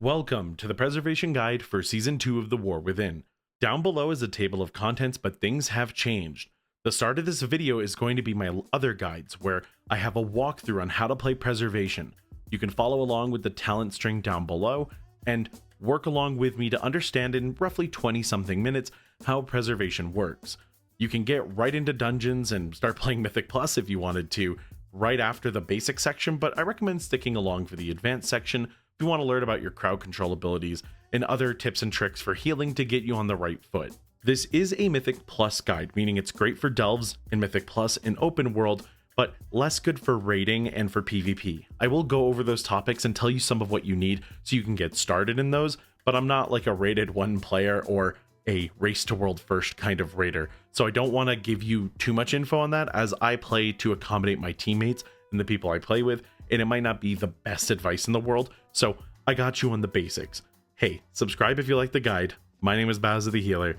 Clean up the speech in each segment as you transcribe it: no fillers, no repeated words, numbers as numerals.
Welcome to the Preservation Guide for Season 2 of The War Within. Down below is a table of contents, but things have changed. The start of this video is going to be my other guides, where I have a walkthrough on how to play Preservation. You can follow along with the talent string down below, and work along with me to understand in roughly 20-something minutes how Preservation works. You can get right into dungeons and start playing Mythic Plus if you wanted to, right after the basic section, but I recommend sticking along for the advanced section if you want to learn about your crowd control abilities and other tips and tricks for healing to get you on the right foot. This is a Mythic Plus guide, meaning it's great for delves in Mythic Plus in open world, but less good for raiding and for PvP. I will go over those topics and tell you some of what you need so you can get started in those, but I'm not like a rated one player or a race to world first kind of raider, so I don't want to give you too much info on that, as I play to accommodate my teammates and the people I play with, and it might not be the best advice in the world, so I got you on the basics. Hey, subscribe if you like the guide. My name is Baz the Healer.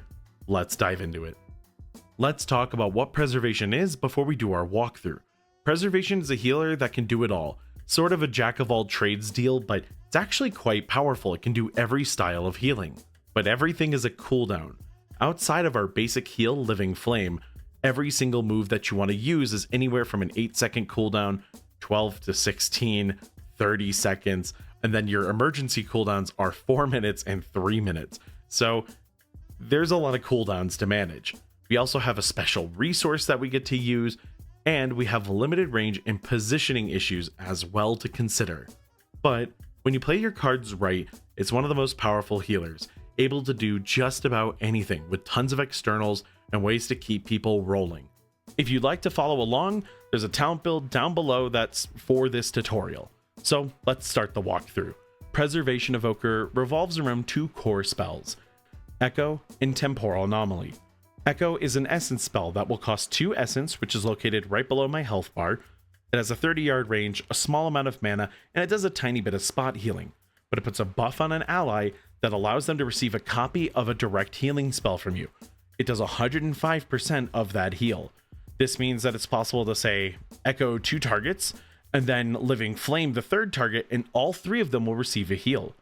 Let's dive into it. Let's talk about what Preservation is before we do our walkthrough. Preservation is a healer that can do it all, sort of a jack of all trades deal, but it's actually quite powerful. It can do every style of healing, but everything is a cooldown. Outside of our basic heal, Living Flame, every single move that you want to use is anywhere from an 8-second cooldown, 12 to 16, 30 seconds, and then your emergency cooldowns are 4 minutes and 3 minutes. So there's a lot of cooldowns to manage. We also have a special resource that we get to use, and we have limited range and positioning issues as well to consider. But when you play your cards right, it's one of the most powerful healers, able to do just about anything with tons of externals and ways to keep people rolling. If you'd like to follow along, there's a talent build down below that's for this tutorial. So let's start the walkthrough. Preservation Evoker revolves around two core spells, Echo and Temporal Anomaly. Echo is an essence spell that will cost 2 essence, which is located right below my health bar. It has a 30-yard range, a small amount of mana, and it does a tiny bit of spot healing, but it puts a buff on an ally that allows them to receive a copy of a direct healing spell from you. It does 105% of that heal. This means that it's possible to say Echo 2 targets, and then Living Flame the third target, and all 3 of them will receive a heal.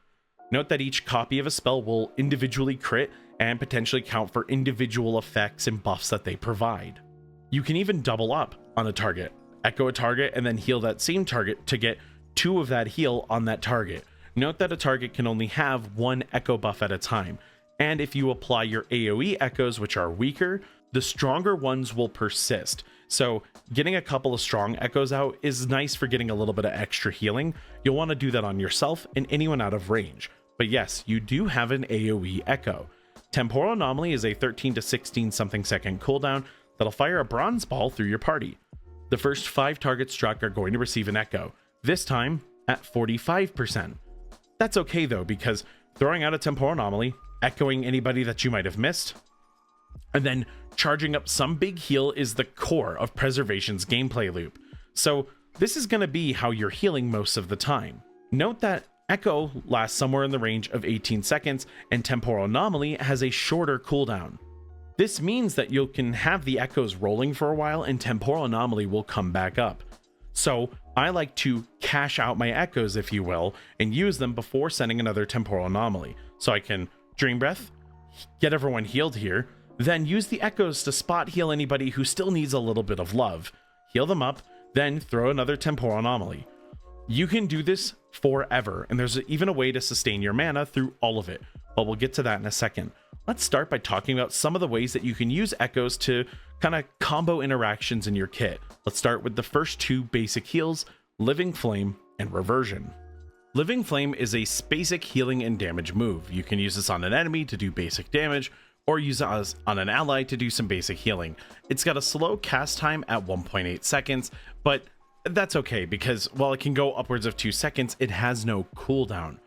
Note that each copy of a spell will individually crit and potentially count for individual effects and buffs that they provide. You can even double up on a target, Echo a target, and then heal that same target to get 2 of that heal on that target. Note that a target can only have 1 Echo buff at a time, and if you apply your AoE echoes, which are weaker, the stronger ones will persist. So getting a couple of strong echoes out is nice for getting a little bit of extra healing. You'll want to do that on yourself and anyone out of range. But yes, you do have an AoE echo. Temporal Anomaly is a 13 to 16 something second cooldown that'll fire a bronze ball through your party. The first 5 targets struck are going to receive an echo, this time at 45%. That's okay though, because throwing out a Temporal Anomaly, echoing anybody that you might have missed, and then charging up some big heal is the core of Preservation's gameplay loop. So this is going to be how you're healing most of the time. Note that Echo lasts somewhere in the range of 18 seconds, and Temporal Anomaly has a shorter cooldown. This means that you can have the echoes rolling for a while and Temporal Anomaly will come back up. So I like to cash out my echoes, if you will, and use them before sending another Temporal Anomaly. So I can Dream Breath, get everyone healed here, then use the echoes to spot heal anybody who still needs a little bit of love, heal them up, then throw another Temporal Anomaly. You can do this forever, and there's even a way to sustain your mana through all of it, but we'll get to that in a second. Let's start by talking about some of the ways that you can use echoes to kind of combo interactions in your kit. Let's start with the first 2 basic heals, Living Flame and Reversion. Living Flame is a basic healing and damage move. You can use this on an enemy to do basic damage, or use it on an ally to do some basic healing. It's got a slow cast time at 1.8 seconds, but that's okay because while it can go upwards of 2 seconds, it has no cooldown.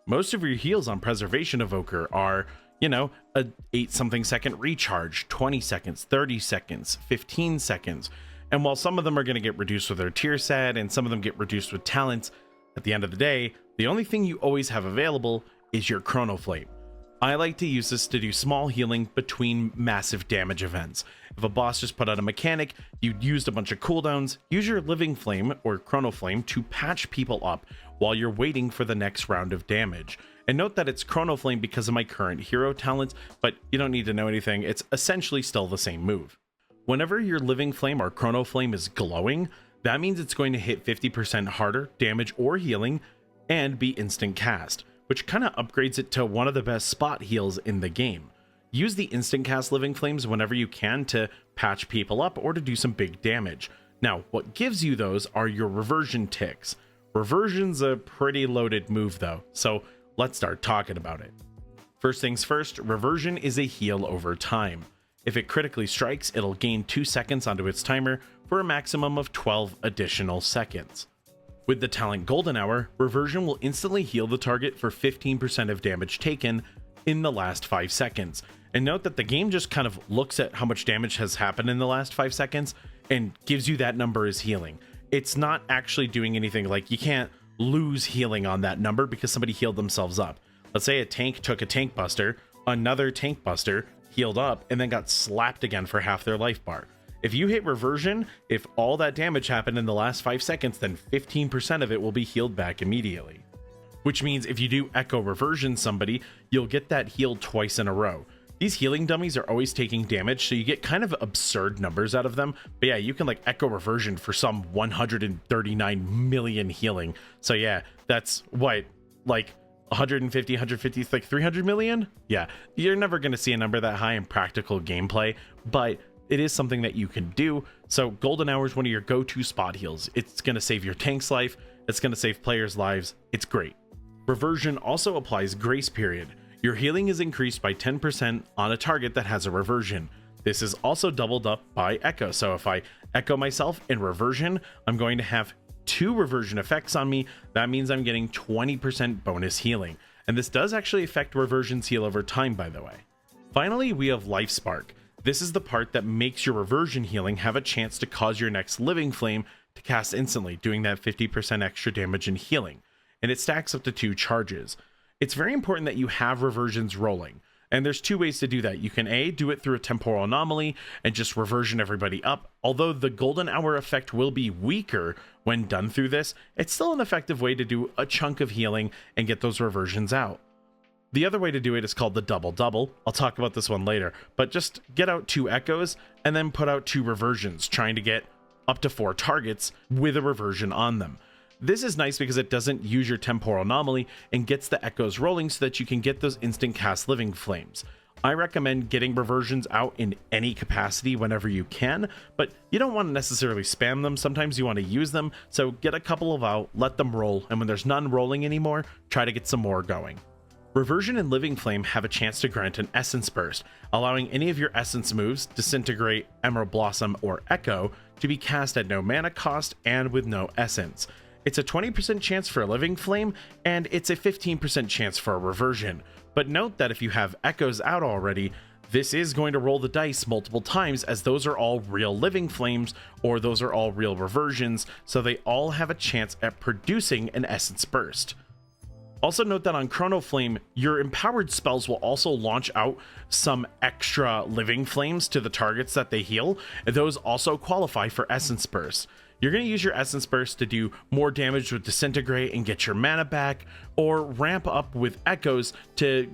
Most of your heals on Preservation Evoker are, a 8 something second recharge, 20 seconds, 30 seconds, 15 seconds. And while some of them are going to get reduced with their tier set and some of them get reduced with talents, at the end of the day, the only thing you always have available is your Chrono Flame. I like to use this to do small healing between massive damage events. If a boss just put out a mechanic, you used a bunch of cooldowns, use your Living Flame or Chrono Flame to patch people up while you're waiting for the next round of damage. And note that it's Chrono Flame because of my current hero talents, but you don't need to know anything, it's essentially still the same move. Whenever your Living Flame or Chrono Flame is glowing, that means it's going to hit 50% harder damage or healing and be instant cast, which kind of upgrades it to one of the best spot heals in the game. Use the instant cast Living Flames whenever you can to patch people up or to do some big damage. Now, what gives you those are your reversion ticks. Reversion's a pretty loaded move though, so let's start talking about it. First things first, reversion is a heal over time. If it critically strikes, it'll gain 2 seconds onto its timer for a maximum of 12 additional seconds. With the talent Golden Hour, reversion will instantly heal the target for 15% of damage taken in the last 5 seconds. And note that the game just kind of looks at how much damage has happened in the last 5 seconds and gives you that number as healing. It's not actually doing anything, like you can't lose healing on that number because somebody healed themselves up. Let's say a tank took a tank buster, another tank buster healed up, and then got slapped again for half their life bar. If you hit reversion, if all that damage happened in the last 5 seconds, then 15% of it will be healed back immediately. Which means if you do echo reversion somebody, you'll get that healed twice in a row. These healing dummies are always taking damage, so you get kind of absurd numbers out of them. But yeah, you can like echo reversion for some 139 million healing. So yeah, that's what, like 150, like 300 million? Yeah, you're never going to see a number that high in practical gameplay, but it is something that you can do. So Golden Hour is one of your go-to spot heals. It's going to save your tank's life. It's going to save players' lives. It's great. Reversion also applies Grace Period. Your healing is increased by 10% on a target that has a reversion. This is also doubled up by Echo. So if I echo myself in reversion, I'm going to have 2 reversion effects on me. That means I'm getting 20% bonus healing. And this does actually affect reversion's heal over time, by the way. Finally, we have Life Spark. This is the part that makes your reversion healing have a chance to cause your next Living Flame to cast instantly, doing that 50% extra damage and healing. And it stacks up to 2 charges. It's very important that you have reversions rolling. And there's 2 ways to do that. You can A, do it through a temporal anomaly and just reversion everybody up. Although the Golden Hour effect will be weaker when done through this, it's still an effective way to do a chunk of healing and get those reversions out. The other way to do it is called the double-double. I'll talk about this one later, but just get out 2 echoes and then put out 2 reversions, trying to get up to 4 targets with a reversion on them. This is nice because it doesn't use your temporal anomaly and gets the echoes rolling so that you can get those instant cast Living Flames. I recommend getting reversions out in any capacity whenever you can, but you don't want to necessarily spam them. Sometimes you want to use them, so get a couple of out, let them roll, and when there's none rolling anymore, try to get some more going. Reversion and Living Flame have a chance to grant an Essence Burst, allowing any of your Essence moves, Disintegrate, Emerald Blossom, or Echo, to be cast at no mana cost and with no Essence. It's a 20% chance for a Living Flame, and it's a 15% chance for a reversion. But note that if you have echoes out already, this is going to roll the dice multiple times, as those are all real Living Flames, or those are all real reversions, so they all have a chance at producing an Essence Burst. Also note that on Chrono Flame, your empowered spells will also launch out some extra Living Flames to the targets that they heal, and those also qualify for Essence Burst. You're going to use your Essence Burst to do more damage with Disintegrate and get your mana back, or ramp up with Echoes to,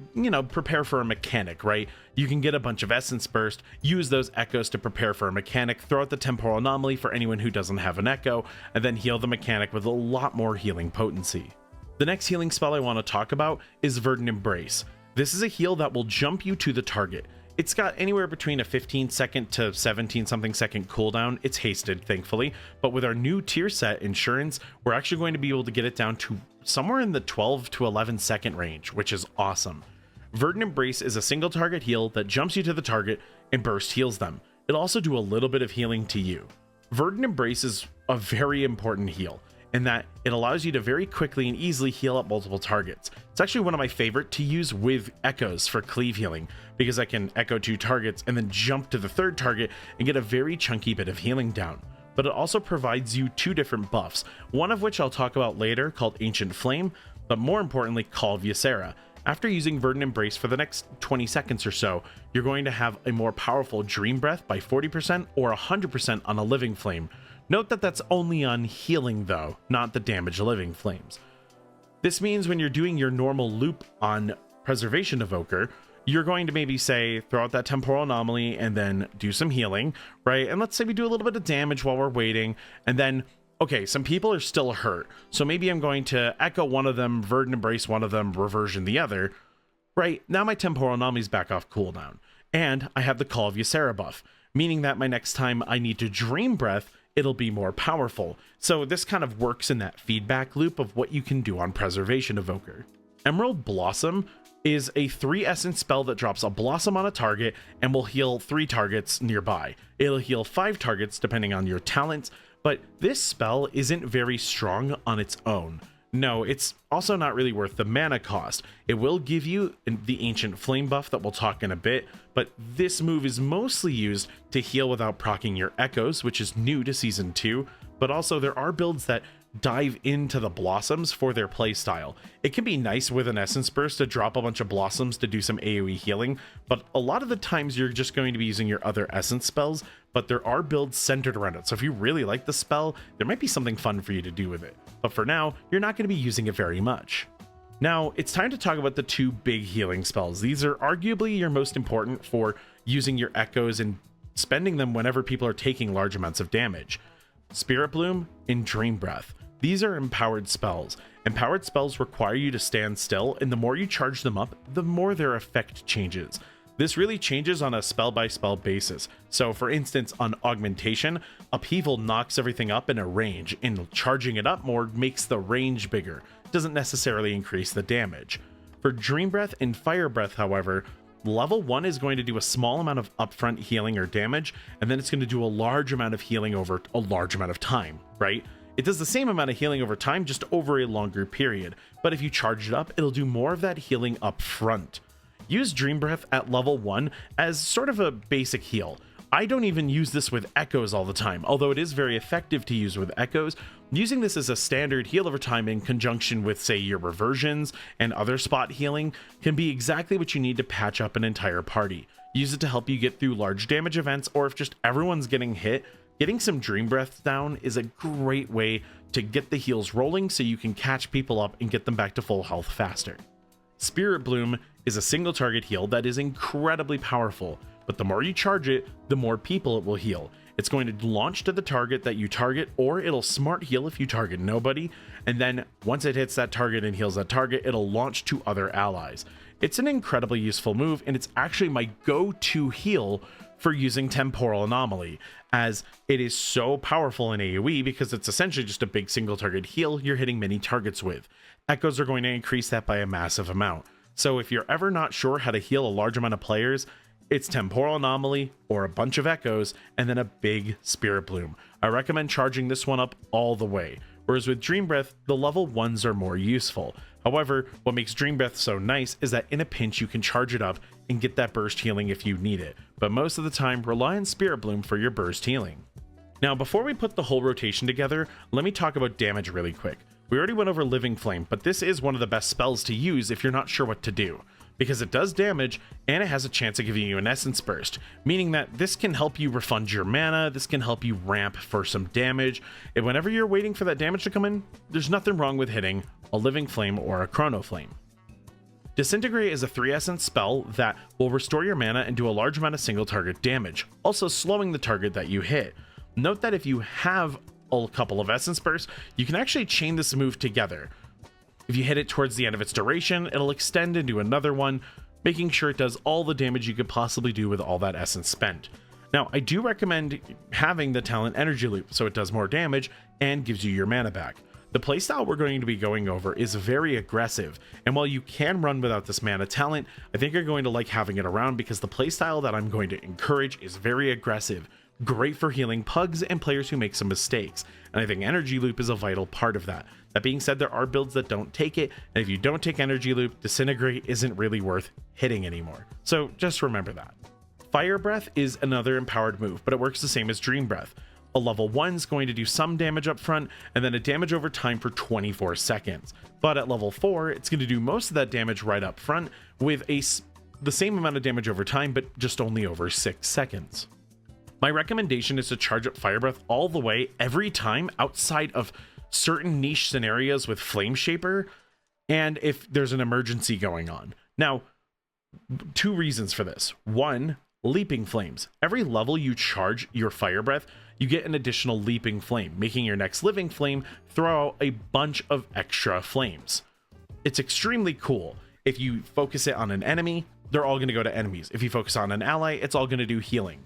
prepare for a mechanic, right? You can get a bunch of Essence Burst, use those Echoes to prepare for a mechanic, throw out the Temporal Anomaly for anyone who doesn't have an Echo, and then heal the mechanic with a lot more healing potency. The next healing spell I want to talk about is Verdant Embrace. This is a heal that will jump you to the target. It's got anywhere between a 15 second to 17 something second cooldown. It's hasted, thankfully, but with our new tier set Insurance, we're actually going to be able to get it down to somewhere in the 12 to 11 second range, which is awesome. Verdant Embrace is a single target heal that jumps you to the target and burst heals them. It'll also do a little bit of healing to you. Verdant Embrace is a very important heal in that it allows you to very quickly and easily heal up multiple targets. It's actually one of my favorite to use with echoes for cleave healing, because I can echo 2 targets and then jump to the 3rd target and get a very chunky bit of healing down. But it also provides you 2 different buffs, one of which I'll talk about later called Ancient Flame, but more importantly Call of Ysera. After using Verdant Embrace for the next 20 seconds or so, you're going to have a more powerful Dream Breath by 40% or 100% on a Living Flame. Note that that's only on healing though, not the damage Living Flames. This means when you're doing your normal loop on Preservation Evoker, you're going to maybe say throw out that temporal anomaly and then do some healing, right? And let's say we do a little bit of damage while we're waiting, and then okay, some people are still hurt, so maybe I'm going to echo one of them, Verdant Embrace one of them, Reversion the other. Right, now my temporal anomaly's back off cooldown, and I have the Call of Ysera buff, meaning that my next time I need to Dream Breath, it'll be more powerful. So this kind of works in that feedback loop of what you can do on Preservation Evoker. Emerald Blossom is a 3 essence spell that drops a blossom on a target and will heal 3 targets nearby. It'll heal 5 targets depending on your talents, but this spell isn't very strong on its own. No, it's also not really worth the mana cost. It will give you the Ancient Flame buff that we'll talk in a bit, but this move is mostly used to heal without proccing your echoes, which is new to Season 2, but also there are builds that dive into the blossoms for their playstyle. It can be nice with an Essence Burst to drop a bunch of blossoms to do some AoE healing, but a lot of the times you're just going to be using your other essence spells, but there are builds centered around it. So if you really like the spell, there might be something fun for you to do with it. But for now, you're not going to be using it very much. Now, it's time to talk about the 2 big healing spells. These are arguably your most important for using your echoes and spending them whenever people are taking large amounts of damage. Spirit Bloom and Dream Breath. These are empowered spells. Empowered spells require you to stand still, and the more you charge them up, the more their effect changes. This really changes on a spell by spell basis. So for instance, on Augmentation, Upheaval knocks everything up in a range, and charging it up more makes the range bigger. It doesn't necessarily increase the damage. For Dream Breath and Fire Breath, however, level 1 is going to do a small amount of upfront healing or damage, and then it's going to do a large amount of healing over a large amount of time, right? It does the same amount of healing over time, just over a longer period, but if you charge it up, it'll do more of that healing up front. Use Dream Breath at level 1 as sort of a basic heal. I don't even use this with echoes all the time, although it is very effective to use with echoes. Using this as a standard heal over time in conjunction with, say, your reversions and other spot healing can be exactly what you need to patch up an entire party. Use it to help you get through large damage events, or if just everyone's getting hit, getting some Dream Breath down is a great way to get the heals rolling so you can catch people up and get them back to full health faster. Spirit Bloom is a single target heal that is incredibly powerful, but the more you charge it, the more people it will heal. It's going to launch to the target that you target, or it'll smart heal if you target nobody, and then once it hits that target and heals that target, it'll launch to other allies. It's an incredibly useful move, and it's actually my go-to heal for using Temporal Anomaly, as it is so powerful in AoE because it's essentially just a big single target heal you're hitting many targets with. Echoes are going to increase that by a massive amount. So if you're ever not sure how to heal a large amount of players, it's Temporal Anomaly or a bunch of echoes and then a big Spirit Bloom. I recommend charging this one up all the way. Whereas with Dream Breath, the level 1s are more useful. However, what makes Dream Breath so nice is that in a pinch you can charge it up and get that burst healing if you need it, but most of the time rely on Spirit Bloom for your burst healing. Now before we put the whole rotation together, let me talk about damage really quick. We already went over Living Flame, but this is one of the best spells to use if you're not sure what to do, because it does damage and it has a chance of giving you an Essence Burst, meaning that this can help you refund your mana, this can help you ramp for some damage, and whenever you're waiting for that damage to come in, there's nothing wrong with hitting a Living Flame or a Chrono Flame. Disintegrate is a 3 essence spell that will restore your mana and do a large amount of single target damage, also slowing the target that you hit. Note that if you have a couple of Essence Bursts, you can actually chain this move together. If you hit it towards the end of its duration, it'll extend into another one, making sure it does all the damage you could possibly do with all that essence spent. Now, I do recommend having the talent Energy Loop so it does more damage and gives you your mana back. The playstyle we're going to be going over is very aggressive, and while you can run without this mana talent, I think you're going to like having it around because the playstyle that I'm going to encourage is very aggressive, great for healing pugs and players who make some mistakes, and I think Energy Loop is a vital part of that. That being said, there are builds that don't take it, and if you don't take Energy Loop, Disintegrate isn't really worth hitting anymore. So just remember that. Fire Breath is another empowered move, but it works the same as Dream Breath. A level 1 is going to do some damage up front, and then a damage over time for 24 seconds. But at level 4, it's going to do most of that damage right up front, with the same amount of damage over time, but just only over 6 seconds. My recommendation is to charge up Fire Breath all the way every time outside of certain niche scenarios with Flameshaper. and if there's an emergency going on. Now, two reasons for this. One, leaping flames. Every level you charge your fire breath, you get an additional leaping flame, making your next living flame throw out a bunch of extra flames. It's extremely cool. If you focus it on an enemy, they're all going to go to enemies. If you focus on an ally, it's all going to do healing.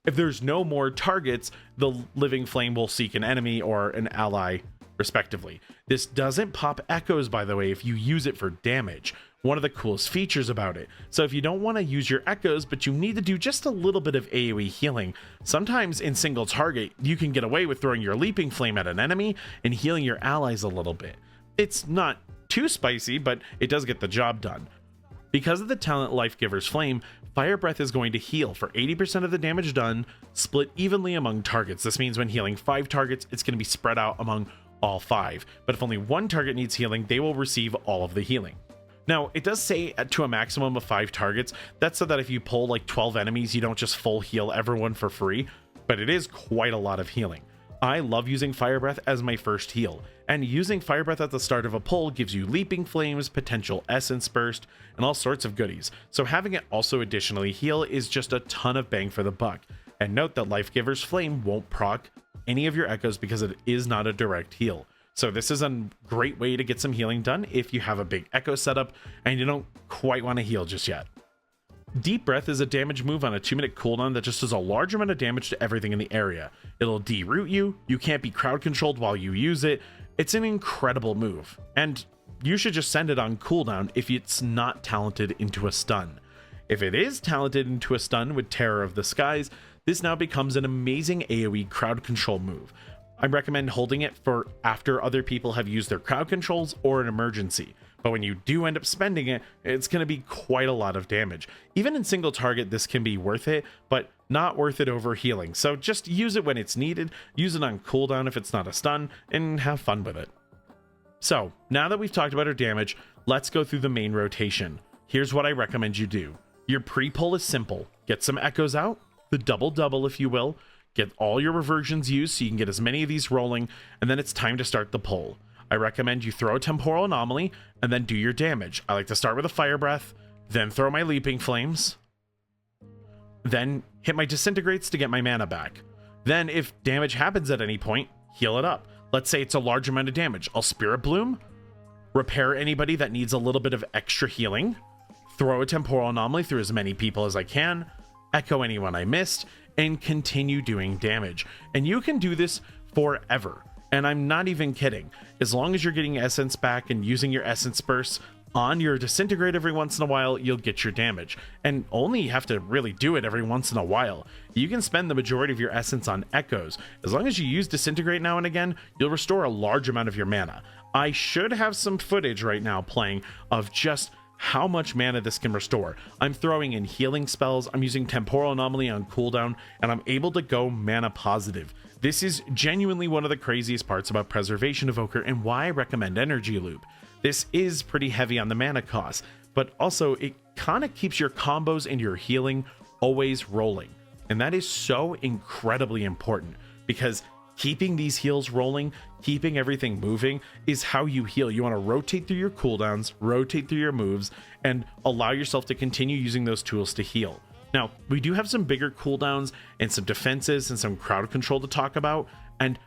If there's no more targets, the living flame will seek an enemy or an ally, respectively. This doesn't pop echoes, by the way, if you use it for damage. One of the coolest features about it. So if you don't want to use your echoes, but you need to do just a little bit of AoE healing, sometimes in single target, you can get away with throwing your leaping flame at an enemy and healing your allies a little bit. It's not too spicy, but it does get the job done. Because of the talent Lifegiver's Flame, Fire Breath is going to heal for 80% of the damage done, split evenly among targets. This means when healing 5 targets, it's going to be spread out among all 5. But if only one target needs healing, they will receive all of the healing. Now, it does say to a maximum of 5 targets. That's so that if you pull like 12 enemies, you don't just full heal everyone for free, but it is quite a lot of healing. I love using Fire Breath as my first heal, and using Fire Breath at the start of a pull gives you leaping flames, potential essence burst, and all sorts of goodies. So having it also additionally heal is just a ton of bang for the buck. And note that Lifegiver's Flame won't proc any of your echoes because it is not a direct heal. So this is a great way to get some healing done if you have a big echo setup and you don't quite want to heal just yet. Deep Breath is a damage move on a 2-minute cooldown that just does a large amount of damage to everything in the area. It'll deroot you, you can't be crowd controlled while you use it. It's an incredible move, and you should just send it on cooldown if it's not talented into a stun. If it is talented into a stun with Terror of the Skies, this now becomes an amazing AoE crowd control move. I recommend holding it for after other people have used their crowd controls or an emergency. But when you do end up spending it, it's going to be quite a lot of damage. Even in single target, this can be worth it, but not worth it over healing. So just use it when it's needed, use it on cooldown if it's not a stun, and have fun with it. So now that we've talked about our damage, let's go through the main rotation. Here's what I recommend you do. Your pre-pull is simple. Get some echoes out, the double-double if you will, get all your reversions used so you can get as many of these rolling, and then it's time to start the pull. I recommend you throw a Temporal Anomaly and then do your damage. I like to start with a Fire Breath, then throw my Leaping Flames, then hit my Disintegrates to get my mana back. Then if damage happens at any point, heal it up. Let's say it's a large amount of damage. I'll Spirit Bloom, repair anybody that needs a little bit of extra healing, throw a Temporal Anomaly through as many people as I can, echo anyone I missed, and continue doing damage. And you can do this forever. And I'm not even kidding. As long as you're getting essence back and using your essence bursts on your Disintegrate every once in a while, you'll get your damage. And only have to really do it every once in a while. You can spend the majority of your essence on echoes. As long as you use Disintegrate now and again, you'll restore a large amount of your mana. I should have some footage right now playing of just how much mana this can restore. I'm throwing in healing spells, I'm using Temporal Anomaly on cooldown, and I'm able to go mana positive. This is genuinely one of the craziest parts about Preservation Evoker and why I recommend Energy Loop. This is pretty heavy on the mana cost, but also it kind of keeps your combos and your healing always rolling. And that is so incredibly important because keeping these heals rolling, keeping everything moving is how you heal. You want to rotate through your cooldowns, rotate through your moves, and allow yourself to continue using those tools to heal. Now, we do have some bigger cooldowns and some defenses and some crowd control to talk about, and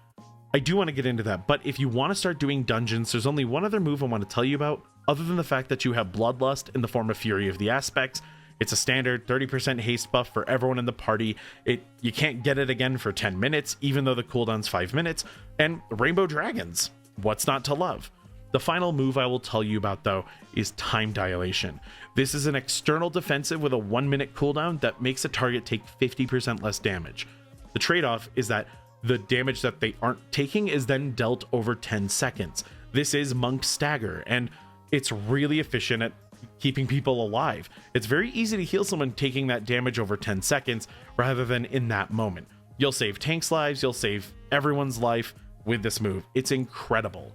I do want to get into that. But if you want to start doing dungeons, there's only one other move I want to tell you about, other than the fact that you have Bloodlust in the form of Fury of the Aspects. It's a standard 30% haste buff for everyone in the party. You can't get it again for 10 minutes, even though the cooldown's 5 minutes. And Rainbow Dragons, what's not to love? The final move I will tell you about, though, is Time Dilation. This is an external defensive with a 1-minute cooldown that makes a target take 50% less damage. The trade-off is that the damage that they aren't taking is then dealt over 10 seconds. This is Monk Stagger, and it's really efficient at keeping people alive. It's very easy to heal someone taking that damage over 10 seconds rather than in that moment. You'll save tanks' lives, you'll save everyone's life with this move. It's incredible.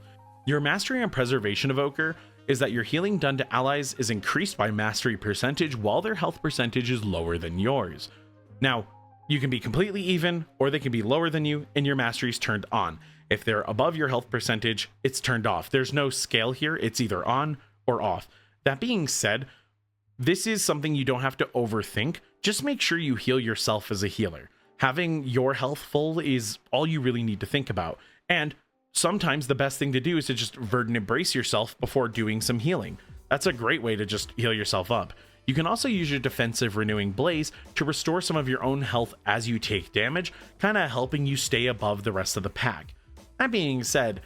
Your mastery on Preservation Evoker is that your healing done to allies is increased by mastery percentage while their health percentage is lower than yours. Now, you can be completely even or they can be lower than you and your mastery is turned on. If they're above your health percentage, it's turned off. There's no scale here. It's either on or off. That being said, this is something you don't have to overthink. Just make sure you heal yourself as a healer. Having your health full is all you really need to think about. And sometimes the best thing to do is to just Verdant Embrace yourself before doing some healing. That's a great way to just heal yourself up. You can also use your defensive Renewing Blaze to restore some of your own health as you take damage, kind of helping you stay above the rest of the pack. That being said,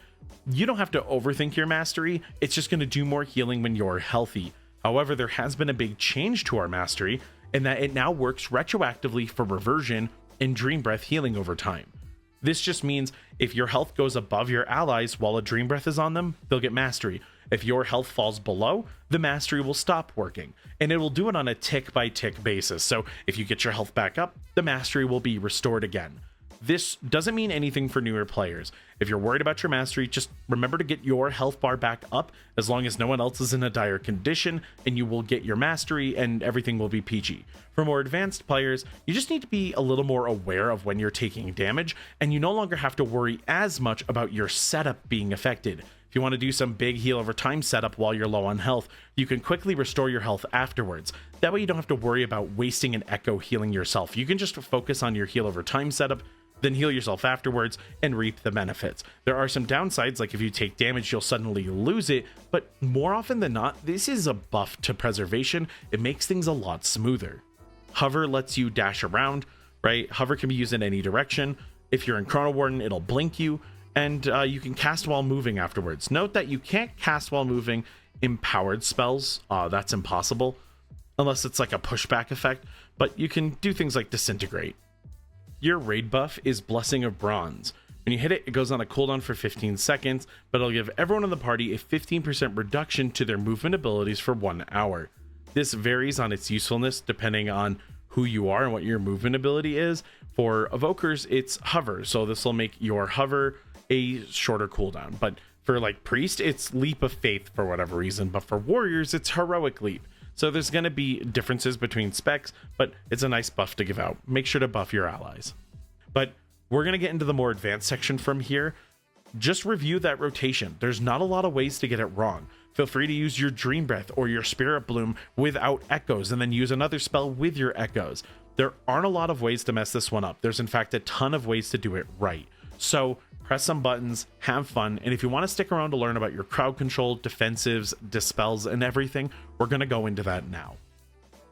you don't have to overthink your mastery, it's just going to do more healing when you're healthy. However, there has been a big change to our mastery in that it now works retroactively for Reversion and Dream Breath healing over time. This just means if your health goes above your allies while a Dream Breath is on them, they'll get mastery. If your health falls below, the mastery will stop working, and it will do it on a tick by tick basis. So if you get your health back up, the mastery will be restored again. This doesn't mean anything for newer players. If you're worried about your mastery, just remember to get your health bar back up as long as no one else is in a dire condition, and you will get your mastery and everything will be peachy. For more advanced players, you just need to be a little more aware of when you're taking damage, and you no longer have to worry as much about your setup being affected. If you want to do some big heal over time setup while you're low on health, you can quickly restore your health afterwards. That way you don't have to worry about wasting an echo healing yourself. You can just focus on your heal over time setup, then heal yourself afterwards and reap the benefits. There are some downsides, like if you take damage, you'll suddenly lose it, but more often than not, this is a buff to preservation. It makes things a lot smoother. Hover lets you dash around, right? Hover can be used in any direction. If you're in Chronowarden, it'll blink you, and you can cast while moving afterwards. Note that you can't cast while moving empowered spells. That's impossible, unless it's like a pushback effect, but you can do things like Disintegrate. Your raid buff is Blessing of Bronze. When you hit it, it goes on a cooldown for 15 seconds, but it'll give everyone in the party a 15% reduction to their movement abilities for 1 hour. This varies on its usefulness depending on who you are and what your movement ability is. For Evokers, it's Hover, so this will make your Hover a shorter cooldown. But for like Priest, it's Leap of Faith for whatever reason, but for Warriors, it's Heroic Leap. So there's going to be differences between specs, but it's a nice buff to give out. Make sure to buff your allies. But we're going to get into the more advanced section from here. Just review that rotation. There's not a lot of ways to get it wrong. Feel free to use your Dream Breath or your Spirit Bloom without echoes, and then use another spell with your echoes. There aren't a lot of ways to mess this one up. There's in fact a ton of ways to do it right. So press some buttons, have fun, and if you want to stick around to learn about your crowd control, defensives, dispels, and everything, we're going to go into that now.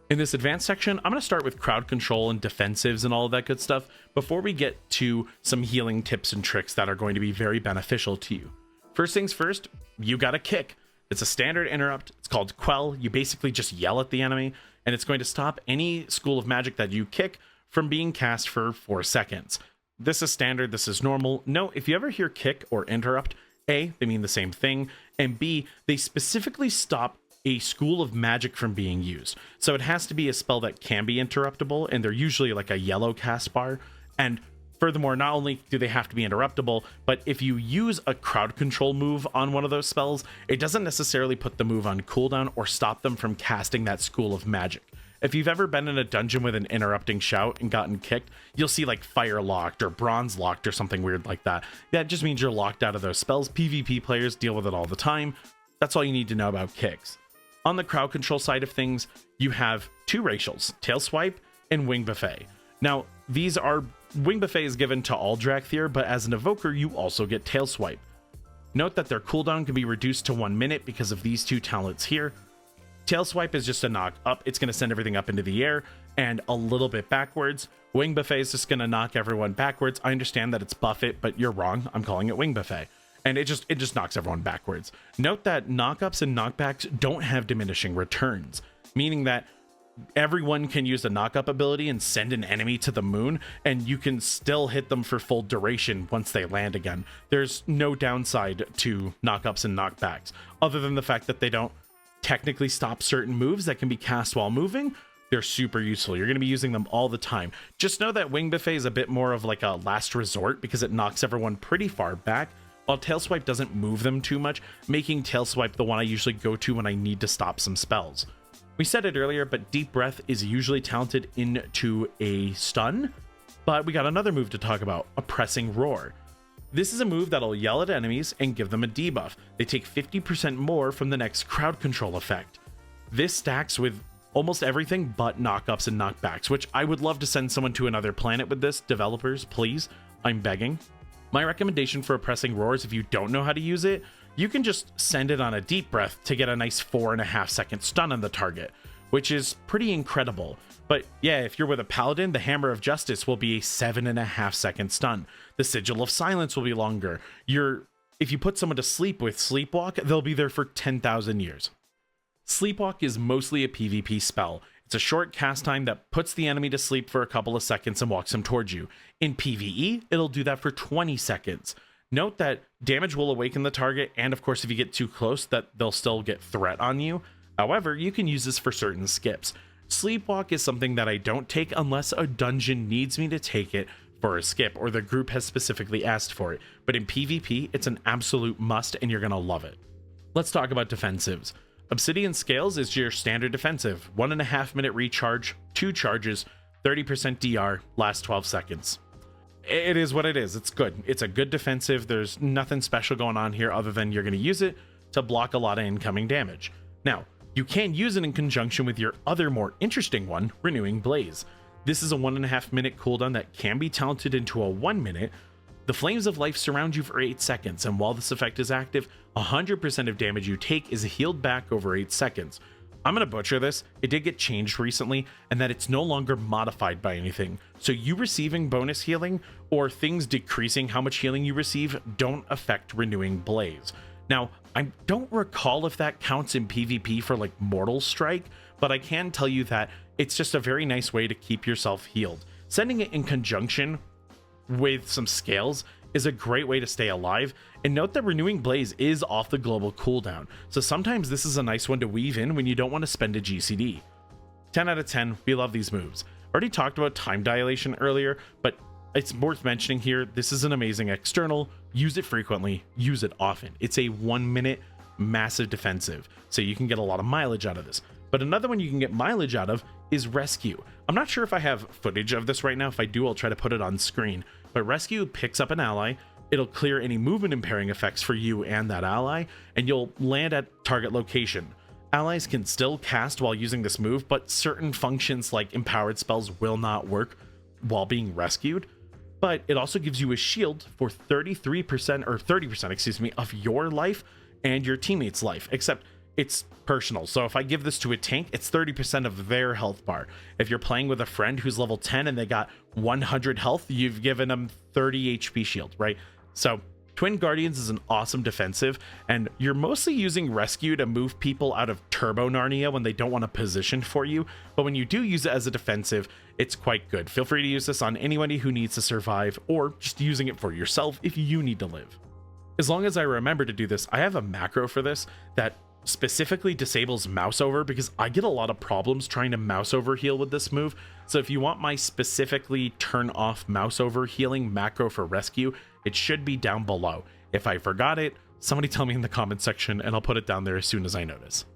In this advanced section, I'm going to start with crowd control and defensives and all of that good stuff before we get to some healing tips and tricks that are going to be very beneficial to you. First things first, you got a kick. It's a standard interrupt. It's called Quell. You basically just yell at the enemy, and it's going to stop any school of magic that you kick from being cast for 4 seconds. This is standard, this is normal. No, if you ever hear kick or interrupt, A, they mean the same thing, and B, they specifically stop a school of magic from being used. So it has to be a spell that can be interruptible, and they're usually like a yellow cast bar. And furthermore, not only do they have to be interruptible, but if you use a crowd control move on one of those spells, it doesn't necessarily put the move on cooldown or stop them from casting that school of magic. If you've ever been in a dungeon with an interrupting shout and gotten kicked, you'll see like fire locked or bronze locked or something weird like that. That just means you're locked out of those spells. PvP players deal with it all the time. That's all you need to know about kicks. On the crowd control side of things, you have 2 racials, Tail Swipe and Wing Buffet. Now, these are Wing Buffet is given to all Drakthir, but as an evoker, you also get Tail Swipe. Note that their cooldown can be reduced to 1 minute because of these 2 talents here. Tail Swipe is just a knock up. It's going to send everything up into the air and a little bit backwards. Wing Buffet is just going to knock everyone backwards. I understand that it's buff it, but you're wrong. I'm calling it Wing Buffet. And it just knocks everyone backwards. Note that knockups and knockbacks don't have diminishing returns, meaning that everyone can use the knockup ability and send an enemy to the moon, and you can still hit them for full duration once they land again. There's no downside to knockups and knockbacks, other than the fact that they don't technically stop certain moves that can be cast while moving. They're super useful. You're going to be using them all the time. Just know that Wing Buffet is a bit more of like a last resort because it knocks everyone pretty far back, while Tail Swipe doesn't move them too much, making Tail Swipe the one I usually go to when I need to stop some spells. We said it earlier, but Deep Breath is usually talented into a stun, but we got another move to talk about, Oppressing Roar. This is a move that'll yell at enemies and give them a debuff. They take 50% more from the next crowd control effect. This stacks with almost everything but knockups and knockbacks, which I would love to send someone to another planet with this. Developers, please, I'm begging. My recommendation for oppressing roars, if you don't know how to use it, you can just send it on a deep breath to get a nice 4.5 second stun on the target, which is pretty incredible. But yeah, if you're with a paladin, the Hammer of Justice will be a 7.5 second stun. The Sigil of Silence will be longer. If you put someone to sleep with Sleepwalk, they'll be there for 10,000 years. Sleepwalk is mostly a PvP spell. It's a short cast time that puts the enemy to sleep for a couple of seconds and walks him towards you. In PvE, it'll do that for 20 seconds. Note that damage will awaken the target, and of course if you get too close, that they'll still get threat on you. However, you can use this for certain skips. Sleepwalk is something that I don't take unless a dungeon needs me to take it for a skip, or the group has specifically asked for it. But in PvP, it's an absolute must, and you're gonna love it. Let's talk about defensives. Obsidian Scales is your standard defensive. 1.5 minute recharge, 2 charges, 30% DR, last 12 seconds. It is what it is. It's good. It's a good defensive. There's nothing special going on here other than you're going to use it to block a lot of incoming damage. Now, you can use it in conjunction with your other more interesting one, Renewing Blaze. This is a 1.5 minute cooldown that can be talented into a 1 minute. The Flames of Life surround you for 8 seconds, and while this effect is active, 100% of damage you take is healed back over 8 seconds. I'm going to butcher this. It did get changed recently, and that it's no longer modified by anything. So you receiving bonus healing or things decreasing how much healing you receive don't affect Renewing Blaze. Now, I don't recall if that counts in PvP for like Mortal Strike, but I can tell you that it's just a very nice way to keep yourself healed. Sending it in conjunction with some scales is a great way to stay alive, and note that Renewing Blaze is off the global cooldown, so sometimes this is a nice one to weave in when you don't want to spend a GCD. 10 out of 10, we love these moves. Already talked about time dilation earlier, but it's worth mentioning here, this is an amazing external. Use it frequently, use it often. It's a 1 minute massive defensive, so you can get a lot of mileage out of this. But another one you can get mileage out of is Rescue. I'm not sure if I have footage of this right now. If I do, I'll try to put it on screen. But Rescue picks up an ally, it'll clear any movement impairing effects for you and that ally, and you'll land at target location. Allies can still cast while using this move, but certain functions like empowered spells will not work while being rescued. But it also gives you a shield for 33% or 30%, excuse me, of your life and your teammates' life, except it's personal. So if I give this to a tank, it's 30% of their health bar. If you're playing with a friend who's level 10 and they got 100 health, you've given them 30 HP shield, right? So Twin Guardians is an awesome defensive, and you're mostly using Rescue to move people out of Turbo Narnia when they don't want to position for you, but when you do use it as a defensive, it's quite good. Feel free to use this on anybody who needs to survive, or just using it for yourself if you need to live. As long as I remember to do this, I have a macro for this that specifically disables mouse over, because I get a lot of problems trying to mouse over heal with this move. So if you want my specifically turn off mouse over healing macro for Rescue, it should be down below. If I forgot it, somebody tell me in the comment section and I'll put it down there as soon as I notice.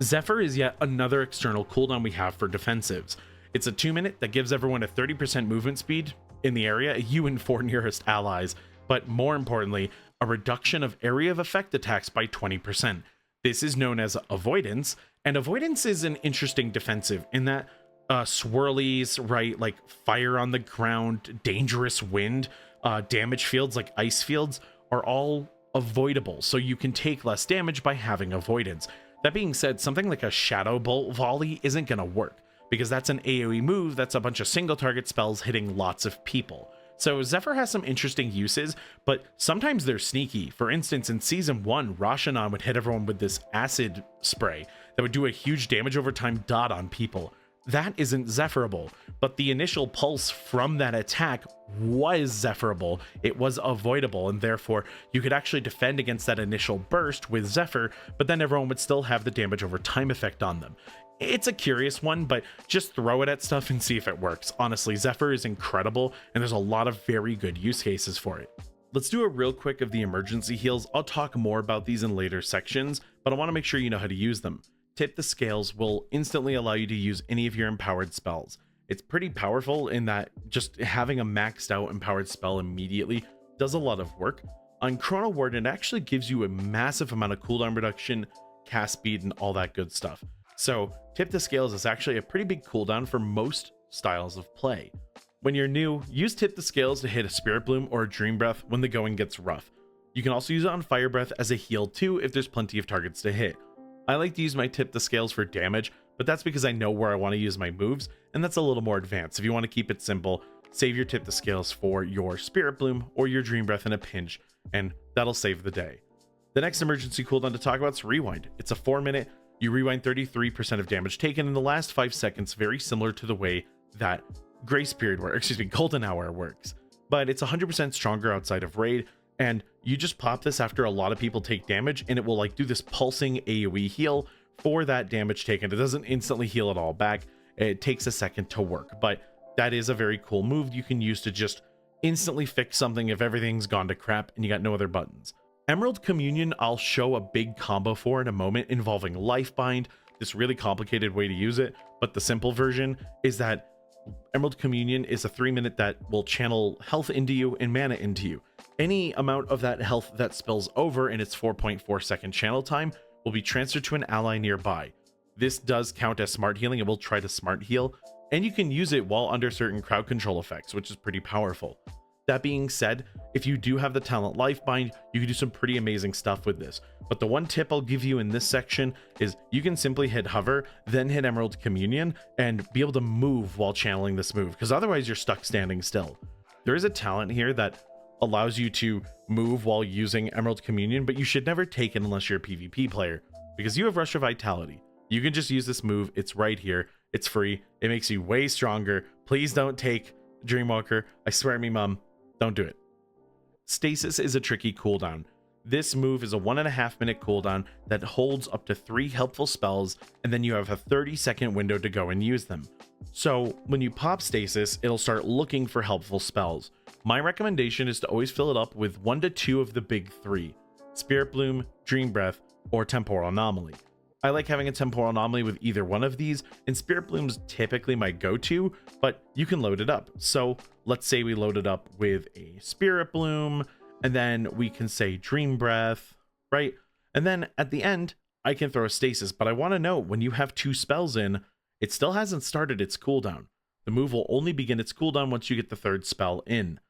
Zephyr is yet another external cooldown we have for defensives. It's a 2 minute that gives everyone a 30% movement speed in the area, you and 4 nearest allies, but more importantly, a reduction of area of effect attacks by 20%. This is known as Avoidance, and Avoidance is an interesting defensive in that swirlies, right, like fire on the ground, dangerous wind, damage fields like ice fields are all avoidable, so you can take less damage by having Avoidance. That being said, something like a Shadow Bolt Volley isn't going to work, because that's an AoE move that's a bunch of single target spells hitting lots of people. So Zephyr has some interesting uses, but sometimes they're sneaky. For instance, in Season 1, Rashanan would hit everyone with this acid spray that would do a huge damage over time dot on people. That isn't Zephyrable, but the initial pulse from that attack was Zephyrable. It was avoidable, and therefore you could actually defend against that initial burst with Zephyr, but then everyone would still have the damage over time effect on them. It's a curious one, but just throw it at stuff and see if it works. Honestly, Zephyr is incredible, and there's a lot of very good use cases for it. Let's do a real quick of the emergency heals. I'll talk more about these in later sections, but I want to make sure you know how to use them. Tip the Scales will instantly allow you to use any of your empowered spells. It's pretty powerful in that just having a maxed out empowered spell immediately does a lot of work. On Chronowarden, it actually gives you a massive amount of cooldown reduction, cast speed, and all that good stuff. So Tip the Scales is actually a pretty big cooldown for most styles of play. When you're new, use Tip the Scales to hit a Spirit Bloom or a Dream Breath when the going gets rough. You can also use it on Fire Breath as a heal too if there's plenty of targets to hit. I like to use my Tip the Scales for damage, but that's because I know where I want to use my moves, and that's a little more advanced. If you want to keep it simple, save your Tip the Scales for your Spirit Bloom or your Dream Breath in a pinch, and that'll save the day. The next emergency cooldown to talk about is Rewind. It's a 4-minute, you rewind 33% of damage taken in the last 5 seconds, very similar to the way that Grace Period Golden Hour works. But it's 100% stronger outside of Raid, and you just pop this after a lot of people take damage, and it will like do this pulsing AoE heal for that damage taken. It doesn't instantly heal it all back. It takes a second to work, but that is a very cool move you can use to just instantly fix something if everything's gone to crap and you got no other buttons. Emerald Communion I'll show a big combo for in a moment involving Lifebind, this really complicated way to use it, but the simple version is that Emerald Communion is a 3-minute that will channel health into you and mana into you. Any amount of that health that spills over in its 4.4 second channel time will be transferred to an ally nearby. This does count as smart healing. It will try to smart heal, and you can use it while under certain crowd control effects, which is pretty powerful. That being said, if you do have the talent Lifebind, you can do some pretty amazing stuff with this. But the one tip I'll give you in this section is you can simply hit hover, then hit Emerald Communion, and be able to move while channeling this move, because otherwise you're stuck standing still. There is a talent here that allows you to move while using Emerald Communion, but you should never take it unless you're a PvP player, because you have Rush of Vitality. You can just use this move. It's right here. It's free. It makes you way stronger. Please don't take Dreamwalker. I swear to me, mom. Don't do it. Stasis is a tricky cooldown. This move is a 1.5-minute cooldown that holds up to 3 helpful spells, and then you have a 30-second window to go and use them. So when you pop Stasis, it'll start looking for helpful spells. My recommendation is to always fill it up with 1 to 2 of the big 3, Spirit Bloom, Dream Breath, or Temporal Anomaly. I like having a Temporal Anomaly with either one of these, and Spirit Bloom's typically my go-to, but you can load it up. So let's say we load it up with a Spirit Bloom, and then we can say Dream Breath, right? And then at the end, I can throw a Stasis, but I want to know when you have 2 spells in, it still hasn't started its cooldown. The move will only begin its cooldown once you get the 3rd spell in.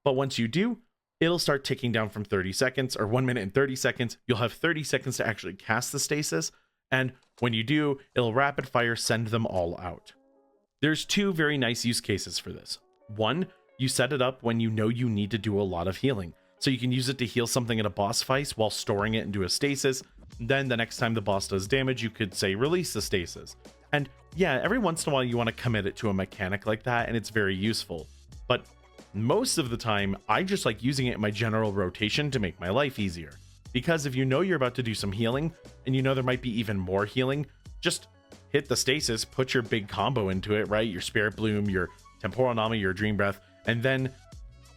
But once you do, it'll start ticking down from 30 seconds, or 1 minute and 30 seconds. You'll have 30 seconds to actually cast the Stasis, and when you do, it'll rapid fire send them all out. There's 2 very nice use cases for this. One, you set it up when you know you need to do a lot of healing. So you can use it to heal something in a boss fight while storing it into a stasis. Then the next time the boss does damage, you could say release the stasis. And yeah, every once in a while you want to commit it to a mechanic like that, and it's very useful. But most of the time, I just like using it in my general rotation to make my life easier. Because if you know you're about to do some healing, and you know there might be even more healing, just hit the stasis, put your big combo into it, right? Your Spirit Bloom, your Temporal Anomaly, your Dream Breath, and then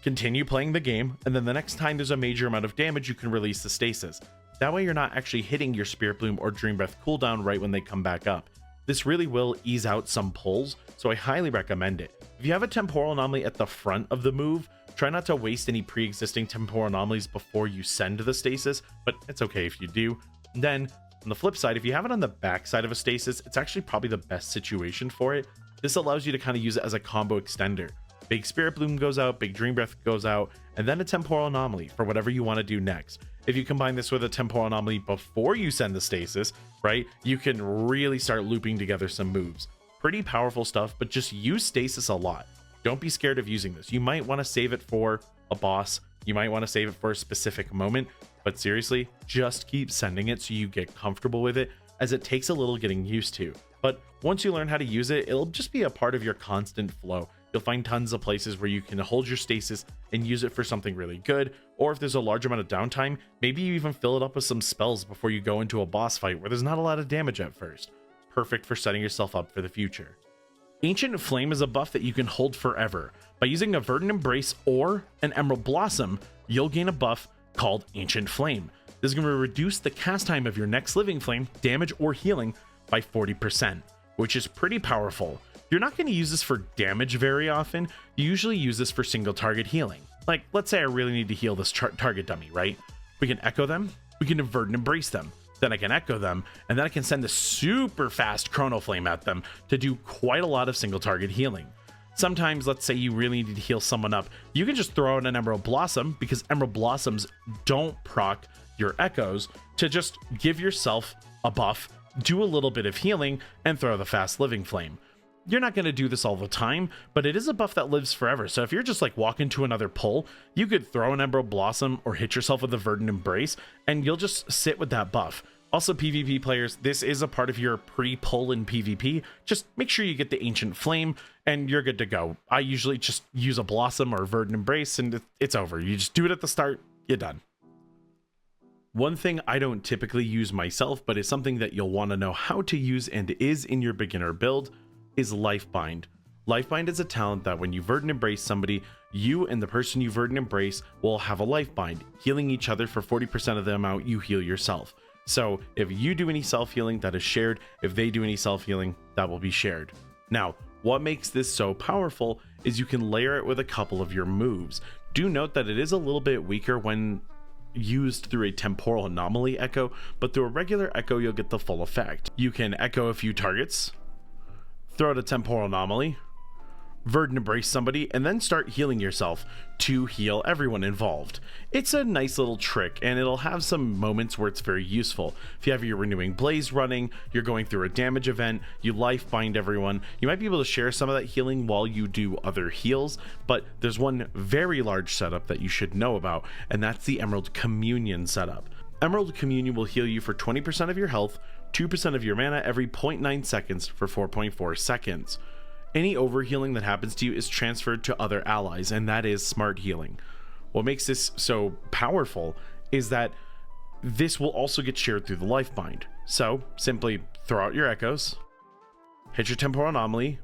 continue playing the game. And then the next time there's a major amount of damage, you can release the stasis. That way you're not actually hitting your Spirit Bloom or Dream Breath cooldown right when they come back up. This really will ease out some pulls, so I highly recommend it. If you have a Temporal Anomaly at the front of the move, try not to waste any pre-existing Temporal Anomalies before you send the stasis, but it's okay if you do. And then, on the flip side, if you have it on the back side of a stasis, it's actually probably the best situation for it. This allows you to kind of use it as a combo extender. Big Spirit Bloom goes out, big Dream Breath goes out, and then a Temporal Anomaly for whatever you want to do next. If you combine this with a Temporal Anomaly before you send the stasis, right, you can really start looping together some moves. Pretty powerful stuff, but just use stasis a lot. Don't be scared of using this. You might want to save it for a boss. You might want to save it for a specific moment, but seriously, just keep sending it so you get comfortable with it, as it takes a little getting used to. But once you learn how to use it, it'll just be a part of your constant flow. You'll find tons of places where you can hold your stasis and use it for something really good, or if there's a large amount of downtime, maybe you even fill it up with some spells before you go into a boss fight where there's not a lot of damage at first. Perfect for setting yourself up for the future. Ancient Flame is a buff that you can hold forever. By using a Verdant Embrace or an Emerald Blossom, you'll gain a buff called Ancient Flame. This is going to reduce the cast time of your next Living Flame, damage or healing, by 40%, which is pretty powerful. You're not going to use this for damage very often. You usually use this for single target healing. Like, let's say I really need to heal this target dummy, right? We can echo them, we can invert and embrace them. Then I can echo them, and then I can send a super fast Chrono Flame at them to do quite a lot of single target healing. Sometimes, let's say you really need to heal someone up, you can just throw out an Emerald Blossom, because Emerald Blossoms don't proc your echoes, to just give yourself a buff, do a little bit of healing, and throw the fast Living Flame. You're not going to do this all the time, but it is a buff that lives forever. So if you're just like walking to another pull, you could throw an Emerald Blossom or hit yourself with a Verdant Embrace, and you'll just sit with that buff. Also, PvP players, this is a part of your pre-pull in PvP. Just make sure you get the Ancient Flame, and you're good to go. I usually just use a Blossom or Verdant Embrace, and it's over. You just do it at the start, you're done. One thing I don't typically use myself, but is something that you'll want to know how to use and is in your beginner build, is Lifebind. Lifebind is a talent that when you Verdant Embrace somebody, you and the person you Verdant Embrace will have a Lifebind, healing each other for 40% of the amount you heal yourself. So if you do any self-healing, that is shared. If they do any self-healing, that will be shared. Now, what makes this so powerful is you can layer it with a couple of your moves. Do note that it is a little bit weaker when used through a temporal anomaly echo, but through a regular echo, you'll get the full effect. You can echo a few targets, throw out a temporal anomaly, Verdant Embrace somebody, and then start healing yourself to heal everyone involved. It's a nice little trick, and it'll have some moments where it's very useful. If you have your Renewing Blaze running, you're going through a damage event, you Lifebind everyone, you might be able to share some of that healing while you do other heals, but there's one very large setup that you should know about, and that's the Emerald Communion setup. Emerald Communion will heal you for 20% of your health, 2% of your mana every 0.9 seconds for 4.4 seconds. Any overhealing that happens to you is transferred to other allies, and that is smart healing. What makes this so powerful is that this will also get shared through the Lifebind. So simply throw out your echoes, hit your temporal anomaly,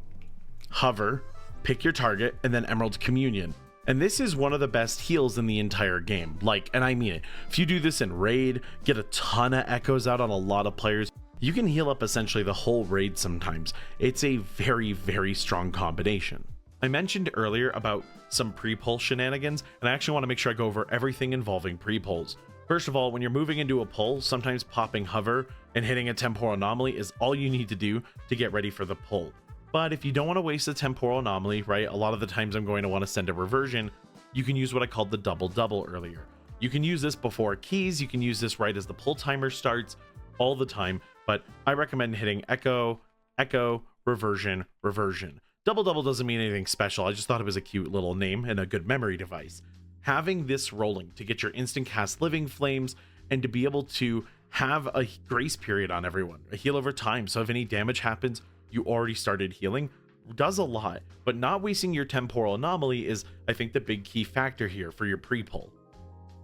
hover, pick your target, and then Emerald Communion. And this is one of the best heals in the entire game. Like, and I mean it, if you do this in raid, get a ton of echoes out on a lot of players, you can heal up essentially the whole raid sometimes. It's a very, very strong combination. I mentioned earlier about some pre-pull shenanigans, and I actually want to make sure I go over everything involving pre-pulls. First of all, when you're moving into a pull, sometimes popping hover and hitting a temporal anomaly is all you need to do to get ready for the pull. But if you don't want to waste a temporal anomaly, right, a lot of the times I'm going to want to send a reversion, you can use what I called the double earlier. You can use this before keys, you can use this right as the pull timer starts, all the time, but I recommend hitting echo, echo, reversion, reversion. Double doesn't mean anything special. I just thought it was a cute little name and a good memory device. Having this rolling to get your instant cast Living Flames and to be able to have a grace period on everyone, a heal over time. So if any damage happens, you already started healing, does a lot, but not wasting your temporal anomaly is, I think, the big key factor here for your pre-pull.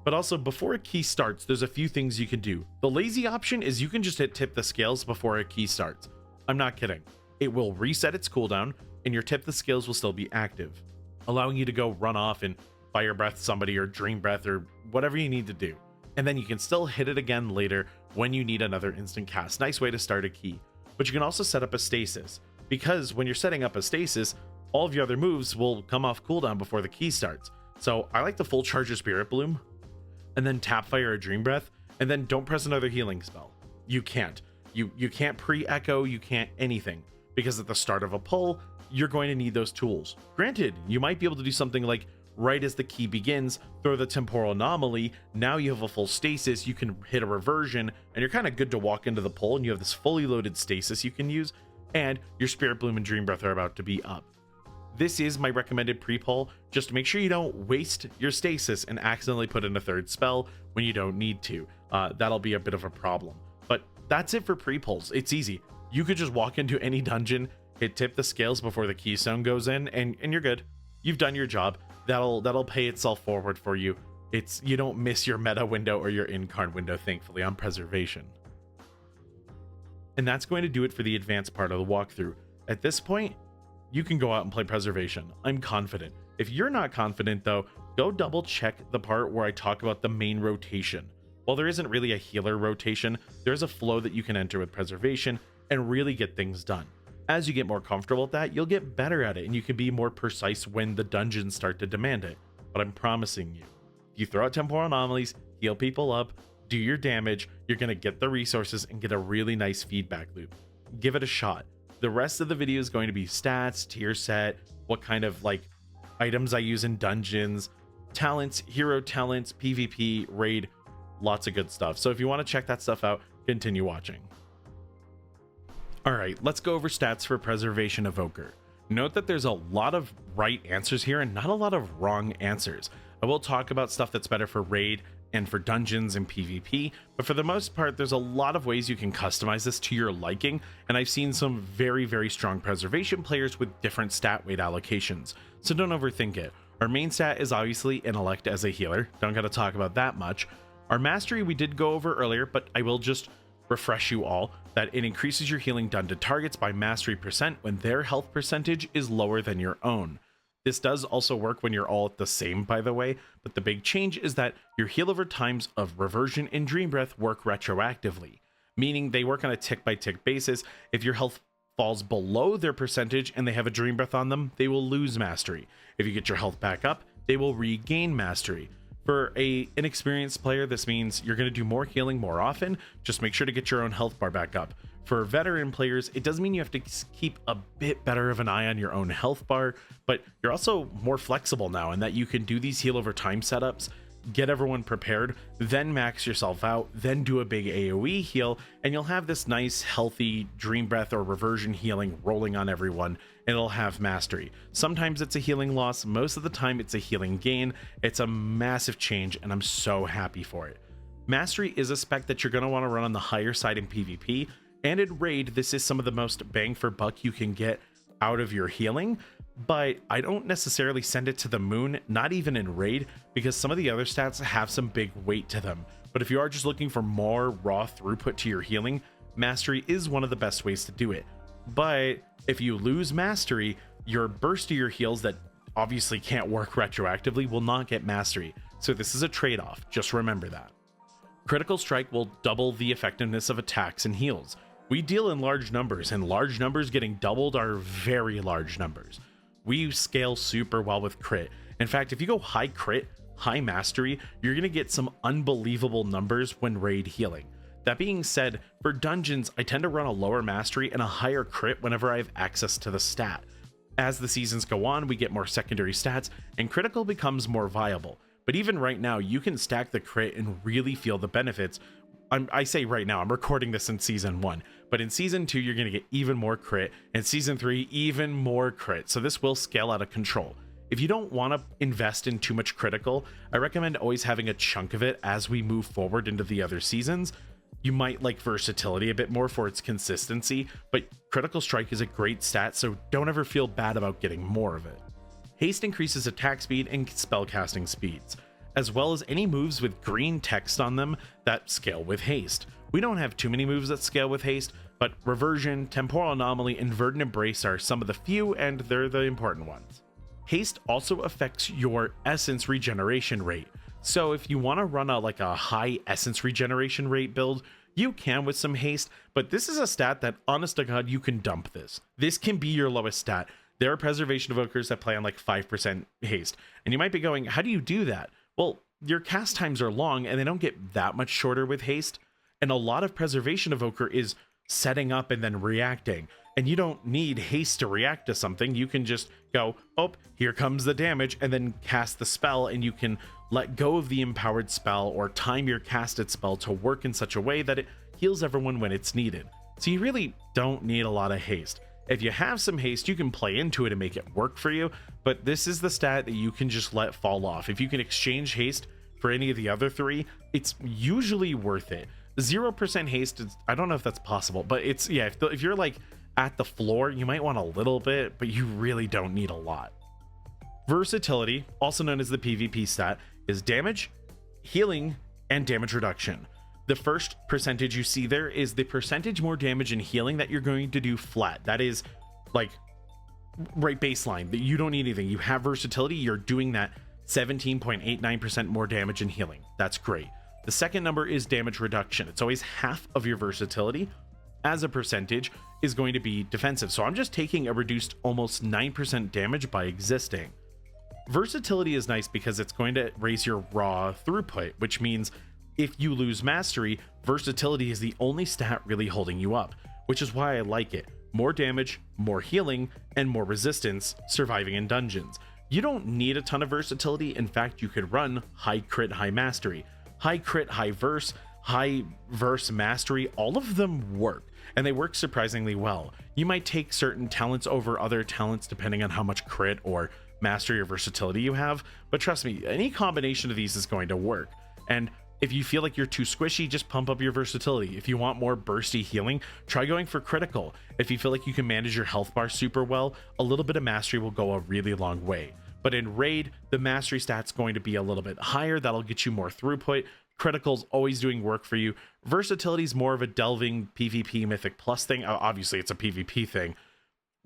But also, before a key starts, there's a few things you can do. The lazy option is you can just hit tip the scales before a key starts. I'm not kidding. It will reset its cooldown, and your tip the scales will still be active, allowing you to go run off and fire breath somebody or dream breath or whatever you need to do. And then you can still hit it again later when you need another instant cast. Nice way to start a key. But you can also set up a stasis, because when you're setting up a stasis, all of your other moves will come off cooldown before the key starts. So I like to full charge your Spirit Bloom, and then tap fire a Dream Breath, and then don't press another healing spell. You can't. You can't pre-echo, you can't anything, because at the start of a pull, you're going to need those tools. Granted, you might be able to do something like right as the key begins, throw the temporal anomaly, now you have a full stasis, you can hit a reversion, and you're kind of good to walk into the pull, and you have this fully loaded stasis you can use, and your Spirit Bloom and Dream Breath are about to be up. This is my recommended pre-pull. Just make sure you don't waste your stasis and accidentally put in a third spell when you don't need to. That'll be a bit of a problem. But that's it for pre-pulls. It's easy. You could just walk into any dungeon, hit tip the scales before the keystone goes in, and you're good. You've done your job. That'll pay itself forward for you. You don't miss your meta window or your incarn window, thankfully, on Preservation. And that's going to do it for the advanced part of the walkthrough. At this point, you can go out and play Preservation. I'm confident. If you're not confident though, go double check the part where I talk about the main rotation. While there isn't really a healer rotation, there's a flow that you can enter with Preservation and really get things done. As you get more comfortable with that, you'll get better at it and you can be more precise when the dungeons start to demand it. but I'm promising you, if you throw out temporal anomalies, heal people up, do your damage, you're going to get the resources and get a really nice feedback loop. Give it a shot. The rest of the video is going to be stats, tier set, what kind of like items I use in dungeons, talents, hero talents, PvP, raid, lots of good stuff. So if you want to check that stuff out, continue watching. All right, let's go over stats for Preservation Evoker. Note that there's a lot of right answers here and not a lot of wrong answers. I will talk about stuff that's better for raid and for dungeons and PvP, but for the most part, there's a lot of ways you can customize this to your liking, and I've seen some very, very strong preservation players with different stat weight allocations, so don't overthink it. Our main stat is obviously Intellect as a healer, don't gotta talk about that much. Our Mastery we did go over earlier, but I will just refresh you all that it increases your healing done to targets by Mastery percent when their health percentage is lower than your own. This does also work when you're all at the same, by the way, but the big change is that your heal over times of Reversion and Dream Breath work retroactively, meaning they work on a tick-by-tick basis. If your health falls below their percentage and they have a Dream Breath on them, they will lose Mastery. If you get your health back up, they will regain Mastery. For an inexperienced player, this means you're going to do more healing more often. Just make sure to get your own health bar back up. For veteran players, it does mean you have to keep a bit better of an eye on your own health bar, but you're also more flexible now in that you can do these heal over time setups, get everyone prepared, then max yourself out, then do a big AoE heal, and you'll have this nice healthy Dream Breath or Reversion healing rolling on everyone, and it'll have Mastery. Sometimes it's a healing loss, most of the time it's a healing gain. It's a massive change, and I'm so happy for it. Mastery is a spec that you're going to want to run on the higher side in PvP, and in raid, this is some of the most bang for buck you can get out of your healing, but I don't necessarily send it to the moon, not even in raid, because some of the other stats have some big weight to them. But if you are just looking for more raw throughput to your healing, Mastery is one of the best ways to do it. But if you lose Mastery, your burstier heals that obviously can't work retroactively will not get Mastery. So this is a trade-off, just remember that. Critical Strike will double the effectiveness of attacks and heals. We deal in large numbers, and large numbers getting doubled are very large numbers. We scale super well with crit. In fact, if you go high crit, high Mastery, you're going to get some unbelievable numbers when raid healing. That being said, for dungeons, I tend to run a lower Mastery and a higher crit whenever I have access to the stat. As the seasons go on, we get more secondary stats, and critical becomes more viable. But even right now, you can stack the crit and really feel the benefits. I say right now, I'm recording this in season 1, but in season 2, you're going to get even more crit, and season 3, even more crit. So this will scale out of control. If you don't want to invest in too much critical, I recommend always having a chunk of it as we move forward into the other seasons. You might like versatility a bit more for its consistency, but critical strike is a great stat, so don't ever feel bad about getting more of it. Haste increases attack speed and spellcasting speeds, as well as any moves with green text on them that scale with haste. We don't have too many moves that scale with haste, but Reversion, Temporal Anomaly, and Verdant Embrace are some of the few, and they're the important ones. Haste also affects your essence regeneration rate. So if you want to run a high essence regeneration rate build, you can with some haste, but this is a stat that, honest to God, you can dump this. This can be your lowest stat. There are Preservation Evokers that play on like 5% haste, and you might be going, how do you do that? Well, your cast times are long and they don't get that much shorter with haste, and a lot of Preservation Evoker is setting up and then reacting, and you don't need haste to react to something. You can just go, oh, here comes the damage, and then cast the spell, and you can let go of the empowered spell or time your casted spell to work in such a way that it heals everyone when it's needed. So you really don't need a lot of haste. If you have some haste, you can play into it and make it work for you, but this is the stat that you can just let fall off. If you can exchange haste for any of the other three, it's usually worth it. 0% haste, I don't know if that's possible, but it's, yeah, if you're like at the floor, you might want a little bit, but you really don't need a lot. Versatility, also known as the PvP stat, is damage, healing, and damage reduction. The first percentage you see there is the percentage more damage and healing that you're going to do flat. That is like right baseline, that you don't need anything. You have versatility, you're doing that 17.89% more damage and healing. That's great. The second number is damage reduction. It's always half of your versatility as a percentage is going to be defensive. So I'm just taking a reduced almost 9% damage by existing. Versatility is nice because it's going to raise your raw throughput, which means if you lose mastery, versatility is the only stat really holding you up, which is why I like it. More damage, more healing, and more resistance surviving in dungeons. You don't need a ton of versatility. In fact, you could run high crit, high mastery. High crit, high verse mastery, all of them work, and they work surprisingly well. You might take certain talents over other talents depending on how much crit or mastery or versatility you have, but trust me, any combination of these is going to work. And if you feel like you're too squishy, just pump up your versatility. If you want more bursty healing, try going for critical. If you feel like you can manage your health bar super well, a little bit of mastery will go a really long way. But in raid, the mastery stat's going to be a little bit higher. That'll get you more throughput. Critical's always doing work for you. Versatility is more of a delving PvP Mythic Plus thing. Obviously, it's a PvP thing,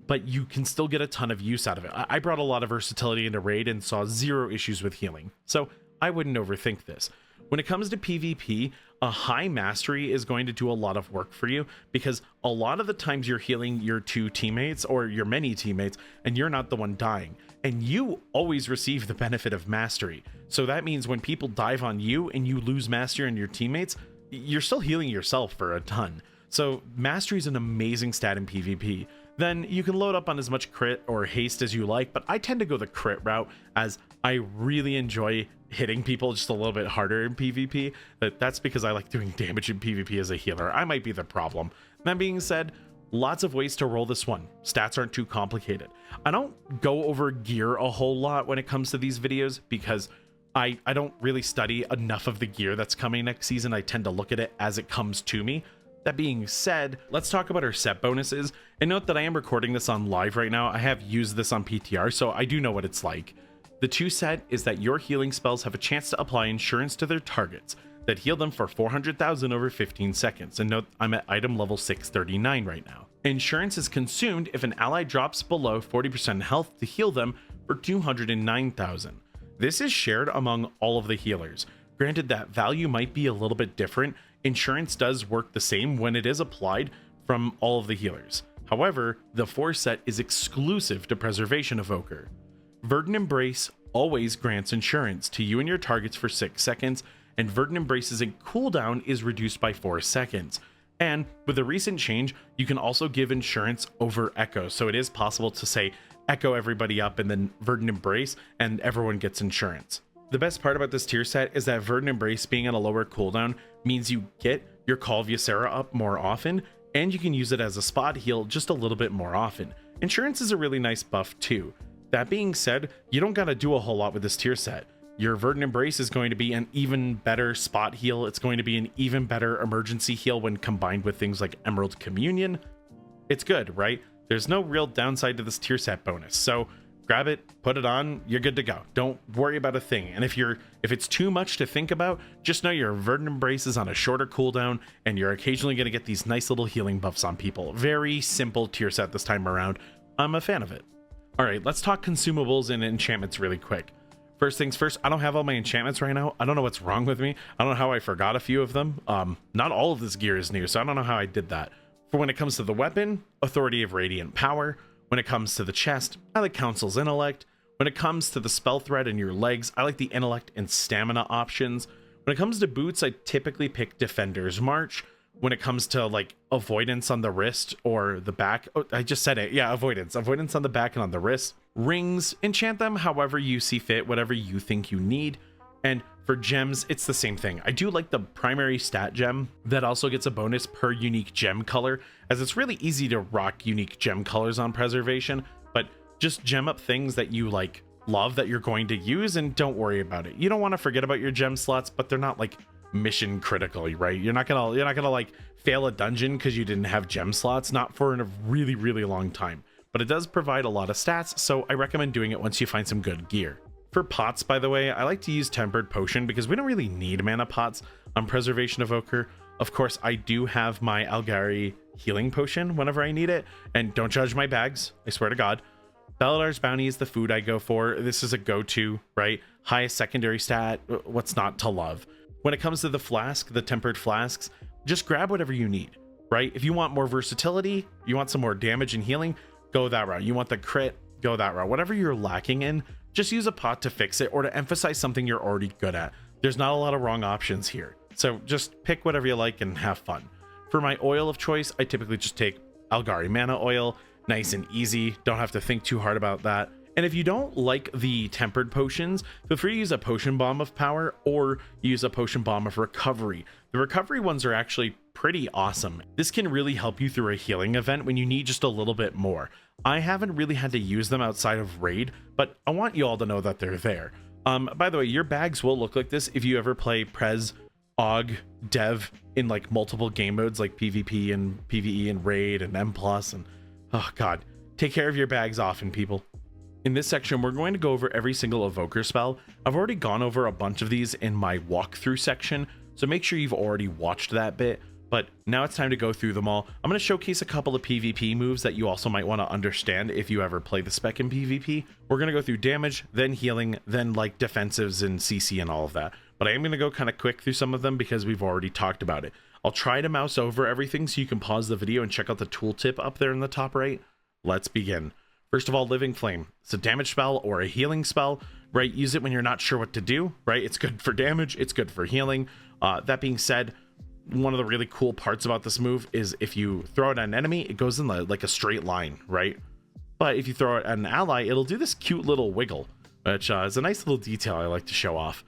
but you can still get a ton of use out of it. I brought a lot of versatility into raid and saw zero issues with healing, so I wouldn't overthink this. When it comes to PvP, a high mastery is going to do a lot of work for you because a lot of the times you're healing your two teammates or your many teammates and you're not the one dying, and you always receive the benefit of mastery. So that means when people dive on you and you lose mastery on your teammates, you're still healing yourself for a ton. So mastery is an amazing stat in PvP. Then you can load up on as much crit or haste as you like, but I tend to go the crit route as I really enjoy hitting people just a little bit harder in PvP. But that's because I like doing damage in PvP as a healer. I might be the problem. That being said, lots of ways to roll this one. Stats aren't too complicated. I don't go over gear a whole lot when it comes to these videos because I don't really study enough of the gear that's coming next season. I tend to look at it as it comes to me. That being said, let's talk about our set bonuses. And note that I am recording this on live right now. I have used this on PTR, so I do know what it's like. The 2 set is that your healing spells have a chance to apply insurance to their targets that heal them for 400,000 over 15 seconds. And note I'm at item level 639 right now. Insurance is consumed if an ally drops below 40% health to heal them for 209,000. This is shared among all of the healers. Granted, that value might be a little bit different. Insurance does work the same when it is applied from all of the healers. However, the 4 set is exclusive to Preservation Evoker. Verdant Embrace always grants insurance to you and your targets for 6 seconds, and Verdant Embrace's cooldown is reduced by 4 seconds. And with a recent change, you can also give insurance over Echo, so it is possible to say Echo everybody up and then Verdant Embrace, and everyone gets insurance. The best part about this tier set is that Verdant Embrace being on a lower cooldown means you get your Call of Ysera up more often, and you can use it as a spot heal just a little bit more often. Insurance is a really nice buff too. That being said, you don't gotta do a whole lot with this tier set. Your Verdant Embrace is going to be an even better spot heal. It's going to be an even better emergency heal when combined with things like Emerald Communion. It's good, right? There's no real downside to this tier set bonus, so grab it, put it on, you're good to go. Don't worry about a thing. And if it's too much to think about, just know your Verdant Embrace is on a shorter cooldown, and you're occasionally going to get these nice little healing buffs on people. Very simple tier set this time around. I'm a fan of it. All right, let's talk consumables and enchantments really quick. First things first, I don't have all my enchantments right now. I don't know what's wrong with me. I don't know how I forgot a few of them. Not all of this gear is new, so I don't know how I did that. For when it comes to the weapon, Authority of Radiant Power. When it comes to the chest, I like Council's Intellect. When it comes to the spell thread and your legs, I like the Intellect and Stamina options. When it comes to boots, I typically pick Defender's March. When it comes to like avoidance on the wrist or the back, oh, I just said it. Yeah, avoidance on the back and on the wrist. Rings, enchant them however you see fit, whatever you think you need. And for gems, it's the same thing. I do like the primary stat gem that also gets a bonus per unique gem color, as it's really easy to rock unique gem colors on Preservation, but just gem up things that you like love that you're going to use and don't worry about it. You don't want to forget about your gem slots, but they're not like mission critical, right? You're not gonna like fail a dungeon because you didn't have gem slots, not for a really long time. But it does provide a lot of stats, so I recommend doing it once you find some good gear. For pots, by the way, I like to use Tempered Potion because we don't really need mana pots on Preservation Evoker. Of course, I do have my Algari healing potion whenever I need it, and don't judge my bags, I swear to God. Baladar's Bounty is the food I go for. This is a go-to, right? Highest secondary stat, what's not to love? When it comes to the flask, the tempered flasks, just grab whatever you need, right? If you want more versatility, you want some more damage and healing, go that route. You want the crit, go that route. Whatever you're lacking in, just use a pot to fix it or to emphasize something you're already good at. There's not a lot of wrong options here. So just pick whatever you like and have fun. For my oil of choice, I typically just take Algari Mana Oil. Nice and easy. Don't have to think too hard about that. And if you don't like the tempered potions, feel free to use a potion bomb of power or use a potion bomb of recovery. The recovery ones are actually pretty awesome. This can really help you through a healing event when you need just a little bit more. I haven't really had to use them outside of raid, but I want you all to know that they're there. By the way, your bags will look like this if you ever play Prez, AUG, Dev in like multiple game modes like PvP and PvE and raid and M+, and oh god, take care of your bags often, people. In this section, we're going to go over every single evoker spell. I've already gone over a bunch of these in my walkthrough section, so make sure you've already watched that bit, but now it's time to go through them all. I'm going to showcase a couple of PvP moves that you also might want to understand if you ever play the spec in PvP. We're going to go through damage, then healing, then like defensives and CC and all of that. But I am going to go kind of quick through some of them because we've already talked about it. I'll try to mouse over everything so you can pause the video and check out the tooltip up there in the top right. Let's begin. First of all, Living Flame. It's a damage spell or a healing spell, right? Use it when you're not sure what to do, right? It's good for damage. It's good for healing. That being said, one of the really cool parts about this move is if you throw it at an enemy, it goes in like a straight line, right? But if you throw it at an ally, it'll do this cute little wiggle, which is a nice little detail I like to show off.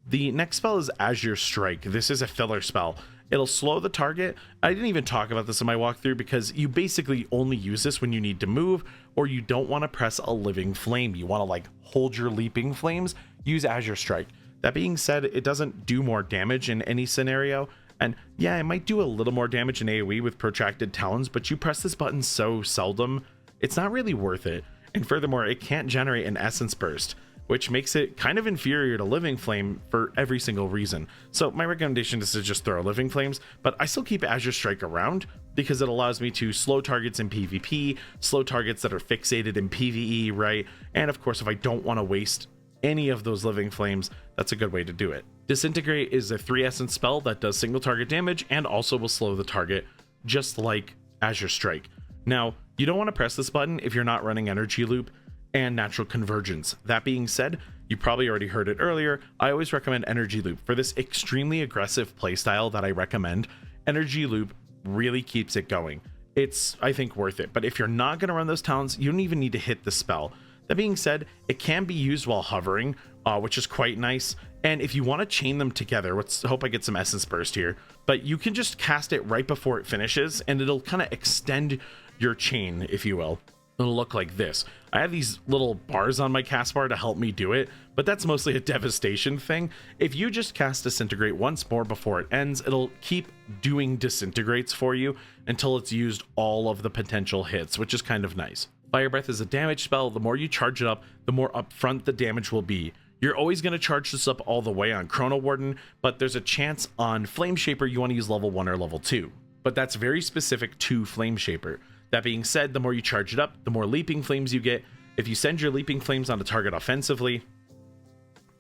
The next spell is Azure Strike. This is a filler spell. It'll slow the target. I didn't even talk about this in my walkthrough because you basically only use this when you need to move or you don't want to press a living flame. You want to like hold your leaping flames, use Azure Strike. That being said, it doesn't do more damage in any scenario. And yeah, it might do a little more damage in AoE with protracted talons, but you press this button so seldom, it's not really worth it. And furthermore, it can't generate an essence burst, which makes it kind of inferior to Living Flame for every single reason. So my recommendation is to just throw Living Flames, but I still keep Azure Strike around because it allows me to slow targets in PvP, slow targets that are fixated in PvE, right? And of course, if I don't want to waste any of those Living Flames, that's a good way to do it. Disintegrate is a 3 essence spell that does single target damage and also will slow the target, just like Azure Strike. Now, you don't want to press this button if you're not running Energy Loop and Natural Convergence. That being said, you probably already heard it earlier, I always recommend Energy Loop. For this extremely aggressive playstyle that I recommend, Energy Loop really keeps it going. It's, I think, worth it. But if you're not going to run those talents, you don't even need to hit the spell. That being said, it can be used while hovering, which is quite nice. And if you want to chain them together, let's hope I get some Essence Burst here, but you can just cast it right before it finishes and it'll kind of extend your chain, if you will. It'll look like this. I have these little bars on my cast bar to help me do it, but that's mostly a devastation thing. If you just cast Disintegrate once more before it ends, it'll keep doing disintegrates for you until it's used all of the potential hits, which is kind of nice. Fire Breath is a damage spell. The more you charge it up, the more upfront the damage will be. You're always going to charge this up all the way on Chronowarden, but there's a chance on Flameshaper you want to use level 1 or level 2. But that's very specific to Flameshaper. That being said, the more you charge it up, the more Leaping Flames you get. If you send your Leaping Flames on a target offensively,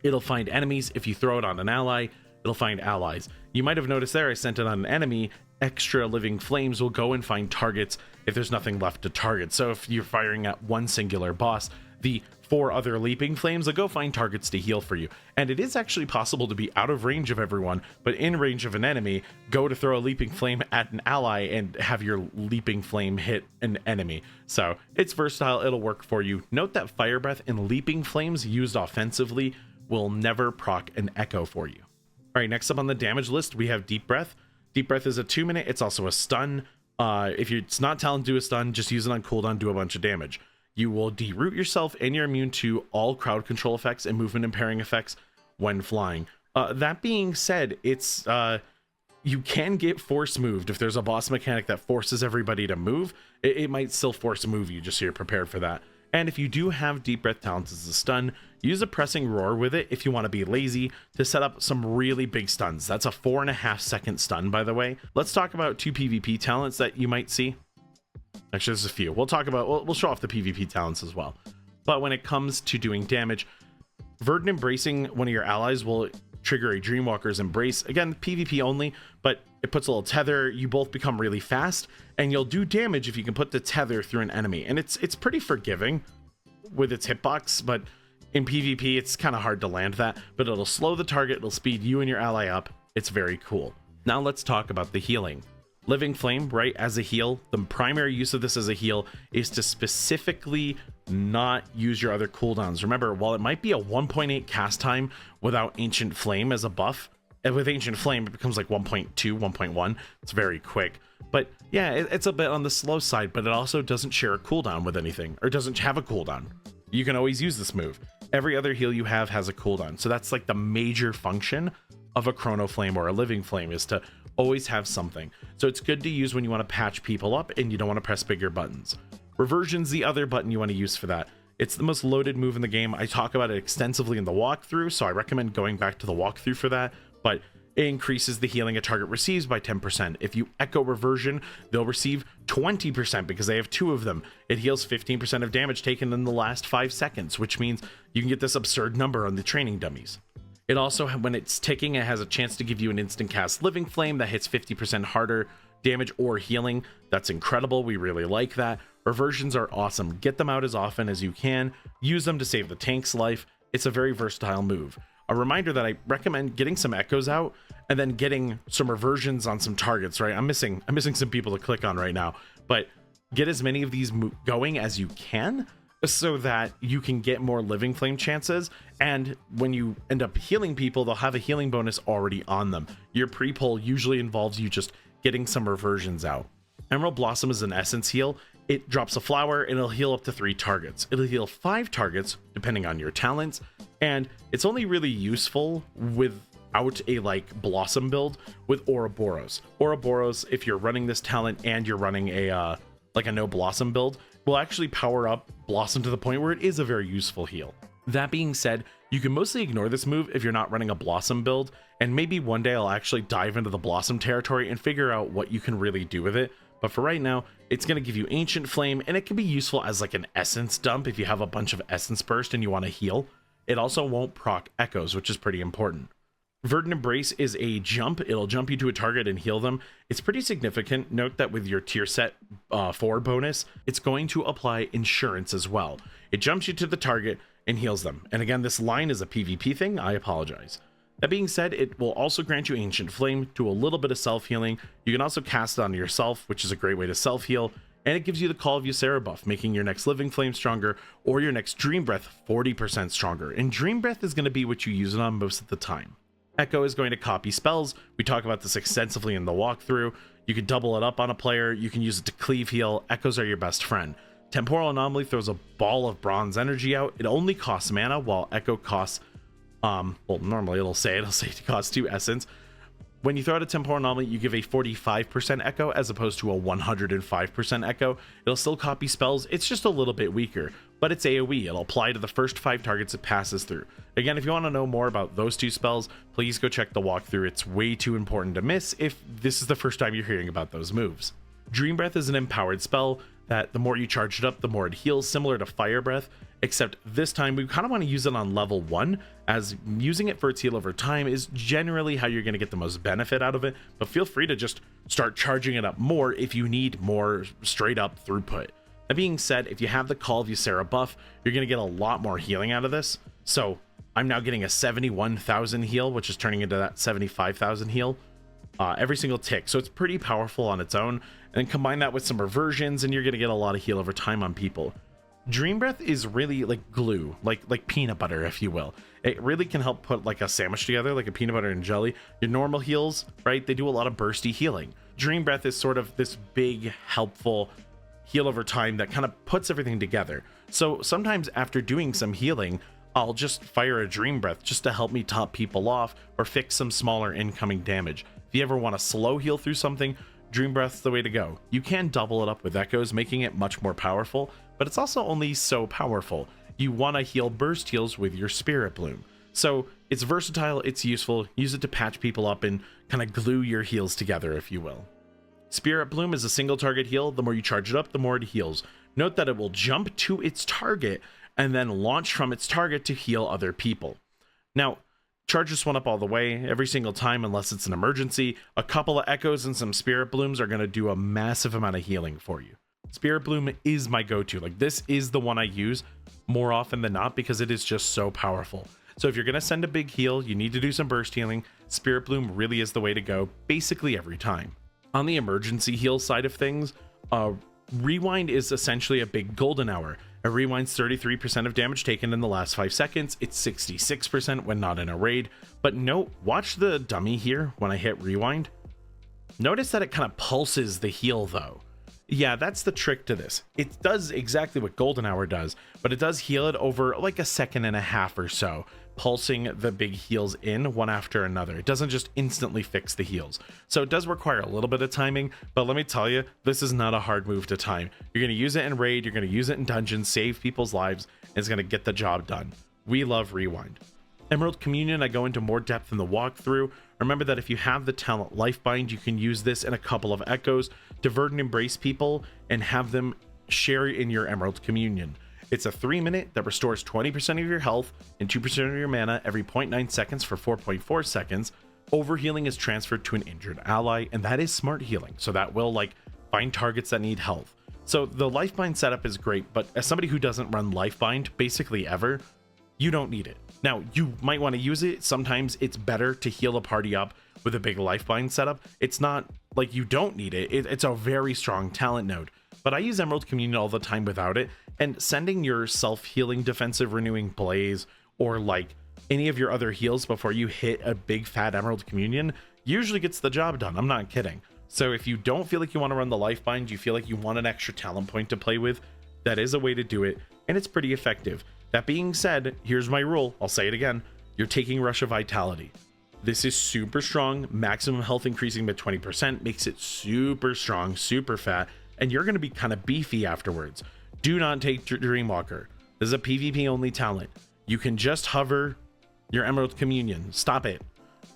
it'll find enemies. If you throw it on an ally, it'll find allies. You might have noticed there I sent it on an enemy. Extra Living Flames will go and find targets if there's nothing left to target. So if you're firing at one singular boss, the 4 other Leaping Flames will go find targets to heal for you. And it is actually possible to be out of range of everyone, but in range of an enemy, go to throw a Leaping Flame at an ally and have your Leaping Flame hit an enemy. So it's versatile, it'll work for you. Note that Fire Breath and Leaping Flames used offensively will never proc an echo for you. All right, next up on the damage list, we have Deep Breath. Deep Breath is a 2-minute, it's also a stun. If it's not talented to do a stun, just use it on cooldown, do a bunch of damage. You will deroot yourself and you're immune to all crowd control effects and movement impairing effects when flying. That being said, it's you can get force moved. If there's a boss mechanic that forces everybody to move, it might still force move you, just so you're prepared for that. And if you do have Deep Breath talents as a stun, use a Pressing Roar with it if you want to be lazy to set up some really big stuns. That's a 4.5 second stun, by the way. Let's talk about 2 PvP talents that you might see. Actually, there's a few. We'll show off the PvP talents as well. But when it comes to doing damage, Verdant Embracing one of your allies will trigger a Dreamwalker's Embrace. Again, PvP only, but it puts a little tether. You both become really fast, and you'll do damage if you can put the tether through an enemy. And it's pretty forgiving with its hitbox, but In PvP, it's kind of hard to land that, but it'll slow the target, it'll speed you and your ally up. It's very cool. Now let's talk about the healing. Living Flame, right, as a heal, the primary use of this as a heal is to specifically not use your other cooldowns. Remember, while it might be a 1.8 cast time without Ancient Flame as a buff, and with Ancient Flame it becomes like 1.2, 1.1. It's very quick. But yeah, it's a bit on the slow side, but it also doesn't share a cooldown with anything, or doesn't have a cooldown. You can always use this move. Every other heal you have has a cooldown. So that's like the major function of a Chrono Flame or a Living Flame, is to always have something. So it's good to use when you want to patch people up and you don't want to press bigger buttons. Reversion's the other button you want to use for that. It's the most loaded move in the game. I talk about it extensively in the walkthrough, so I recommend going back to the walkthrough for that, but it increases the healing a target receives by 10%. If you echo Reversion, they'll receive 20% because they have 2 of them. It heals 15% of damage taken in the last 5 seconds, which means you can get this absurd number on the training dummies. It also, when it's ticking, it has a chance to give you an instant cast Living Flame that hits 50% harder damage or healing. That's incredible. We really like that. Reversions are awesome. Get them out as often as you can. Use them to save the tank's life. It's a very versatile move. A reminder that I recommend getting some echoes out and then getting some reversions on some targets, right? I'm missing some people to click on right now, but get as many of these going as you can, so that you can get more Living Flame chances, and when you end up healing people, they'll have a healing bonus already on them. Your pre-pull usually involves you just getting some reversions out. Emerald Blossom is an essence heal. It drops a flower and it'll heal up to 3 targets. It'll heal 5 targets depending on your talents, and it's only really useful without a like Blossom build with Ouroboros. Ouroboros, if you're running this talent and you're running a like a no Blossom build, will actually power up Blossom to the point where it is a very useful heal. That being said, you can mostly ignore this move if you're not running a Blossom build, and maybe one day I'll actually dive into the Blossom territory and figure out what you can really do with it. But for right now, it's going to give you Ancient Flame, and it can be useful as like an essence dump if you have a bunch of essence burst and you want to heal. It also won't proc echoes, which is pretty important. Verdant Embrace is a jump. It'll jump you to a target and heal them. It's pretty significant. Note that with your tier set 4 bonus, it's going to apply insurance as well. It jumps you to the target and heals them. And again, this line is a PvP thing. I apologize. That being said, it will also grant you Ancient Flame, do a little bit of self-healing. You can also cast it on yourself, which is a great way to self-heal. And it gives you the Call of Ysera buff, making your next Living Flame stronger, or your next Dream Breath 40% stronger. And Dream Breath is going to be what you use it on most of the time. Echo is going to copy spells. We talk about this extensively in the walkthrough. You can double it up on a player. You can use it to cleave heal. Echoes are your best friend. Temporal Anomaly throws a ball of bronze energy out. It only costs mana, while Echo costs, well, normally it'll say it costs 2 essence. When you throw out a Temporal Anomaly, you give a 45% Echo as opposed to a 105% Echo. It'll still copy spells. It's just a little bit weaker, but it's AoE. It'll apply to the first 5 targets it passes through. Again, if you want to know more about those 2 spells, please go check the walkthrough. It's way too important to miss if this is the first time you're hearing about those moves. Dream Breath is an empowered spell that the more you charge it up, the more it heals, similar to Fire Breath, except this time we kind of want to use it on level 1, as using it for its heal over time is generally how you're going to get the most benefit out of it, but feel free to just start charging it up more if you need more straight up throughput. That being said, if you have the Call of Ysera buff, you're going to get a lot more healing out of this. So I'm now getting a 71,000 heal, which is turning into that 75,000 heal every single tick. So it's pretty powerful on its own. And then combine that with some reversions and you're going to get a lot of heal over time on people. Dream Breath is really like glue, like peanut butter, if you will. It really can help put like a sandwich together, like a peanut butter and jelly. Your normal heals, right? They do a lot of bursty healing. Dream Breath is sort of this big, helpful heal over time that kind of puts everything together. So sometimes after doing some healing, I'll just fire a Dream Breath just to help me top people off or fix some smaller incoming damage. If you ever want to slow heal through something, Dream Breath's the way to go. You can double it up with echoes, making it much more powerful, but it's also only so powerful. You want to heal burst heals with your Spirit Bloom. So it's versatile, it's useful. Use it to patch people up and kind of glue your heals together, if you will. Spirit Bloom is a single target heal. The more you charge it up, the more it heals. Note that it will jump to its target and then launch from its target to heal other people. Now, charge this one up all the way every single time unless it's an emergency. A couple of echoes and some Spirit Blooms are going to do a massive amount of healing for you. Spirit Bloom is my go-to. Like, this is the one I use more often than not because it is just so powerful. So if you're going to send a big heal, you need to do some burst healing. Spirit Bloom really is the way to go basically every time. On the emergency heal side of things, Rewind is essentially a big golden hour. It rewinds 33% of damage taken in the last 5 seconds. It's 66% when not in a raid. But note, watch the dummy here when I hit rewind. Notice that it kind of pulses the heal though. Yeah, that's the trick to this. It does exactly what golden hour does, but it does heal it over like a second and a half or so, pulsing the big heals in one after another. It doesn't just instantly fix the heals. So it does require a little bit of timing, but let me tell you, this is not a hard move to time. You're going to use it in raid, you're going to use it in dungeons, save people's lives, and it's going to get the job done. We love Rewind. Emerald Communion, I go into more depth in the walkthrough. Remember that if you have the talent Lifebind, you can use this in a couple of echoes to Verd and Embrace people and have them share in your Emerald Communion. It's a 3-minute that restores 20% of your health and 2% of your mana every 0.9 seconds for 4.4 seconds. Overhealing is transferred to an injured ally, and that is smart healing, so that will like find targets that need health. So the Lifebind setup is great, but as somebody who doesn't run Lifebind basically ever, you don't need it. Now, you might want to use it. Sometimes it's better to heal a party up with a big Lifebind setup. It's not like you don't need it. It's a very strong talent node. But I use Emerald Communion all the time without it, and sending your self-healing defensive renewing blaze or like any of your other heals before you hit a big fat Emerald Communion usually gets the job done. I'm not kidding. So if you don't feel like you want to run the Lifebind, you feel like you want an extra talent point to play with, that is a way to do it, and it's pretty effective. That being said, here's my rule. I'll say it again. You're taking Rush of Vitality. This is super strong. Maximum health increasing by 20% makes it super strong, super fat, and you're going to be kind of beefy afterwards. Do not take Dreamwalker. This is a PvP only talent. You can just hover your Emerald Communion. Stop it.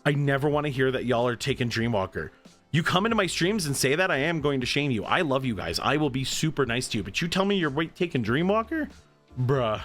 I never want to hear that y'all are taking Dreamwalker. You come into my streams and say that, I am going to shame you. I love you guys. I will be super nice to you, but you tell me you're taking Dreamwalker? Bruh.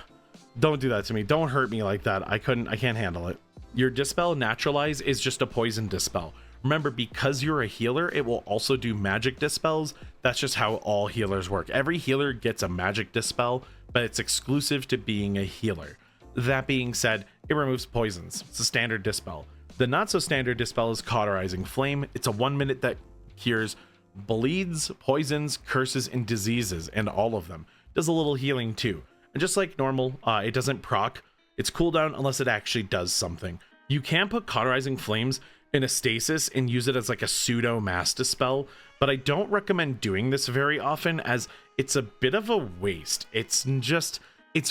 Don't do that to me. Don't hurt me like that. I can't handle it. Your Dispel Naturalize is just a poison dispel. Remember, because you're a healer, it will also do magic dispels. That's just how all healers work. Every healer gets a magic dispel, but it's exclusive to being a healer. That being said, it removes poisons. It's a standard dispel. The not so standard dispel is Cauterizing Flame. It's a 1 minute that cures bleeds, poisons, curses, and diseases, and all of them. Does a little healing too. And just like normal, it doesn't proc its cooldown unless it actually does something. You can put Cauterizing Flames in a stasis and use it as like a pseudo mass dispel, but I don't recommend doing this very often as it's a bit of a waste. It's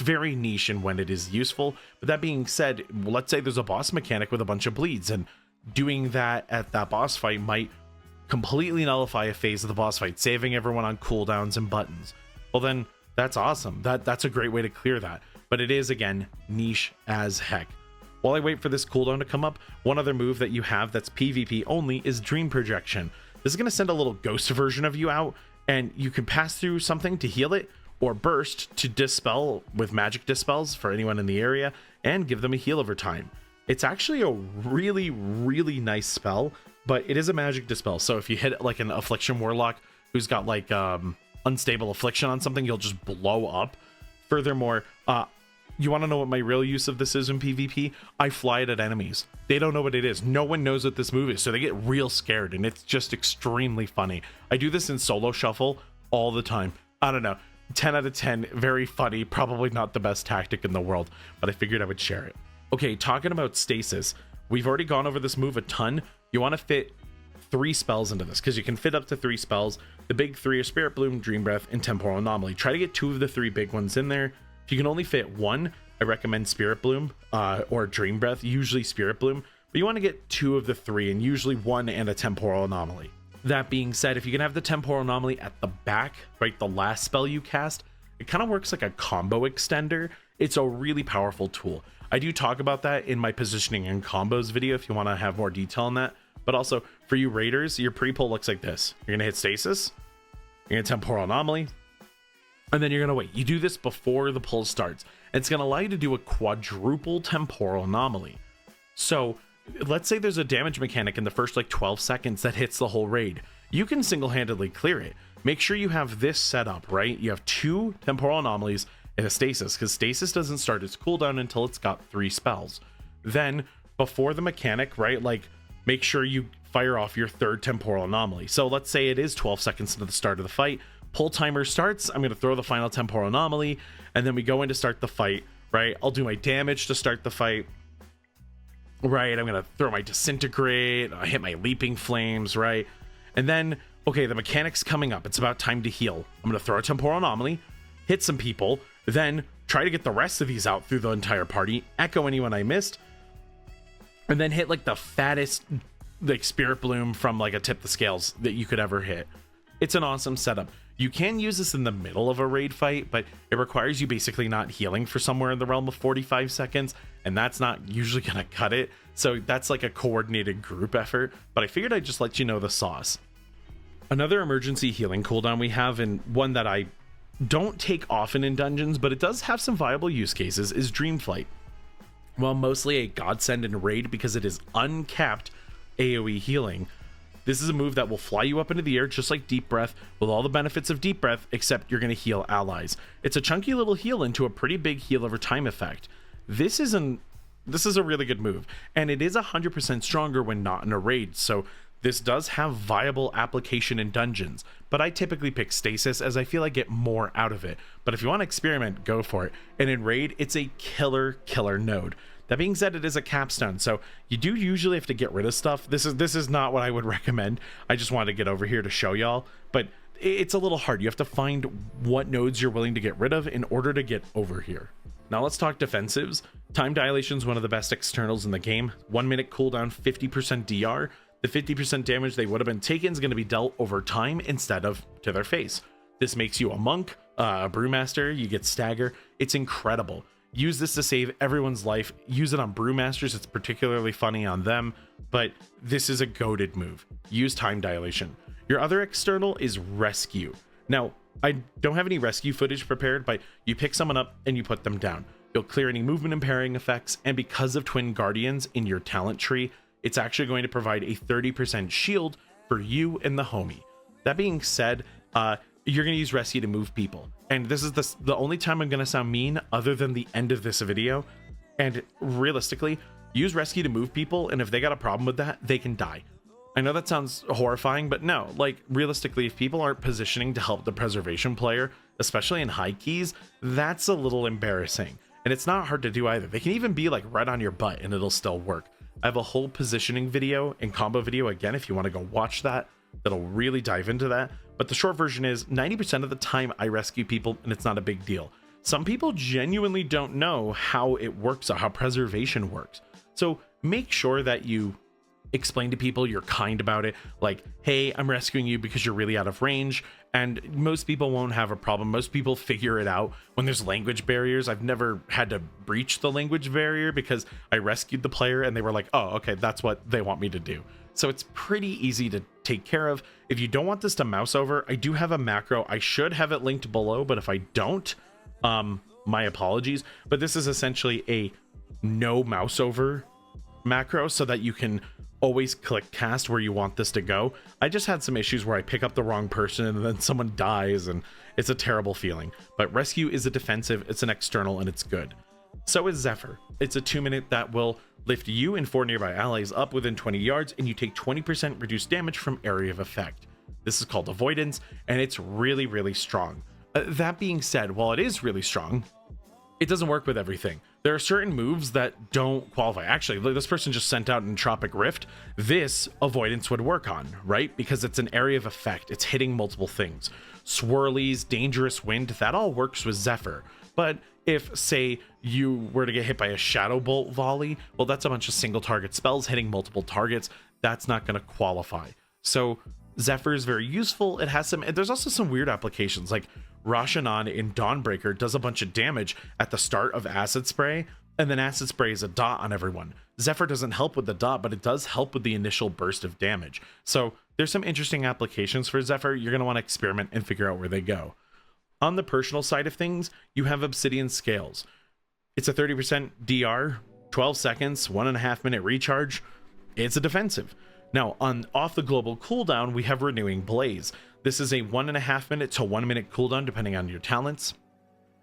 very niche in when it is useful. But that being said, let's say there's a boss mechanic with a bunch of bleeds, and doing that at that boss fight might completely nullify a phase of the boss fight, saving everyone on cooldowns and buttons. Well then, that's awesome. That's a great way to clear that. But it is, again, niche as heck. While I wait for this cooldown to come up, one other move that you have that's PvP only is Dream Projection. This is going to send a little ghost version of you out, and you can pass through something to heal it, or burst to dispel with magic dispels for anyone in the area, and give them a heal over time. It's actually a really, really nice spell, but it is a magic dispel. So if you hit like an Affliction Warlock who's got like unstable affliction on something, you'll just blow up. Furthermore, you want to know what my real use of this is in PvP? I fly it at enemies. They don't know what it is. No one knows what this move is, so they get real scared, and it's just extremely funny. I do this in solo shuffle all the time. I don't know, 10 out of 10, very funny, probably not the best tactic in the world, but I figured I would share it. Okay, talking about stasis, we've already gone over this move a ton. You want to fit 3 spells into this, because you can fit up to 3 spells. The big 3 are Spirit Bloom, Dream Breath, and Temporal Anomaly. Try to get 2 of the 3 big ones in there. If you can only fit 1, I recommend Spirit Bloom or Dream Breath, usually Spirit Bloom, but you want to get 2 of the 3, and usually 1 and a Temporal Anomaly. That being said, if you can have the Temporal Anomaly at the back, right, the last spell you cast, it kind of works like a combo extender. It's a really powerful tool. I do talk about that in my positioning and combos video if you want to have more detail on that. But also, for you raiders, your pre-pull looks like this. You're going to hit stasis, you're going to Temporal Anomaly, and then you're going to wait. You do this before the pull starts. It's going to allow you to do a quadruple Temporal Anomaly. So let's say there's a damage mechanic in the first like 12 seconds that hits the whole raid. you can single-handedly clear it. Make sure you have this set up, right? You have 2 temporal anomalies and a stasis, because stasis doesn't start its cooldown until it's got 3 spells. Then before the mechanic, right, like make sure you fire off your 3rd temporal anomaly. So let's say it is 12 seconds into the start of the fight, pull timer starts, I'm going to throw the final temporal anomaly, and then we go in to start the fight, right? I'll do my damage to start the fight, right? I'm going to throw my disintegrate, I hit my leaping flames, right? And then, okay, the mechanic's coming up, it's about time to heal. I'm going to throw a temporal anomaly, hit some people, then try to get the rest of these out through the entire party, echo anyone I missed, and then hit like the fattest like spirit bloom from like a tip the scales that you could ever hit. It's an awesome setup. You can use this in the middle of a raid fight, but it requires you basically not healing for somewhere in the realm of 45 seconds, and that's not usually gonna cut it. So that's like a coordinated group effort, but I figured I'd just let you know the sauce. Another emergency healing cooldown we have, and one that I don't take often in dungeons, but it does have some viable use cases, is Dream Flight. While mostly a godsend in raid because it is uncapped AoE healing, this is a move that will fly you up into the air just like Deep Breath, with all the benefits of Deep Breath, except you're going to heal allies. It's a chunky little heal into a pretty big heal over time effect. This is a really good move, and it is 100% stronger when not in a raid, so this does have viable application in dungeons, but I typically pick Stasis as I feel I get more out of it. But if you want to experiment, go for it. And in raid, it's a killer node. That being said, it is a capstone, so you do usually have to get rid of stuff. This is not what I would recommend. I just wanted to get over here to show y'all, but it's a little hard. You have to find what nodes you're willing to get rid of in order to get over here. Now let's talk defensives. Time Dilation is one of the best externals in the game. 1 minute cooldown, 50% DR. The 50% damage they would have been taken is going to be dealt over time instead of to their face. This makes you a monk, a brewmaster, you get stagger. It's incredible. Use this to save everyone's life. Use it on brewmasters, it's particularly funny on them, but this is a goated move. Use Time Dilation. Your other external is Rescue. Now, I don't have any rescue footage prepared, but you pick someone up and you put them down. You'll clear any movement impairing effects, and because of Twin Guardians in your talent tree, it's actually going to provide a 30% shield for you and the homie. That being said, you're going to use Rescue to move people. And this is the only time I'm going to sound mean other than the end of this video. And realistically, use Rescue to move people, and if they got a problem with that, they can die. I know that sounds horrifying, but no, like realistically, if people aren't positioning to help the preservation player, especially in high keys, that's a little embarrassing. And it's not hard to do either. They can even be like right on your butt and it'll still work. I have a whole positioning video and combo video, again, if you want to go watch that, that'll really dive into that. But the short version is 90% of the time I rescue people and it's not a big deal. Some people genuinely don't know how it works or how preservation works. So make sure that you explain to people you're kind about it, like, hey, I'm rescuing you because you're really out of range. And most people won't have a problem. Most people figure it out when there's language barriers. I've never had to breach the language barrier because I rescued the player and they were like, oh, okay, that's what they want me to do. So it's pretty easy to take care of. If you don't want this to mouse over, I do have a macro. I should have it linked below, but if I don't, my apologies. But this is essentially a no mouse over macro so that you can always click cast where you want this to go. I just had some issues where I pick up the wrong person and then someone dies and it's a terrible feeling. But Rescue is a defensive, it's an external, and it's good. So is Zephyr. It's a 2-minute that will lift you and 4 nearby allies up within 20 yards and you take 20% reduced damage from area of effect. This is called Avoidance and it's really strong. That being said, while it is really strong, it doesn't work with everything. There are certain moves that don't qualify. Actually, this person just sent out Entropic Rift. This Avoidance would work on, right? Because it's an area of effect. It's hitting multiple things. Swirlies, Dangerous Wind, that all works with Zephyr. But if, say, you were to get hit by a Shadow Bolt volley, well, that's a bunch of single target spells hitting multiple targets. That's not going to qualify. So Zephyr is very useful. It has some, there's also some weird applications, like Rashanan in Dawnbreaker does a bunch of damage at the start of Acid Spray, and then Acid Spray is a dot on everyone. Zephyr doesn't help with the dot, but it does help with the initial burst of damage. So there's some interesting applications for Zephyr. You're going to want to experiment and figure out where they go. On the personal side of things, you have Obsidian Scales. It's a 30% DR, 12 seconds, 1.5 minute recharge. It's a defensive. Now, on off the global cooldown, we have Renewing Blaze. This is a 1.5 minute to 1 minute cooldown depending on your talents.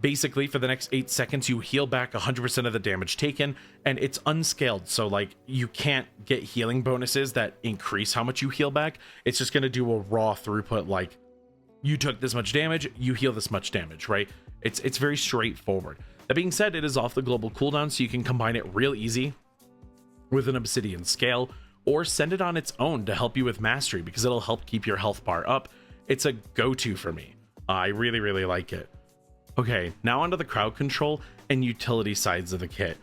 Basically, for the next 8 seconds, you heal back 100% of the damage taken, and it's unscaled, so like you can't get healing bonuses that increase how much you heal back. It's just going to do a raw throughput, like you took this much damage, you heal this much damage, right? It's very straightforward. That being said, it is off the global cooldown, so you can combine it real easy with an Obsidian Scale, or send it on its own to help you with Mastery, because it'll help keep your health bar up. It's a go-to for me. I really, really like it. Okay, now onto the crowd control and utility sides of the kit.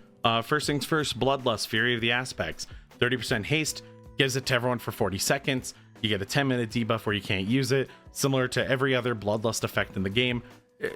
First things first, Bloodlust, Fury of the Aspects. 30% haste, gives it to everyone for 40 seconds. You get a 10-minute debuff where you can't use it, similar to every other Bloodlust effect in the game.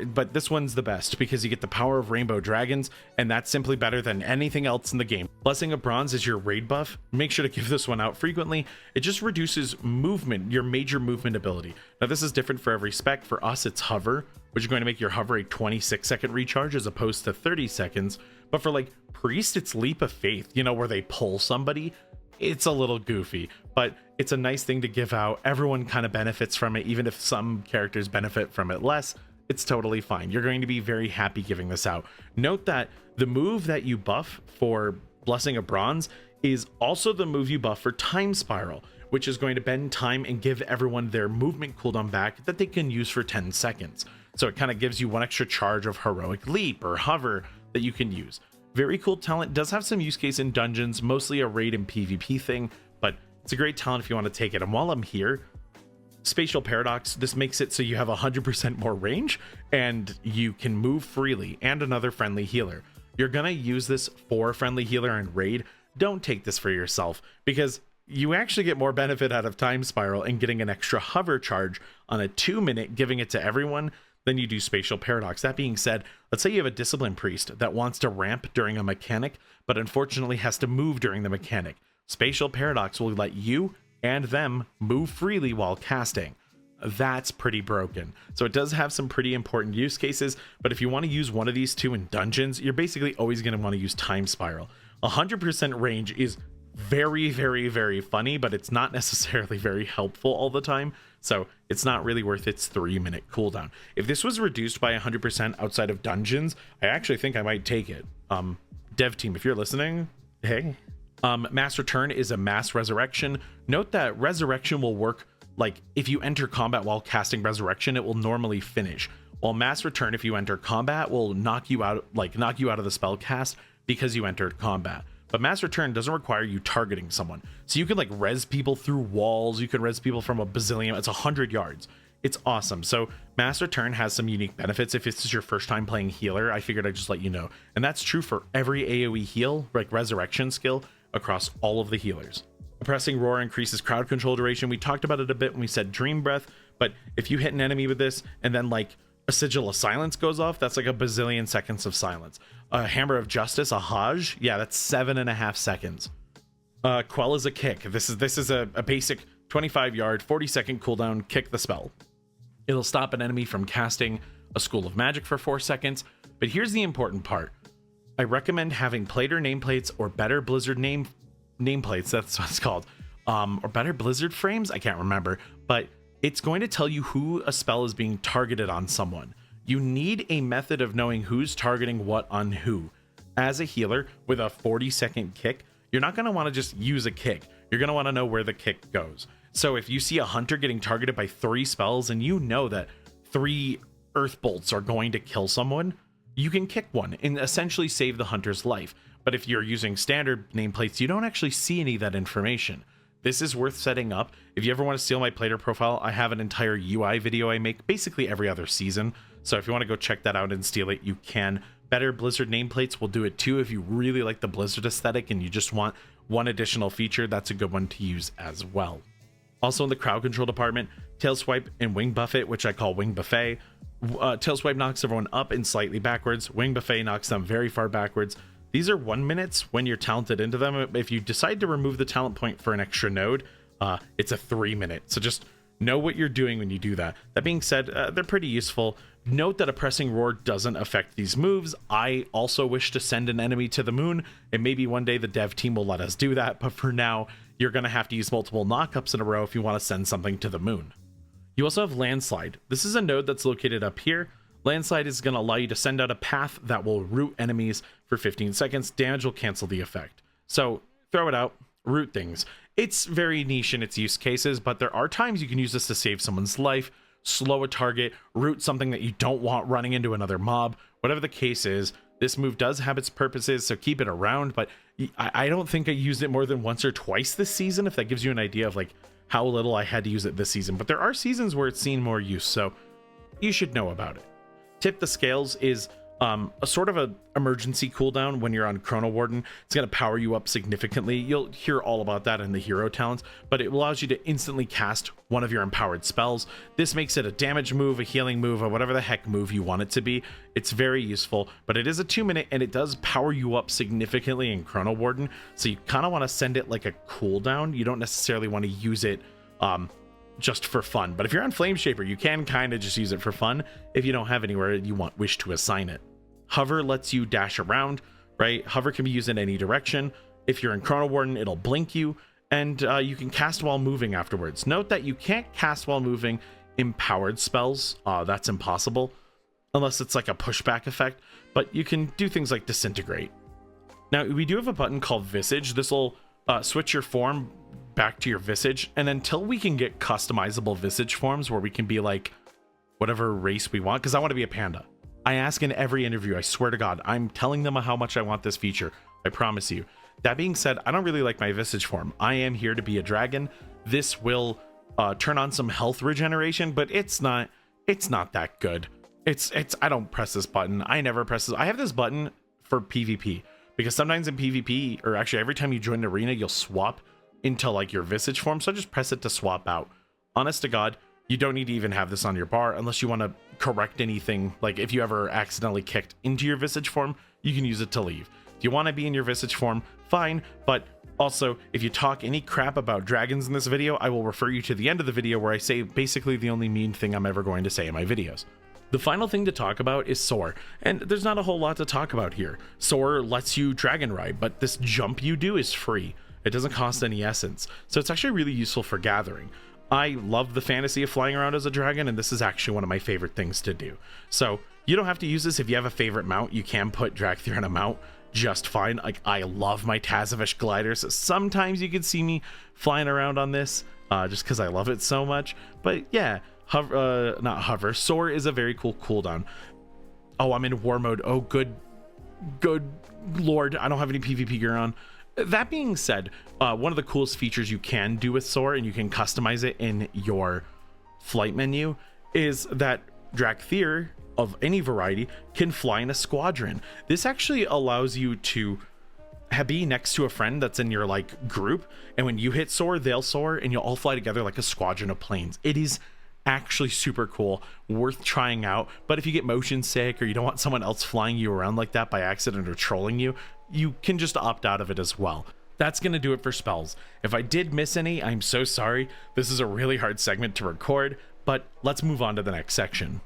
But this one's the best because you get the power of Rainbow Dragons, and that's simply better than anything else in the game. Blessing of Bronze is your raid buff. Make sure to give this one out frequently. It just reduces movement, your major movement ability. Now this is different for every spec. For us, it's Hover, which is going to make your Hover a 26-second recharge as opposed to 30 seconds. But for like Priest, it's Leap of Faith, you know, where they pull somebody. It's a little goofy, but it's a nice thing to give out. Everyone kind of benefits from it, even if some characters benefit from it less. It's totally fine. You're going to be very happy giving this out. Note that the move that you buff for Blessing of Bronze is also the move you buff for Time Spiral, which is going to bend time and give everyone their movement cooldown back that they can use for 10 seconds. So it kind of gives you one extra charge of Heroic Leap or Hover that you can use. Very cool talent. Does have some use case in dungeons, mostly a raid and PvP thing, but it's a great talent if you want to take it. And while I'm here, Spatial Paradox, this makes it so you have 100% more range and you can move freely, and another friendly healer. You're gonna use this for friendly healer and raid. Don't take this for yourself, because you actually get more benefit out of Time Spiral and getting an extra hover charge on a 2-minute, giving it to everyone, than you do Spatial Paradox. That being said, let's say you have a Discipline Priest that wants to ramp during a mechanic, but unfortunately has to move during the mechanic. Spatial Paradox will let you and them move freely while casting. That's pretty broken. So it does have some pretty important use cases, but if you want to use one of these two in dungeons, you're basically always going to want to use Time Spiral. 100% range is very, very, very funny, but it's not necessarily very helpful all the time, so it's not really worth its 3-minute cooldown. If this was reduced by 100% outside of dungeons, I actually think I might take it. Dev team, if you're listening, hey. Mass Return is a mass resurrection. Note that resurrection will work like if you enter combat while casting resurrection, it will normally finish. While Mass Return, if you enter combat, will knock you out of the spell cast because you entered combat. But Mass Return doesn't require you targeting someone. So you can like res people through walls, you can res people from a bazillion, it's 100 yards. It's awesome. So Mass Return has some unique benefits. If this is your first time playing healer, I figured I'd just let you know. And that's true for every AoE heal, like resurrection skill, across all of the healers. Oppressing Roar increases crowd control duration. We talked about it a bit when we said Dream Breath, but if you hit an enemy with this and then like a Sigil of Silence goes off, that's like a bazillion seconds of silence. A Hammer of Justice, a Hajj, yeah, that's 7.5 seconds. Quell is a kick. This is a basic 25-yard, 40-second cooldown, kick the spell. It'll stop an enemy from casting a School of Magic for 4 seconds, but here's the important part. I recommend having Plater nameplates or better Blizzard nameplates, that's what it's called, or better Blizzard frames, I can't remember, but it's going to tell you who a spell is being targeted on someone. You need a method of knowing who's targeting what on who. As a healer with a 40-second kick, you're not going to want to just use a kick. You're going to want to know where the kick goes. So if you see a hunter getting targeted by 3 spells and you know that 3 earth bolts are going to kill someone, you can kick one and essentially save the hunter's life. But if you're using standard nameplates, you don't actually see any of that information. This is worth setting up. If you ever want to steal my Plater profile, I have an entire UI video I make basically every other season. So if you want to go check that out and steal it, you can. Better Blizzard nameplates will do it too. If you really like the Blizzard aesthetic and you just want one additional feature, that's a good one to use as well. Also in the crowd control department, Tail Swipe and Wing Buffet, which I call Wing Buffet. Tail Swipe knocks everyone up and slightly backwards. Wing Buffet knocks them very far backwards. These are 1 minutes when you're talented into them. If you decide to remove the talent point for an extra node, it's a 3-minute. So just know what you're doing when you do that. That being said, they're pretty useful. Note that Oppressing Roar doesn't affect these moves. I also wish to send an enemy to the moon, and maybe one day the dev team will let us do that. But for now, you're going to have to use multiple knockups in a row if you want to send something to the moon. You also have Landslide. This is a node that's located up here. Landslide is going to allow you to send out a path that will root enemies for 15 seconds. Damage will cancel the effect. So throw it out, root things. It's very niche in its use cases, but there are times you can use this to save someone's life, slow a target, root something that you don't want running into another mob. Whatever the case is, this move does have its purposes, so keep it around, but I don't think I used it more than once or twice this season, if that gives you an idea of like how little I had to use it this season. But there are seasons where it's seen more use, so you should know about it. Tip the Scales is a sort of an emergency cooldown when you're on Chronowarden. It's going to power you up significantly. You'll hear all about that in the hero talents, but it allows you to instantly cast one of your empowered spells. This makes it a damage move, a healing move, or whatever the heck move you want it to be. It's very useful, but it is a 2-minute and it does power you up significantly in Chronowarden, so you kind of want to send it like a cooldown. You don't necessarily want to use it just for fun, but if you're on Flameshaper, you can kind of just use it for fun if you don't have anywhere you wish to assign it. Hover lets you dash around, right? Hover can be used in any direction. If you're in Chronowarden, it'll blink you, and you can cast while moving afterwards. Note that you can't cast while moving empowered spells. That's impossible unless it's like a pushback effect, but you can do things like Disintegrate. Now, we do have a button called Visage. This will switch your form back to your visage, and until we can get customizable visage forms where we can be like whatever race we want, because I want to be a panda. I ask in every interview, I swear to God, I'm telling them how much I want this feature. I promise you. That being said, I don't really like my visage form. I am here to be a dragon. This will turn on some health regeneration, but it's not that good. I don't press this button. I never press this. I have this button for PvP because sometimes in PvP, or actually every time you join an arena, you'll swap into like your visage form. So just press it to swap out. Honest to God, you don't need to even have this on your bar unless you want to correct anything. Like if you ever accidentally kicked into your visage form, you can use it to leave. If you want to be in your visage form, fine. But also, if you talk any crap about dragons in this video, I will refer you to the end of the video where I say basically the only mean thing I'm ever going to say in my videos. The final thing to talk about is Soar, and there's not a whole lot to talk about here. Soar lets you dragon ride, but this jump you do is free. It doesn't cost any essence, so it's actually really useful for gathering. I love the fantasy of flying around as a dragon, and this is actually one of my favorite things to do. So you don't have to use this. If you have a favorite mount, you can put Dragthyr on a mount just fine. Like I love my Tazavish glider, so sometimes you can see me flying around on this just because I love it so much. But yeah, Soar is a very cool cooldown. Oh, I'm in war mode. Oh, good lord, I don't have any PvP gear on. That being said, one of the coolest features you can do with Soar, and you can customize it in your flight menu, is that Dragthyr of any variety can fly in a squadron. This actually allows you to be next to a friend that's in your like group, and when you hit Soar, they'll soar, and you'll all fly together like a squadron of planes. It is actually super cool, worth trying out. But if you get motion sick or you don't want someone else flying you around like that by accident or trolling you, you can just opt out of it as well. That's going to do it for spells. If I did miss any, I'm so sorry. This is a really hard segment to record, but let's move on to the next section.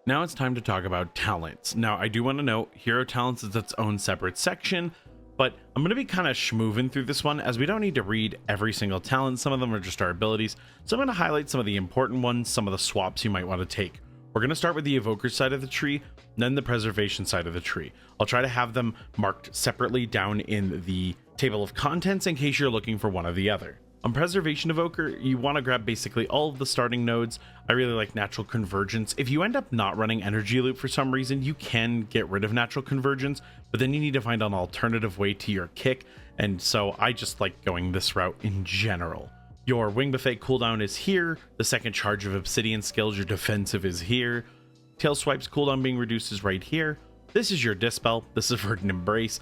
Now it's time to talk about talents. Now I do want to note, hero talents is its own separate section, but I'm going to be kind of schmoovin' through this one as we don't need to read every single talent. Some of them are just our abilities. So I'm going to highlight some of the important ones, some of the swaps you might want to take. We're going to start with the Evoker side of the tree, then the Preservation side of the tree. I'll try to have them marked separately down in the table of contents in case you're looking for one or the other. On Preservation Evoker, you want to grab basically all of the starting nodes. I really like Natural Convergence. If you end up not running Energy Loop for some reason, you can get rid of Natural Convergence, but then you need to find an alternative way to your kick, and so I just like going this route in general. Your Wing Buffet cooldown is here. The second charge of Obsidian skills, your defensive is here. Tail Swipe's cooldown being reduced is right here. This is your Dispel. This is Verdant Embrace.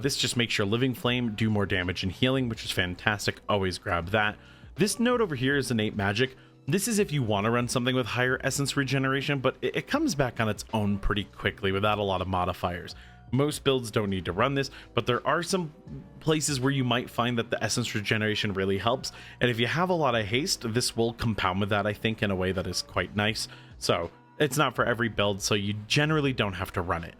This just makes your Living Flame do more damage and healing, which is fantastic. Always grab that. This node over here is Innate Magic. This is if you want to run something with higher essence regeneration, but it comes back on its own pretty quickly without a lot of modifiers. Most builds don't need to run this, but there are some places where you might find that the essence regeneration really helps. And if you have a lot of haste, this will compound with that, I think, in a way that is quite nice. So it's not for every build, so you generally don't have to run it.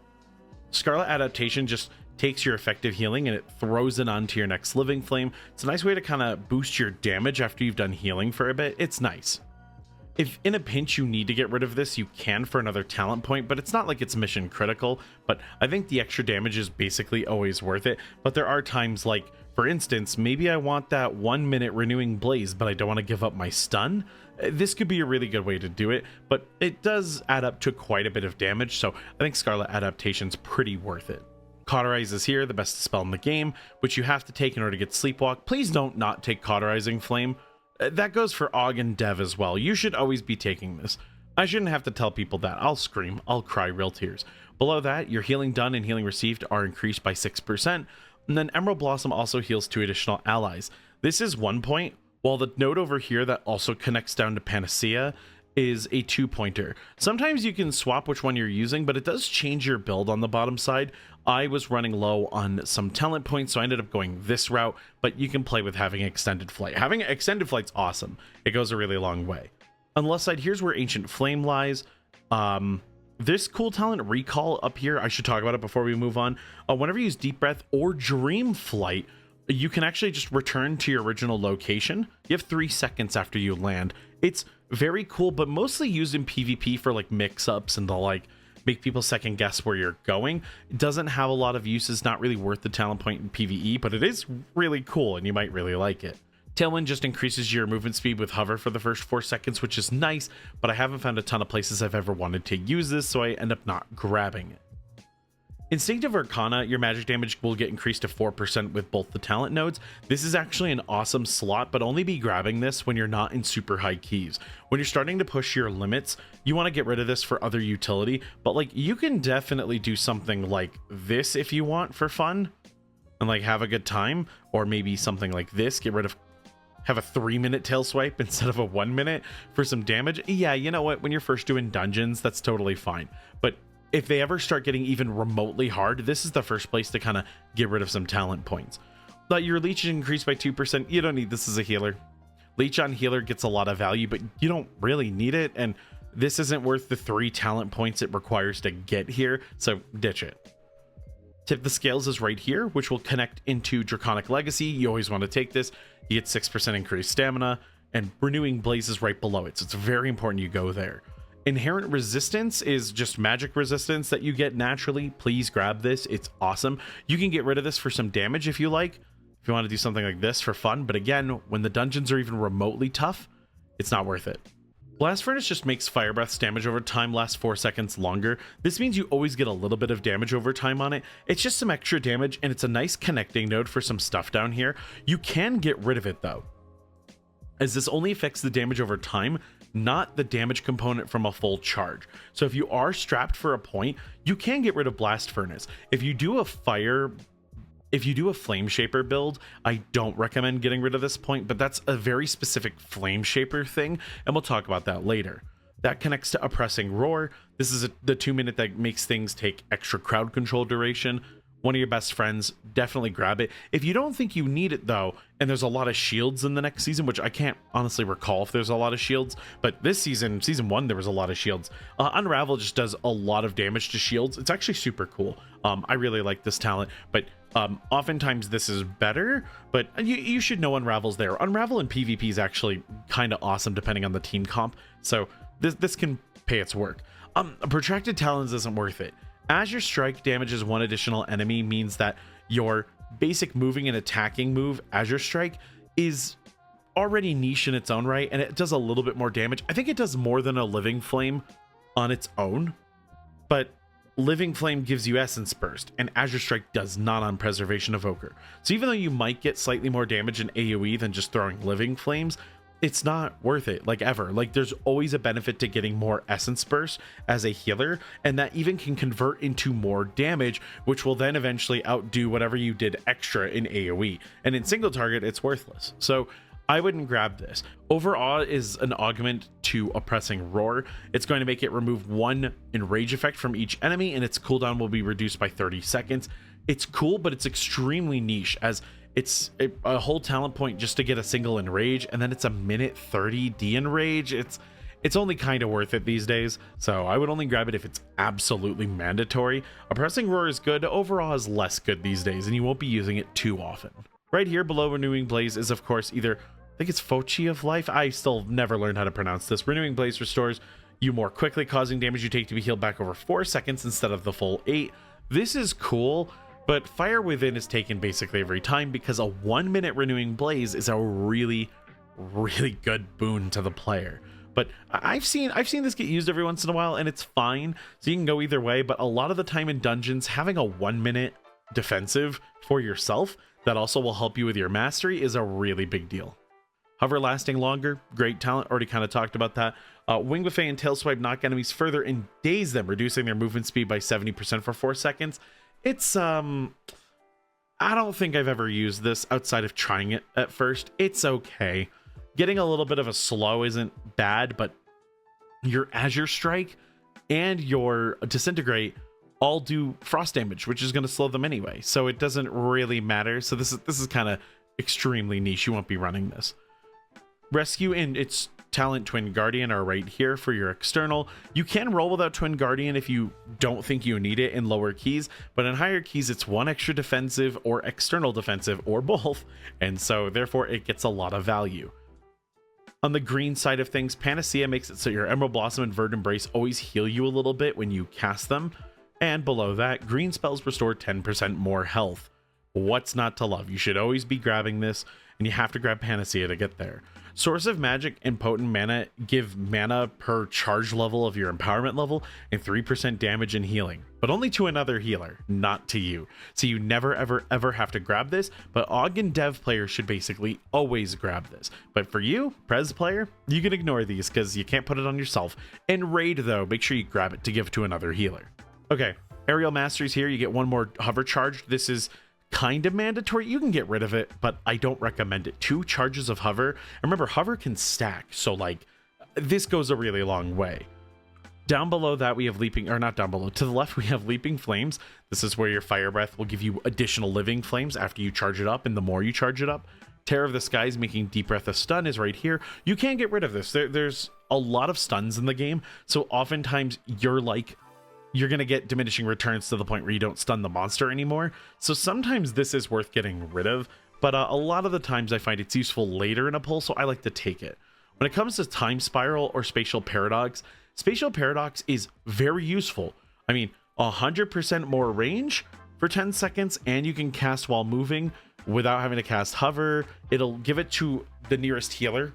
Scarlet Adaptation just takes your effective healing and it throws it onto your next living flame. It's a nice way to kind of boost your damage after you've done healing for a bit. It's nice. If in a pinch you need to get rid of this, you can for another talent point, but it's not like it's mission critical. But I think the extra damage is basically always worth it. But there are times like, for instance, maybe I want that 1 minute renewing blaze, but I don't want to give up my stun. This could be a really good way to do it, but it does add up to quite a bit of damage, so I think Scarlet Adaptation's pretty worth it. Cauterize is here, the best spell in the game, which you have to take in order to get Sleepwalk. Please don't not take Cauterizing Flame. That goes for Og and Dev as well. You should always be taking this. I shouldn't have to tell people that. I'll scream. I'll cry real tears. Below that, your healing done and healing received are increased by 6%. And then Emerald Blossom also heals 2 additional allies. This is 1 point, while the node over here that also connects down to Panacea is a 2-pointer. Sometimes you can swap which one you're using, but it does change your build on the bottom side. I was running low on some talent points, so I ended up going this route, but you can play with having extended flight. Having extended flight's awesome. It goes a really long way. On the left side, here's where Ancient Flame lies. This cool talent, Recall, up here, I should talk about it before we move on. Whenever you use Deep Breath or Dream Flight, you can actually just return to your original location. You have 3 seconds after you land. It's very cool, but mostly used in PvP for like mix-ups and to like make people second guess where you're going. It doesn't have a lot of uses, not really worth the talent point in PvE, but it is really cool and you might really like it. Tailwind just increases your movement speed with hover for the first 4 seconds, which is nice, but I haven't found a ton of places I've ever wanted to use this, so I end up not grabbing it. Instinctive Arcana, your magic damage will get increased to 4% with both the talent nodes. This is actually an awesome slot, but only be grabbing this when you're not in super high keys. When you're starting to push your limits, you want to get rid of this for other utility, but like you can definitely do something like this if you want for fun and like have a good time, or maybe something like this, have a 3-minute tail swipe instead of a 1 minute for some damage. Yeah, you know what? When you're first doing dungeons, that's totally fine. But if they ever start getting even remotely hard, this is the first place to kind of get rid of some talent points. But your leech is increased by 2%. You don't need this as a healer. Leech on healer gets a lot of value, but you don't really need it. And this isn't worth the 3 talent points it requires to get here. So ditch it. Tip the Scales is right here, which will connect into Draconic Legacy. You always want to take this. You get 6% increased stamina, and Renewing Blaze is right below it. So it's very important you go there. Inherent Resistance is just magic resistance that you get naturally. Please grab this. It's awesome. You can get rid of this for some damage if you like, if you want to do something like this for fun. But again, when the dungeons are even remotely tough, it's not worth it. Blast Furnace just makes Fire Breath's damage over time last 4 seconds longer. This means you always get a little bit of damage over time on it. It's just some extra damage, and it's a nice connecting node for some stuff down here. You can get rid of it though, as this only affects the damage over time, not the damage component from a full charge. So if you are strapped for a point, you can get rid of Blast Furnace. If you do a Flameshaper build, I don't recommend getting rid of this point, but that's a very specific Flameshaper thing, and we'll talk about that later. That connects to Oppressing Roar. This is the 2 minute that makes things take extra crowd control duration. One of your best friends, definitely grab it. If you don't think you need it though, and there's a lot of shields in the next season, which I can't honestly recall if there's a lot of shields, but this season 1, there was a lot of shields. Unravel just does a lot of damage to shields. It's actually super cool. I really like this talent, but oftentimes this is better, but you should know Unravel's there. Unravel in PvP is actually kind of awesome depending on the team comp, so this can pay its work. Protracted Talons isn't worth it. As your strike damages 1 additional enemy means that your basic moving and attacking move, Azure Strike, is already niche in its own right, and it does a little bit more damage. I think it does more than a Living Flame on its own, but Living Flame gives you Essence Burst, and Azure Strike does not on Preservation Evoker. So even though you might get slightly more damage in AoE than just throwing Living Flames, it's not worth it, like ever. Like there's always a benefit to getting more Essence Burst as a healer, and that even can convert into more damage, which will then eventually outdo whatever you did extra in AoE. And in single target, it's worthless. So I wouldn't grab this. Overawe is an augment to Oppressing Roar. It's going to make it remove 1 enrage effect from each enemy, and its cooldown will be reduced by 30 seconds. It's cool, but it's extremely niche, as it's a whole talent point just to get a single enrage, and then it's a minute 30 de-enrage. It's only kind of worth it these days, so I would only grab it if it's absolutely mandatory. Oppressing Roar is good, overall is less good these days, and you won't be using it too often. Right here below Renewing Blaze is of course either, I think it's Foci of Life, I still never learned how to pronounce this. Renewing Blaze restores you more quickly, causing damage you take to be healed back over 4 seconds instead of the full 8. This is cool, but Fire Within is taken basically every time because a 1 minute Renewing Blaze is a really good boon to the player. But I've seen this get used every once in a while, and it's fine, so you can go either way. But a lot of the time in dungeons, having a 1 minute defensive for yourself that also will help you with your mastery is a really big deal. Hover lasting longer, great talent, already kind of talked about that. Wing Buffet and Tail Swipe knock enemies further and daze them, reducing their movement speed by 70% for 4 seconds. It's I don't think I've ever used this outside of trying it at first. It's okay. Getting a little bit of a slow isn't bad, but your Azure Strike and your Disintegrate all do frost damage, which is going to slow them anyway, so it doesn't really matter. So this is kind of extremely niche. You won't be running this. Rescue and its talent Twin Guardian are right here for your external. You can roll without Twin Guardian if you don't think you need it in lower keys, but in higher keys it's 1 extra defensive or external defensive or both, and so therefore it gets a lot of value. On the green side of things, Panacea makes it so your Emerald Blossom and Verdant Embrace always heal you a little bit when you cast them. And below that, green spells restore 10% more health. What's not to love? You should always be grabbing this, and you have to grab Panacea to get there. Source of Magic and Potent Mana give mana per charge level of your empowerment level and 3% damage and healing, but only to another healer, not to you. So you never ever have to grab this, but AUG and Dev players should basically always grab this. But for you, Prez player, you can ignore these because you can't put it on yourself. And Raid though, make sure you grab it to give to another healer. Okay, Aerial Masteries here, you get 1 more hover charge. This is kind of mandatory. You can get rid of it, but I don't recommend it. 2 charges of hover. And remember, hover can stack, so like this goes a really long way. Down below that we have leaping, or not down below, to the left we have Leaping Flames. This is where your Fire Breath will give you additional living flames after you charge it up, and the more you charge it up. Terror of the Skies making Deep Breath a stun is right here. You can get rid of this. There's a lot of stuns in the game, so oftentimes you're going to get diminishing returns to the point where you don't stun the monster anymore. So sometimes this is worth getting rid of, but a lot of the times I find it's useful later in a pull, so I like to take it. When it comes to Time Spiral or Spatial Paradox is very useful. I mean, 100% more range for 10 seconds, and you can cast while moving without having to cast hover. It'll give it to the nearest healer,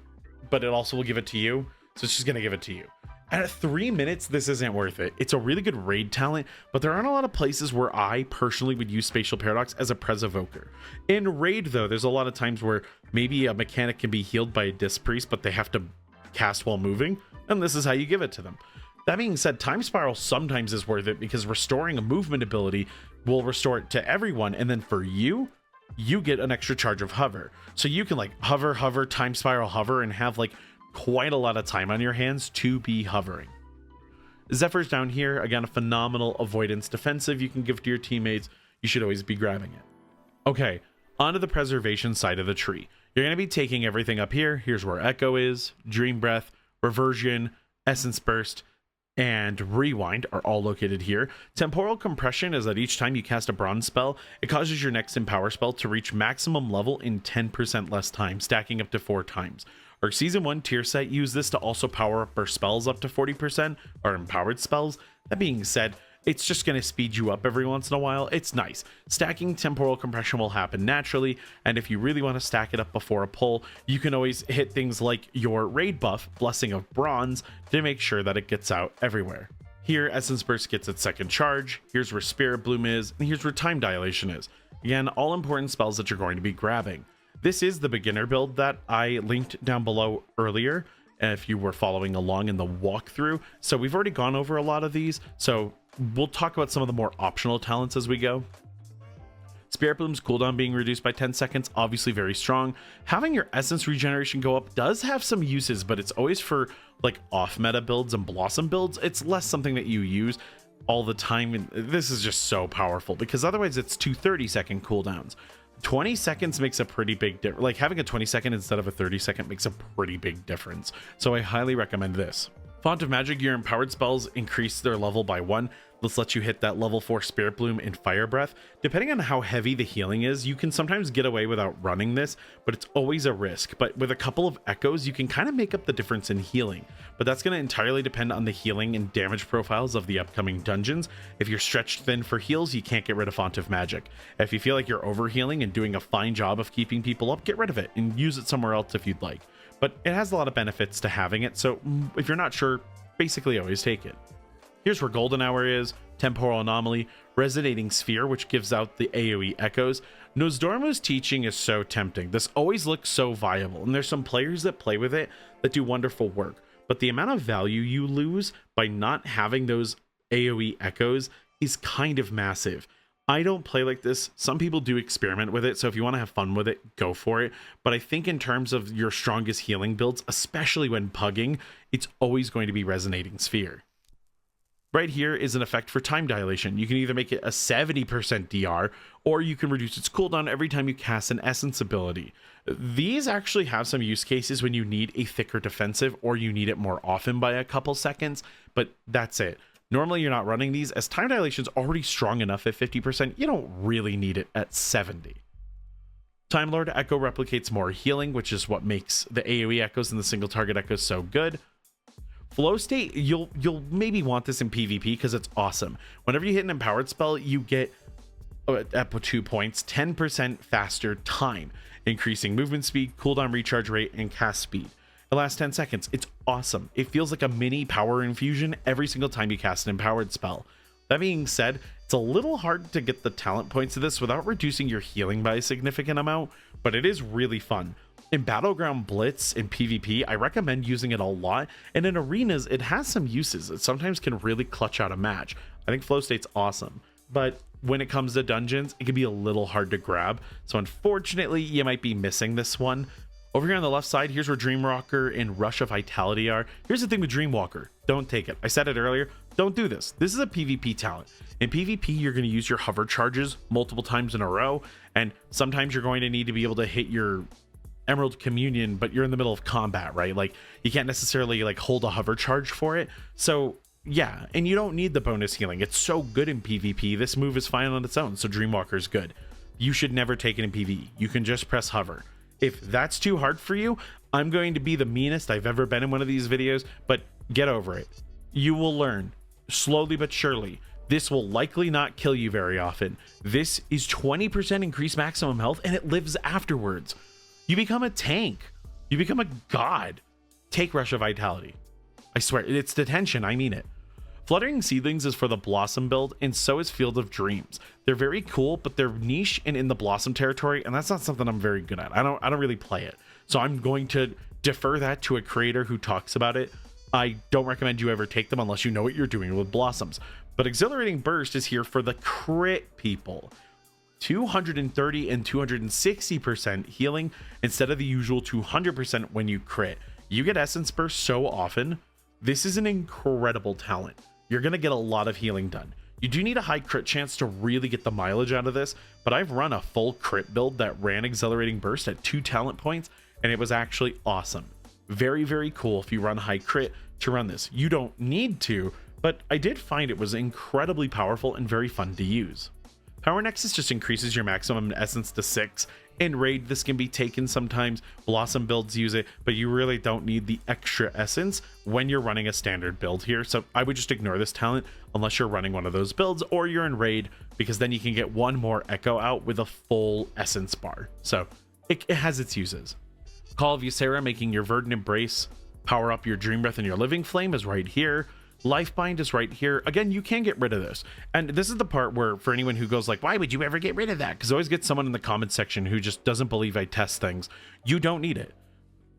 but it also will give it to you. So it's just going to give it to you. At 3 minutes, this isn't worth it. It's a really good raid talent, but there aren't a lot of places where I personally would use Spatial Paradox as a Pres Evoker. In raid, though, there's a lot of times where maybe a mechanic can be healed by a Disc Priest, but they have to cast while moving, and this is how you give it to them. That being said, Time Spiral sometimes is worth it because restoring a movement ability will restore it to everyone, and then for you, you get an extra charge of hover. So you can like hover, Time Spiral, hover, and have like quite a lot of time on your hands to be hovering. Zephyr's down here, again, a phenomenal avoidance defensive you can give to your teammates. You should always be grabbing it. Okay, onto the preservation side of the tree. You're going to be taking everything up here. Here's where Echo is, Dream Breath, Reversion, Essence Burst, and Rewind are all located here. Temporal Compression is that each time you cast a bronze spell, it causes your next Empower spell to reach maximum level in 10% less time, stacking up to 4 times. Our Season 1 tier set used this to also power up our spells up to 40%, our empowered spells. That being said, it's just going to speed you up every once in a while. It's nice. Stacking Temporal Compression will happen naturally, and if you really want to stack it up before a pull, you can always hit things like your raid buff, Blessing of Bronze, to make sure that it gets out everywhere. Here, Essence Burst gets its second charge, here's where Spirit Bloom is, and here's where Time Dilation is. Again, all important spells that you're going to be grabbing. This is the beginner build that I linked down below earlier, if you were following along in the walkthrough. So we've already gone over a lot of these, so we'll talk about some of the more optional talents as we go. Spirit Bloom's cooldown being reduced by 10 seconds, obviously very strong. Having your essence regeneration go up does have some uses, but it's always for like off-meta builds and Blossom builds. It's less something that you use all the time, and this is just so powerful because otherwise it's 2 30-second cooldowns. 20 seconds makes a pretty big difference. Like having a 20-second instead of a 30-second makes a pretty big difference. So I highly recommend this. Font of Magic, your empowered spells increase their level by 1. This lets you hit that level 4 Spirit Bloom and Fire Breath. Depending on how heavy the healing is, you can sometimes get away without running this, but it's always a risk. But with a couple of echoes, you can kind of make up the difference in healing. But that's going to entirely depend on the healing and damage profiles of the upcoming dungeons. If you're stretched thin for heals, you can't get rid of Font of Magic. If you feel like you're overhealing and doing a fine job of keeping people up, get rid of it and use it somewhere else if you'd like. But it has a lot of benefits to having it, so if you're not sure, basically always take it. Here's where Golden Hour is, Temporal Anomaly, Resonating Sphere, which gives out the AoE echoes. Nozdormu's teaching is so tempting. This always looks so viable, and there's some players that play with it that do wonderful work. But the amount of value you lose by not having those AoE echoes is kind of massive. I don't play like this. Some people do experiment with it, so if you want to have fun with it, go for it. But I think in terms of your strongest healing builds, especially when pugging, it's always going to be Resonating Sphere. Right here is an effect for time dilation. You can either make it a 70% DR, or you can reduce its cooldown every time you cast an Essence ability. These actually have some use cases when you need a thicker defensive, or you need it more often by a couple seconds, but that's it. Normally you're not running these, as time dilation is already strong enough at 50%, you don't really need it at 70. Time Lord Echo replicates more healing, which is what makes the AoE echoes and the single target echoes so good. Flow State, you'll maybe want this in PvP because it's awesome. Whenever you hit an empowered spell, you get, at 2 points, 10% faster time, increasing movement speed, cooldown recharge rate, and cast speed. The last 10 seconds, it's awesome. It feels like a mini power infusion every single time you cast an empowered spell. That being said, it's a little hard to get the talent points of this without reducing your healing by a significant amount, but it is really fun. In Battleground Blitz in PvP, I recommend using it a lot, and in arenas, it has some uses. It sometimes can really clutch out a match. I think Flow State's awesome, but when it comes to dungeons, it can be a little hard to grab, so unfortunately, you might be missing this one. Over here on the left side, here's where Dreamwalker and Rush of Vitality are. Here's the thing with Dreamwalker, don't take it. I said it earlier, don't do this. This is a PvP talent. In PvP, you're going to use your hover charges multiple times in a row, and sometimes you're going to need to be able to hit your Emerald Communion, but you're in the middle of combat, right? Like, you can't necessarily like hold a hover charge for it. So yeah, and you don't need the bonus healing. It's so good in PvP. This move is fine on its own, so Dreamwalker is good. You should never take it in PvE. You can just press hover. If that's too hard for you, I'm going to be the meanest I've ever been in one of these videos, but get over it. You will learn, slowly but surely. This will likely not kill you very often. This is 20% increased maximum health, and it lives afterwards. You become a tank. You become a god. Take Rush of Vitality. I swear, it's detention, I mean it. Fluttering Seedlings is for the Blossom build, and so is Field of Dreams. They're very cool, but they're niche and in the Blossom territory, and that's not something I'm very good at. I don't really play it. So I'm going to defer that to a creator who talks about it. I don't recommend you ever take them unless you know what you're doing with Blossoms. But Exhilarating Burst is here for the crit people. 230 and 260% healing instead of the usual 200% when you crit. You get Essence Burst so often. This is an incredible talent. You're going to get a lot of healing done. You do need a high crit chance to really get the mileage out of this, but I've run a full crit build that ran Exhilarating Burst at 2 talent points, and it was actually awesome. Very, very cool if you run high crit to run this. You don't need to, but I did find it was incredibly powerful and very fun to use. Power Nexus just increases your maximum essence to 6. In Raid, this can be taken sometimes. Blossom builds use it, but you really don't need the extra essence when you're running a standard build here. So I would just ignore this talent unless you're running one of those builds or you're in Raid, because then you can get one more Echo out with a full essence bar. So it has its uses. Call of Ysera, making your Verdant Embrace power up your Dream Breath and your Living Flame, is right here. Lifebind is right here. Again, you can get rid of this. And this is the part where, for anyone who goes like, why would you ever get rid of that? Because I always get someone in the comments section who just doesn't believe I test things. You don't need it.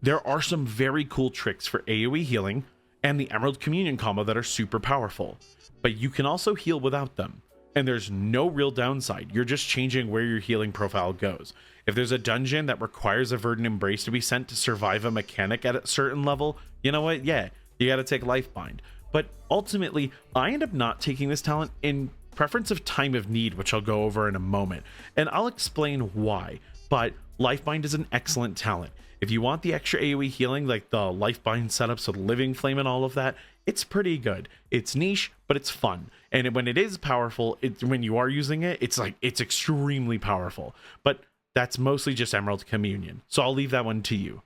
There are some very cool tricks for AoE healing and the Emerald Communion combo that are super powerful, but you can also heal without them. And there's no real downside. You're just changing where your healing profile goes. If there's a dungeon that requires a Verdant Embrace to be sent to survive a mechanic at a certain level, you know what? Yeah, you got to take Lifebind. But ultimately, I end up not taking this talent in preference of time of need, which I'll go over in a moment, and I'll explain why. But Lifebind is an excellent talent. If you want the extra AoE healing, like the Lifebind setups with Living Flame and all of that, it's pretty good. It's niche, but it's fun. And when it is powerful, when you are using it, it's extremely powerful. But that's mostly just Emerald Communion. So I'll leave that one to you.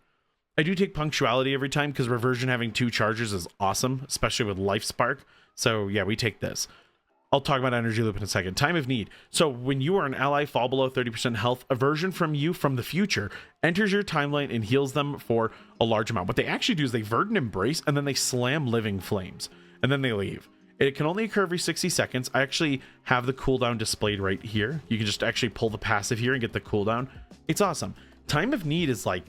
I do take Punctuality every time because Reversion having 2 charges is awesome, especially with Life Spark. So yeah, we take this. I'll talk about Energy Loop in a second. Time of Need. So when you or an ally fall below 30% health, a version from you from the future enters your timeline and heals them for a large amount. What they actually do is they Verdant Embrace and then they slam Living Flames and then they leave. It can only occur every 60 seconds. I actually have the cooldown displayed right here. You can just actually pull the passive here and get the cooldown. It's awesome. Time of Need is like,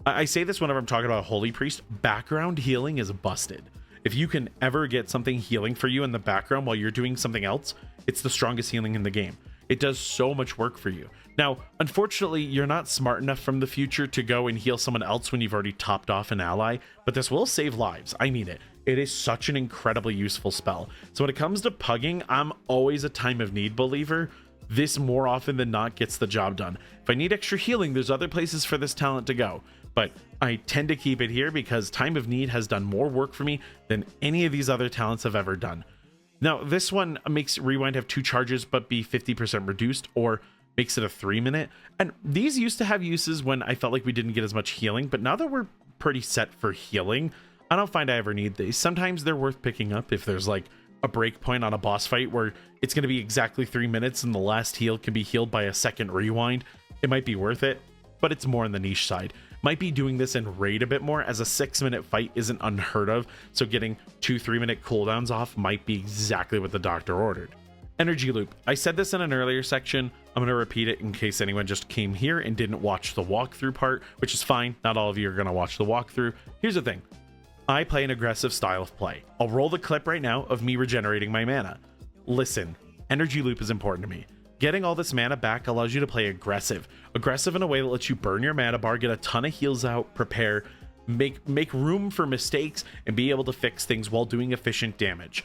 I say this whenever I'm talking about Holy Priest, background healing is busted. If you can ever get something healing for you in the background while you're doing something else, it's the strongest healing in the game. It does so much work for you. Now, unfortunately, you're not smart enough from the future to go and heal someone else when you've already topped off an ally, but this will save lives. I mean it. It is such an incredibly useful spell. So when it comes to pugging, I'm always a Time of Need believer. This more often than not gets the job done. If I need extra healing, there's other places for this talent to go. But I tend to keep it here because Time of Need has done more work for me than any of these other talents have ever done. Now, this one makes Rewind have 2 charges but be 50% reduced, or makes it a 3-minute. And these used to have uses when I felt like we didn't get as much healing, but now that we're pretty set for healing, I don't find I ever need these. Sometimes they're worth picking up if there's like a break point on a boss fight where it's going to be exactly 3 minutes and the last heal can be healed by a second rewind. It might be worth it, but it's more on the niche side. Might be doing this in raid a bit more, as a 6-minute fight isn't unheard of, so getting 2 3-minute cooldowns off might be exactly what the doctor ordered. Energy Loop. I said this in an earlier section. I'm going to repeat it in case anyone just came here and didn't watch the walkthrough part, which is fine. Not all of you are going to watch the walkthrough. Here's the thing. I play an aggressive style of play. I'll roll the clip right now of me regenerating my mana. Listen, Energy Loop is important to me. Getting all this mana back allows you to play aggressive. Aggressive in a way that lets you burn your mana bar, get a ton of heals out, prepare, make room for mistakes, and be able to fix things while doing efficient damage.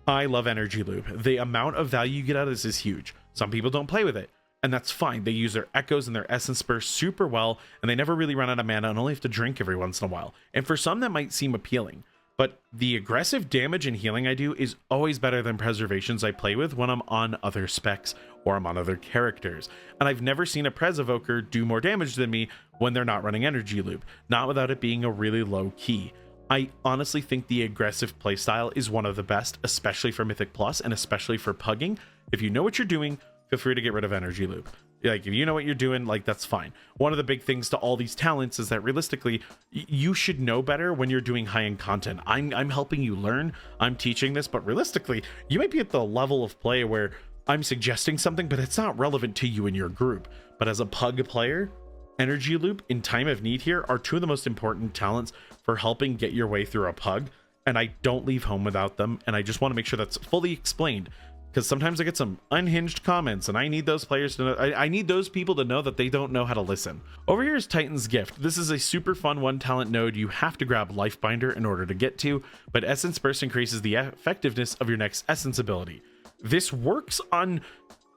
I love Energy Loop. The amount of value you get out of this is huge. Some people don't play with it, and that's fine. They use their echoes and their essence burst super well, and they never really run out of mana and only have to drink every once in a while. And for some, that might seem appealing. But the aggressive damage and healing I do is always better than preservations I play with when I'm on other specs or I'm on other characters. And I've never seen a Pres Evoker do more damage than me when they're not running Energy Loop, not without it being a really low key. I honestly think the aggressive playstyle is one of the best, especially for Mythic Plus and especially for pugging. If you know what you're doing, feel free to get rid of Energy Loop. Like, if you know what you're doing, like, that's fine. One of the big things to all these talents is that realistically, you should know better when you're doing high-end content. I'm helping you learn, I'm teaching this, but realistically, you might be at the level of play where I'm suggesting something, but it's not relevant to you and your group. But as a pug player, Energy Loop and Time of Need here are 2 of the most important talents for helping get your way through a pug, and I don't leave home without them, and I just want to make sure that's fully explained. Because sometimes I get some unhinged comments and I need those players to know, I need those people to know that they don't know how to listen. Over here is Titan's Gift. This is a super fun 1-talent node you have to grab Lifebinder in order to get to, but Essence Burst increases the effectiveness of your next Essence ability. This works on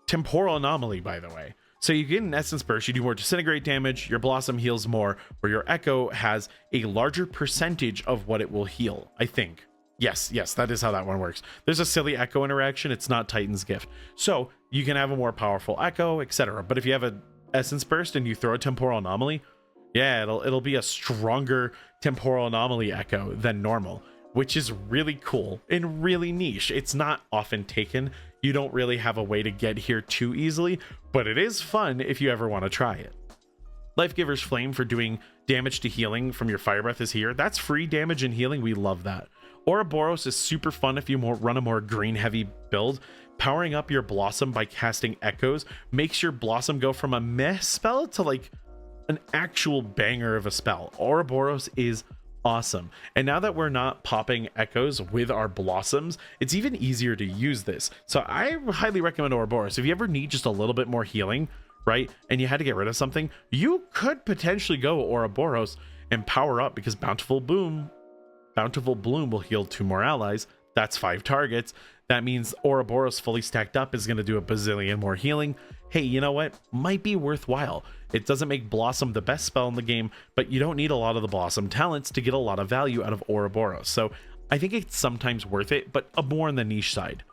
Temporal Anomaly, by the way. So you get an Essence Burst, you do more Disintegrate damage, your Blossom heals more, where your Echo has a larger percentage of what it will heal, I think. Yes, that is how that one works. There's a silly echo interaction. It's not Titan's Gift. So you can have a more powerful echo, etc. But if you have an Essence Burst and you throw a Temporal Anomaly, yeah, it'll be a stronger Temporal Anomaly echo than normal, which is really cool and really niche. It's not often taken. You don't really have a way to get here too easily, but it is fun if you ever want to try it. Lifegiver's Flame for doing damage to healing from your Fire Breath is here. That's free damage and healing. We love that. Ouroboros is super fun if you run a more green heavy build. Powering up your Blossom by casting Echoes makes your Blossom go from a meh spell to like an actual banger of a spell. Ouroboros is awesome. And now that we're not popping Echoes with our Blossoms, it's even easier to use this. So I highly recommend Ouroboros. If you ever need just a little bit more healing, right, and you had to get rid of something, you could potentially go Ouroboros and power up, because Bountiful Bloom will heal 2 more allies. That's 5 targets. That means Ouroboros fully stacked up is going to do a bazillion more healing. Hey, you know what? Might be worthwhile. It doesn't make Blossom the best spell in the game, but you don't need a lot of the Blossom talents to get a lot of value out of Ouroboros. So I think it's sometimes worth it, but more on the niche side.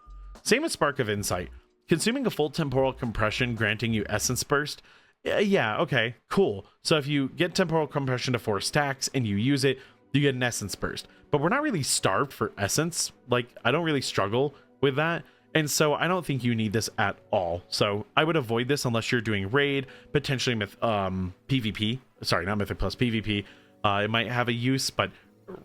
Same with Spark of Insight. Consuming a full temporal compression granting you Essence Burst. Yeah, okay, cool. So if you get temporal compression to 4 stacks and you use it, you get an Essence Burst. But we're not really starved for Essence. Like, I don't really struggle with that. And so I don't think you need this at all. So I would avoid this unless you're doing raid, potentially with PvP. Sorry, not Mythic plus PvP. It might have a use, but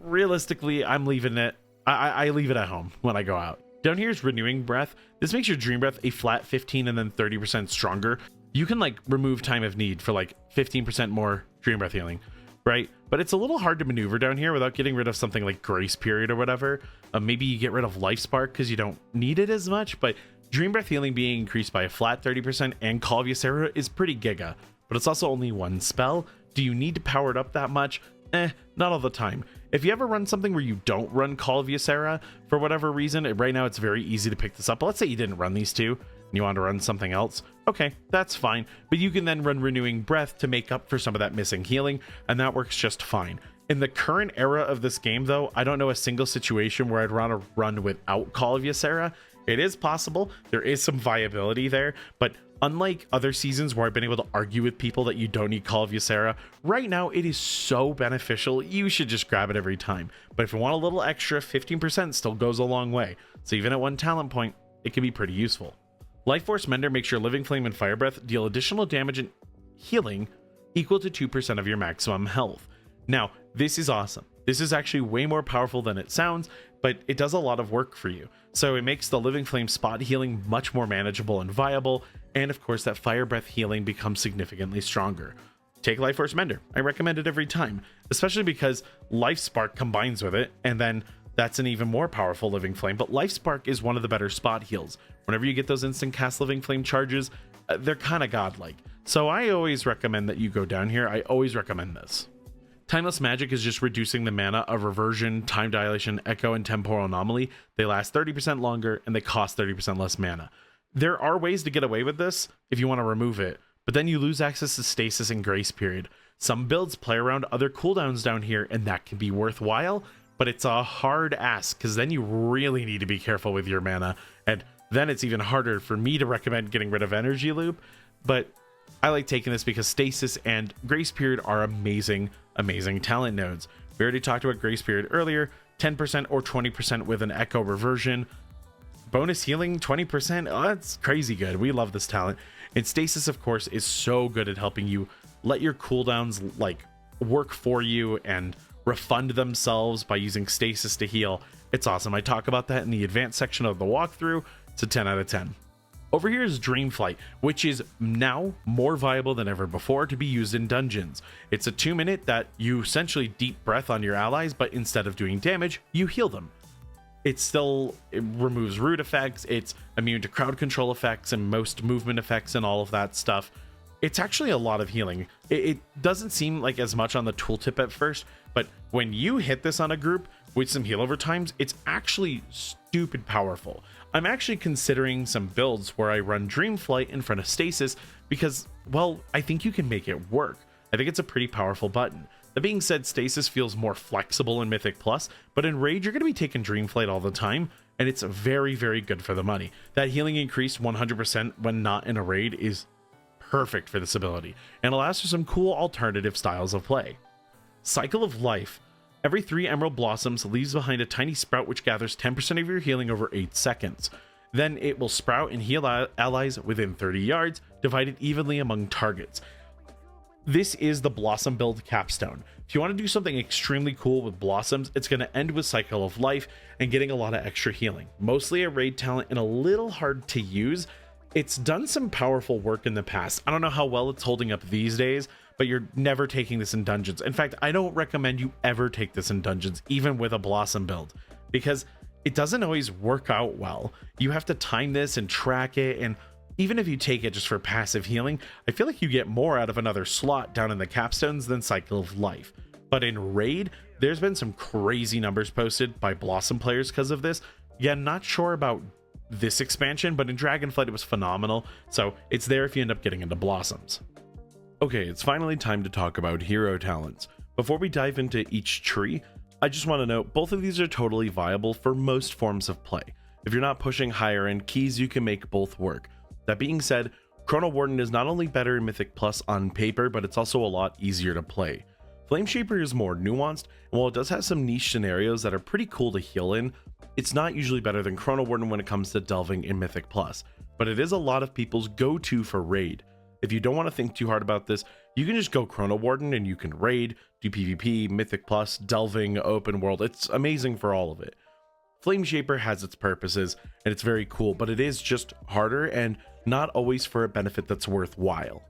realistically, I'm leaving it. I leave it at home when I go out. Down here is Renewing Breath. This makes your Dream Breath a flat 15 and then 30% stronger. You can like remove Time of Need for like 15% more Dream Breath healing, right? But it's a little hard to maneuver down here without getting rid of something like Grace Period or whatever. Maybe you get rid of Life Spark because you don't need it as much, but Dream Breath healing being increased by a flat 30% and Call of Ysera is pretty giga, but it's also only one spell. Do you need to power it up that much? Not all the time. If you ever run something where you don't run Call of Ysera for whatever reason, right now it's very easy to pick this up. But let's say you didn't run these two and you want to run something else. Okay, that's fine. But you can then run Renewing Breath to make up for some of that missing healing, and that works just fine. In the current era of this game, though, I don't know a single situation where I'd want to run without Call of Ysera. It is possible. There is some viability there, but unlike other seasons where I've been able to argue with people that you don't need Call of Ysera, right now it is so beneficial, you should just grab it every time. But if you want a little extra, 15% still goes a long way. So even at 1 talent point, it can be pretty useful. Life Force Mender makes your Living Flame and Fire Breath deal additional damage and healing equal to 2% of your maximum health. Now, this is awesome. This is actually way more powerful than it sounds, but it does a lot of work for you. So it makes the Living Flame spot healing much more manageable and viable, and of course that Fire Breath healing becomes significantly stronger. Take Life Force Mender. I recommend it every time, especially because Life Spark combines with it, and then that's an even more powerful Living Flame. But Life Spark is one of the better spot heals. Whenever you get those instant cast Living Flame charges, they're kind of godlike. So I always recommend that you go down here. I always recommend this. Timeless Magic is just reducing the mana of Reversion, Time Dilation, Echo, and Temporal Anomaly. They last 30% longer and they cost 30% less mana. There are ways to get away with this if you want to remove it, but then you lose access to Stasis and Grace Period. Some builds play around other cooldowns down here and that can be worthwhile, but it's a hard ask because then you really need to be careful with your mana, and then it's even harder for me to recommend getting rid of Energy Loop. But I like taking this because Stasis and Grace Period are amazing talent nodes. We already talked about Grace Period earlier. 10% or 20% with an Echo Reversion. Bonus healing 20%. Oh, that's crazy good. We love this talent. And Stasis, of course, is so good at helping you let your cooldowns like work for you and refund themselves by using Stasis to heal. It's awesome. I talk about that in the advanced section of the walkthrough. It's a 10 out of 10. Over here is Dreamflight, which is now more viable than ever before to be used in dungeons. It's a 2-minute that you essentially deep breath on your allies, but instead of doing damage, you heal them. It removes root effects, it's immune to crowd control effects and most movement effects and all of that stuff. It's actually a lot of healing. It doesn't seem like as much on the tooltip at first, but when you hit this on a group with some heal over times, it's actually stupid powerful. I'm actually considering some builds where I run Dreamflight in front of Stasis because, well, I think you can make it work. I think it's a pretty powerful button. That being said, Stasis feels more flexible in Mythic Plus, but in Raid, you're going to be taking Dreamflight all the time, and it's very, very good for the money. That healing increase 100% when not in a Raid is perfect for this ability, and allows for some cool alternative styles of play. Cycle of Life. Every 3 Emerald Blossoms leaves behind a tiny sprout which gathers 10% of your healing over 8 seconds. Then it will sprout and heal allies within 30 yards, divided evenly among targets. This is the Blossom build capstone. If you want to do something extremely cool with Blossoms, it's going to end with Cycle of Life and getting a lot of extra healing. Mostly a raid talent and a little hard to use. It's done some powerful work in the past. I don't know how well it's holding up these days, but you're never taking this in dungeons. In fact, I don't recommend you ever take this in dungeons, even with a Blossom build, because it doesn't always work out well. You have to time this and track it, and even if you take it just for passive healing, I feel like you get more out of another slot down in the capstones than Cycle of Life. But in Raid, there's been some crazy numbers posted by Blossom players because of this. Yeah, not sure about this expansion, but in Dragonflight it was phenomenal, so it's there if you end up getting into Blossoms. Okay, it's finally time to talk about hero talents. Before we dive into each tree, I just want to note both of these are totally viable for most forms of play. If you're not pushing higher end keys, you can make both work. That being said, Chronowarden is not only better in Mythic Plus on paper, but it's also a lot easier to play. Flameshaper is more nuanced, and while it does have some niche scenarios that are pretty cool to heal in, it's not usually better than Chronowarden when it comes to delving in Mythic Plus, but it is a lot of people's go-to for raid. If you don't want to think too hard about this, you can just go Chronowarden and you can raid, do PvP, Mythic Plus, delving, open world. It's amazing for all of it. Flameshaper has its purposes and it's very cool, but it is just harder and not always for a benefit that's worthwhile.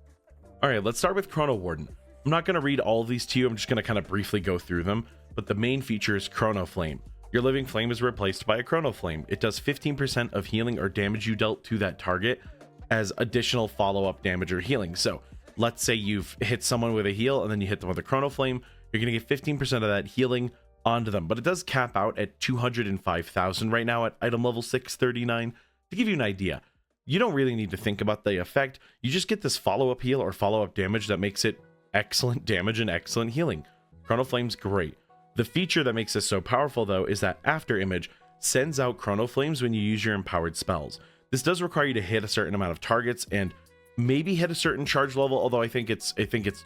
Alright, let's start with Chronowarden. I'm not going to read all of these to you, I'm just going to kind of briefly go through them, but the main feature is Chrono Flame. Your living flame is replaced by a Chrono Flame. It does 15% of healing or damage you dealt to that target as additional follow-up damage or healing. So let's say you've hit someone with a heal and then you hit them with a Chrono Flame, you're going to get 15% of that healing onto them, but it does cap out at 205,000 right now at item level 639. To give you an idea, you don't really need to think about the effect, you just get this follow-up heal or follow-up damage that makes it excellent damage and excellent healing. Chrono Flame's great. The feature that makes this so powerful though is that After Image sends out Chrono Flames when you use your empowered spells. This does require you to hit a certain amount of targets and maybe hit a certain charge level, although I think it's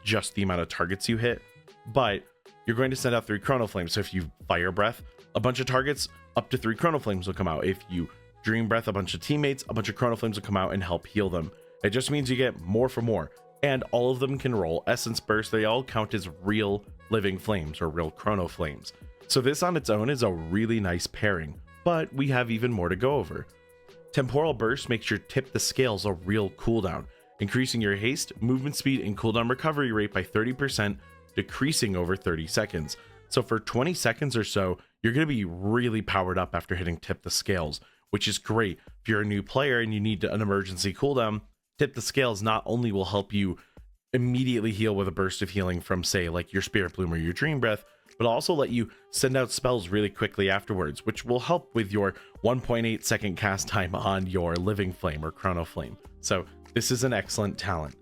just the amount of targets you hit, but you're going to send out 3 Chrono Flames. So if you Fire Breath a bunch of targets, up to 3 Chrono Flames will come out. If you Dream Breath a bunch of teammates, a bunch of Chrono Flames will come out and help heal them. It just means you get more for more, and all of them can roll Essence Burst. They all count as real living flames or real Chrono Flames. So this on its own is a really nice pairing, but we have even more to go over. Temporal Burst makes your Tip the Scales a real cooldown, increasing your haste, movement speed, and cooldown recovery rate by 30%, decreasing over 30 seconds. So for 20 seconds or so, you're going to be really powered up after hitting Tip the Scales, which is great. If you're a new player and you need an emergency cooldown, Tip the Scales not only will help you immediately heal with a burst of healing from, say, like your Spirit Bloom or your Dream Breath, but also let you send out spells really quickly afterwards, which will help with your 1.8 second cast time on your Living Flame or Chrono Flame. So this is an excellent talent.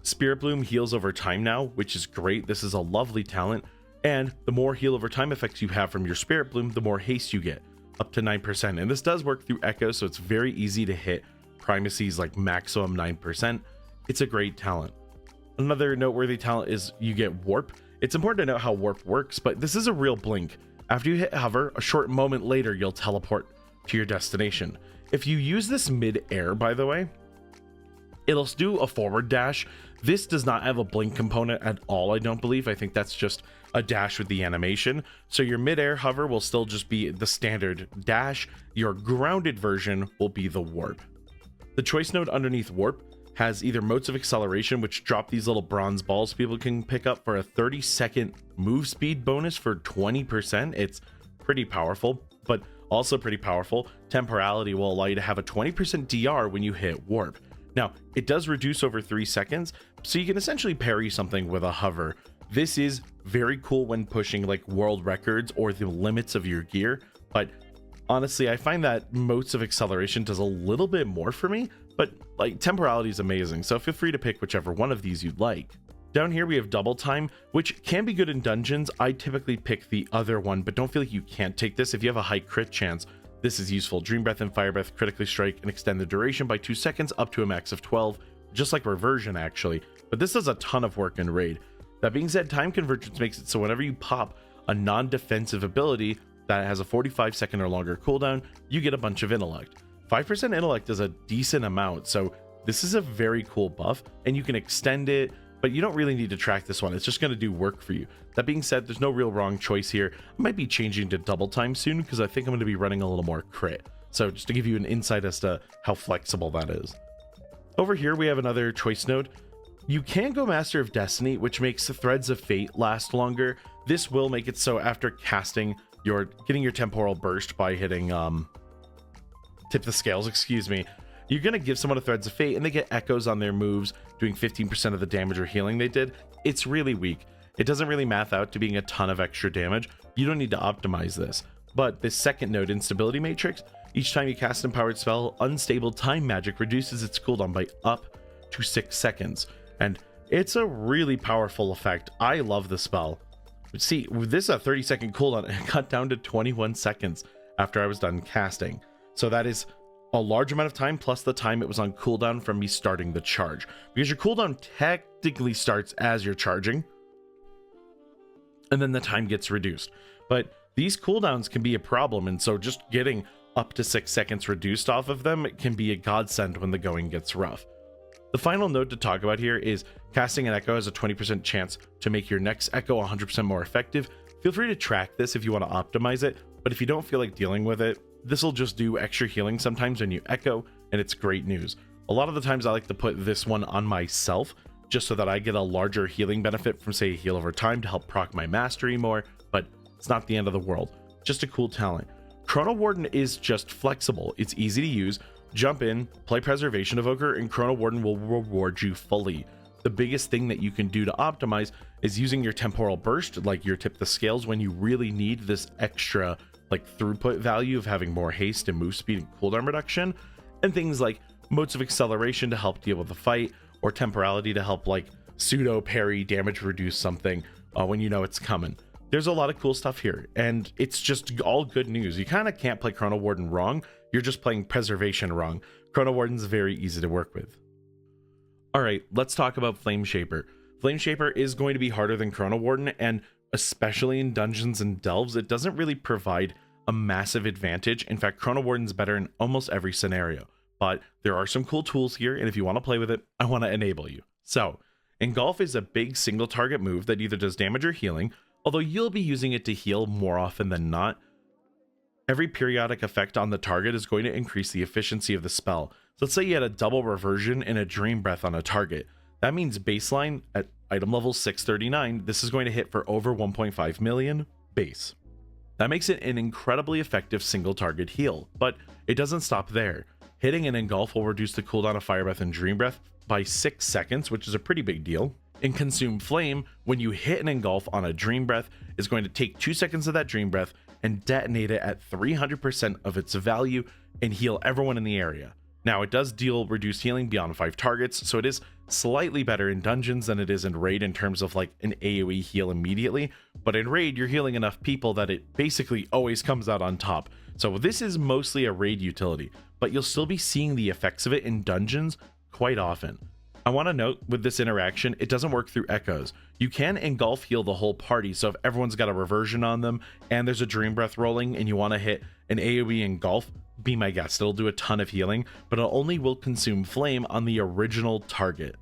Spirit Bloom heals over time now, which is great. This is a lovely talent, and the more heal over time effects you have from your Spirit Bloom, the more haste you get, up to 9%. And this does work through Echo, so it's very easy to hit primacies like maximum 9%. It's a great talent. Another noteworthy talent is you get Warp. It's important to know how Warp works, but this is a real blink. After you hit hover, a short moment later, you'll teleport to your destination. If you use this mid-air, by the way, it'll do a forward dash. This does not have a blink component at all, I don't believe. I think that's just a dash with the animation. So your mid-air hover will still just be the standard dash. Your grounded version will be the Warp. The choice node underneath Warp has either motes of acceleration, which drop these little bronze balls people can pick up for a 30-second move speed bonus for 20%. It's pretty powerful, but also pretty powerful. Temporality will allow you to have a 20% DR when you hit Warp. Now, it does reduce over 3 seconds, so you can essentially parry something with a hover. This is very cool when pushing like world records or the limits of your gear, but honestly, I find that motes of acceleration does a little bit more for me, but like temporality is amazing, so feel free to pick whichever one of these you'd like. Down here we have double time, which can be good in dungeons. I typically pick the other one, but don't feel like you can't take this. If you have a high crit chance, this is useful. Dream Breath and Fire Breath critically strike and extend the duration by 2 seconds up to a max of 12, just like Reversion actually, but this does a ton of work in raid. That being said, time convergence makes it so whenever you pop a non-defensive ability that has a 45-second or longer cooldown, you get a bunch of intellect. 5% intellect is a decent amount, so this is a very cool buff, and you can extend it, but you don't really need to track this one. It's just going to do work for you. That being said, there's no real wrong choice here. I might be changing to double time soon because I think I'm going to be running a little more crit. So just to give you an insight as to how flexible that is. Over here, we have another choice node. You can go Master of Destiny, which makes the Threads of Fate last longer. This will make it so after casting, you're getting your temporal burst by hitting Tip the Scales, excuse me, you're going to give someone a Threads of Fate and they get echoes on their moves, doing 15% of the damage or healing they did. It's really weak. It doesn't really math out to being a ton of extra damage. You don't need to optimize this. But this second node, Instability Matrix, Each time you cast an empowered spell, Unstable Time Magic reduces its cooldown by up to 6 seconds. And it's a really powerful effect. I love the spell. See, this is a 30-second cooldown, and it cut down to 21 seconds after I was done casting. So that is a large amount of time plus the time it was on cooldown from me starting the charge. Because your cooldown technically starts as you're charging, and then the time gets reduced. But these cooldowns can be a problem, and so just getting up to 6 seconds reduced off of them can be a godsend when the going gets rough. The final note to talk about here is casting an echo has a 20% chance to make your next echo 100% more effective. Feel free to track this if you want to optimize it, but if you don't feel like dealing with it, this will just do extra healing sometimes when you echo, and it's great news. A lot of the times I like to put this one on myself just so that I get a larger healing benefit from, say, a heal over time to help proc my mastery more, but it's not the end of the world. Just a cool talent. Chronowarden is just flexible. It's easy to use. Jump in, play Preservation Evoker, and Chronowarden will reward you fully. The biggest thing that you can do to optimize is using your temporal burst, like your tip the scales, when you really need this extra like throughput value of having more haste and move speed and cooldown reduction, and things like modes of acceleration to help deal with the fight, or temporality to help like pseudo parry damage reduce something when you know it's coming. There's a lot of cool stuff here, and it's just all good news. You kind of can't play Chronowarden wrong. You're just playing Preservation wrong. Chronowarden's very easy to work with. All right, let's talk about Flameshaper. Flameshaper is going to be harder than Chronowarden, and especially in dungeons and delves, it doesn't really provide a massive advantage. In fact, Chronowarden's better in almost every scenario, but there are some cool tools here, and if you want to play with it, I want to enable you. So, Engulf is a big single target move that either does damage or healing, although you'll be using it to heal more often than not. Every periodic effect on the target is going to increase the efficiency of the spell. So let's say you had a double reversion and a dream breath on a target. That means baseline at item level 639, this is going to hit for over 1.5 million base. That makes it an incredibly effective single target heal, but it doesn't stop there. Hitting an Engulf will reduce the cooldown of Fire Breath and Dream Breath by 6 seconds, which is a pretty big deal. In Consume Flame, when you hit an Engulf on a Dream Breath, it's going to take 2 seconds of that Dream Breath and detonate it at 300% of its value and heal everyone in the area. Now, it does deal reduced healing beyond 5 targets, so it is slightly better in dungeons than it is in raid in terms of like an AoE heal immediately, but in raid you're healing enough people that it basically always comes out on top. So this is mostly a raid utility, but you'll still be seeing the effects of it in dungeons quite often. I want to note with this interaction, it doesn't work through echoes. You can engulf heal the whole party, so if everyone's got a reversion on them and there's a dream breath rolling and you want to hit an AoE engulf, be my guest, it'll do a ton of healing, but it only will consume flame on the original target.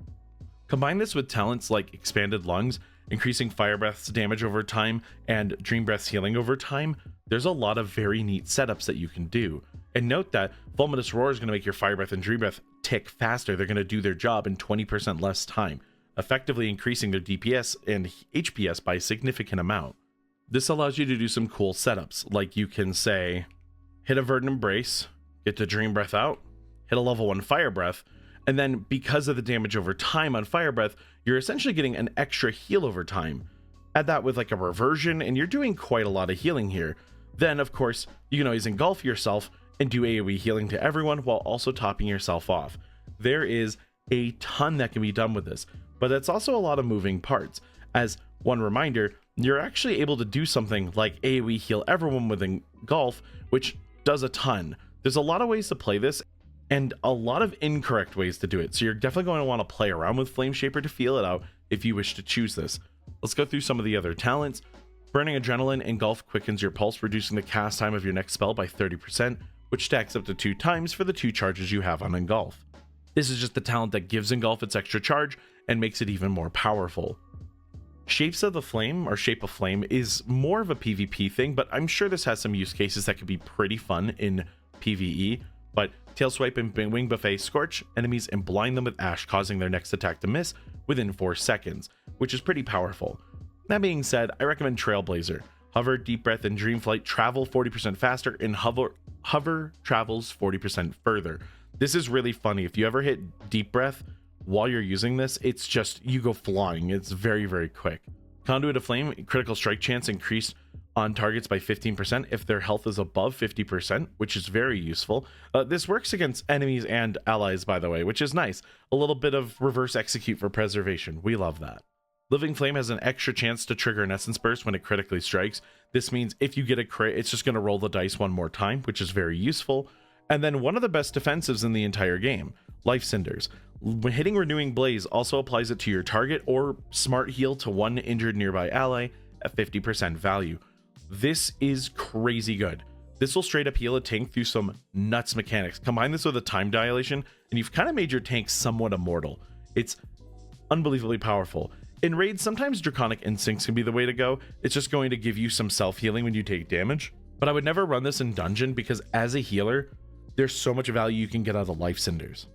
Combine this with talents like Expanded Lungs, increasing Fire Breath's damage over time, and Dream Breath's healing over time. There's a lot of very neat setups that you can do. And note that Fulminous Roar is going to make your Fire Breath and Dream Breath tick faster. They're going to do their job in 20% less time, effectively increasing their DPS and HPS by a significant amount. This allows you to do some cool setups, like you can say, hit a Verdant Embrace, get the Dream Breath out, hit a level 1 Fire Breath, and then because of the damage over time on Fire Breath, you're essentially getting an extra heal over time. Add that with like a reversion, and you're doing quite a lot of healing here. Then, of course, you can always engulf yourself and do AoE healing to everyone while also topping yourself off. There is a ton that can be done with this, but it's also a lot of moving parts. As one reminder, you're actually able to do something like AoE heal everyone with engulf, which does a ton. There's a lot of ways to play this and a lot of incorrect ways to do it, so you're definitely going to want to play around with Flameshaper to feel it out if you wish to choose this. Let's go through some of the other talents. Burning Adrenaline, Engulf quickens your pulse, reducing the cast time of your next spell by 30%, which stacks up to 2 times for the 2 charges you have on Engulf. This is just the talent that gives Engulf its extra charge and makes it even more powerful. Shapes of the Flame, or Shape of Flame, is more of a PvP thing, but I'm sure this has some use cases that could be pretty fun in PvE. But Tail Swipe and Wing Buffet scorch enemies and blind them with Ash, causing their next attack to miss within 4 seconds, which is pretty powerful. That being said, I recommend Trailblazer. Hover, Deep Breath, and Dream Flight travel 40% faster, and Hover travels 40% further. This is really funny. If you ever hit Deep Breath while you're using this, it's just, you go flying. It's very, very quick. Conduit of Flame, critical strike chance increased on targets by 15% if their health is above 50%, which is very useful. This works against enemies and allies, by the way, which is nice. A little bit of reverse execute for preservation. We love that. Living Flame has an extra chance to trigger an Essence Burst when it critically strikes. This means if you get a crit, it's just going to roll the dice one more time, which is very useful. And then one of the best defensives in the entire game, Life Cinders. When hitting Renewing Blaze also applies it to your target or Smart Heal to one injured nearby ally at 50% value. This is crazy good. This will straight up heal a tank through some nuts mechanics. Combine this with a time dilation, and you've kind of made your tank somewhat immortal. It's unbelievably powerful. In raids, sometimes Draconic Instincts can be the way to go. It's just going to give you some self-healing when you take damage. But I would never run this in dungeon because as a healer, there's so much value you can get out of Life Cinders.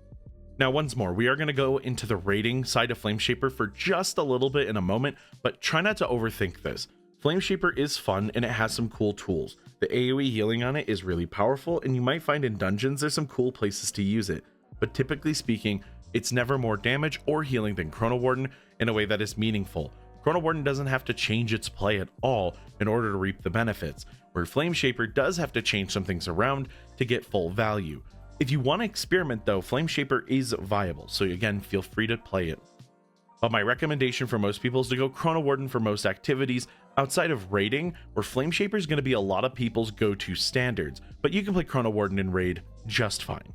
Now, once more, we are going to go into the raiding side of Flameshaper for just a little bit in a moment, but try not to overthink this. Flameshaper is fun and it has some cool tools. The AoE healing on it is really powerful, and you might find in dungeons there's some cool places to use it. But typically speaking, it's never more damage or healing than Chronowarden in a way that is meaningful. Chronowarden doesn't have to change its play at all in order to reap the benefits, where Flameshaper does have to change some things around to get full value. If you want to experiment though, Flameshaper is viable, so again, feel free to play it. But my recommendation for most people is to go Chronowarden for most activities outside of raiding, where Flameshaper is going to be a lot of people's go-to standards, but you can play Chronowarden in raid just fine.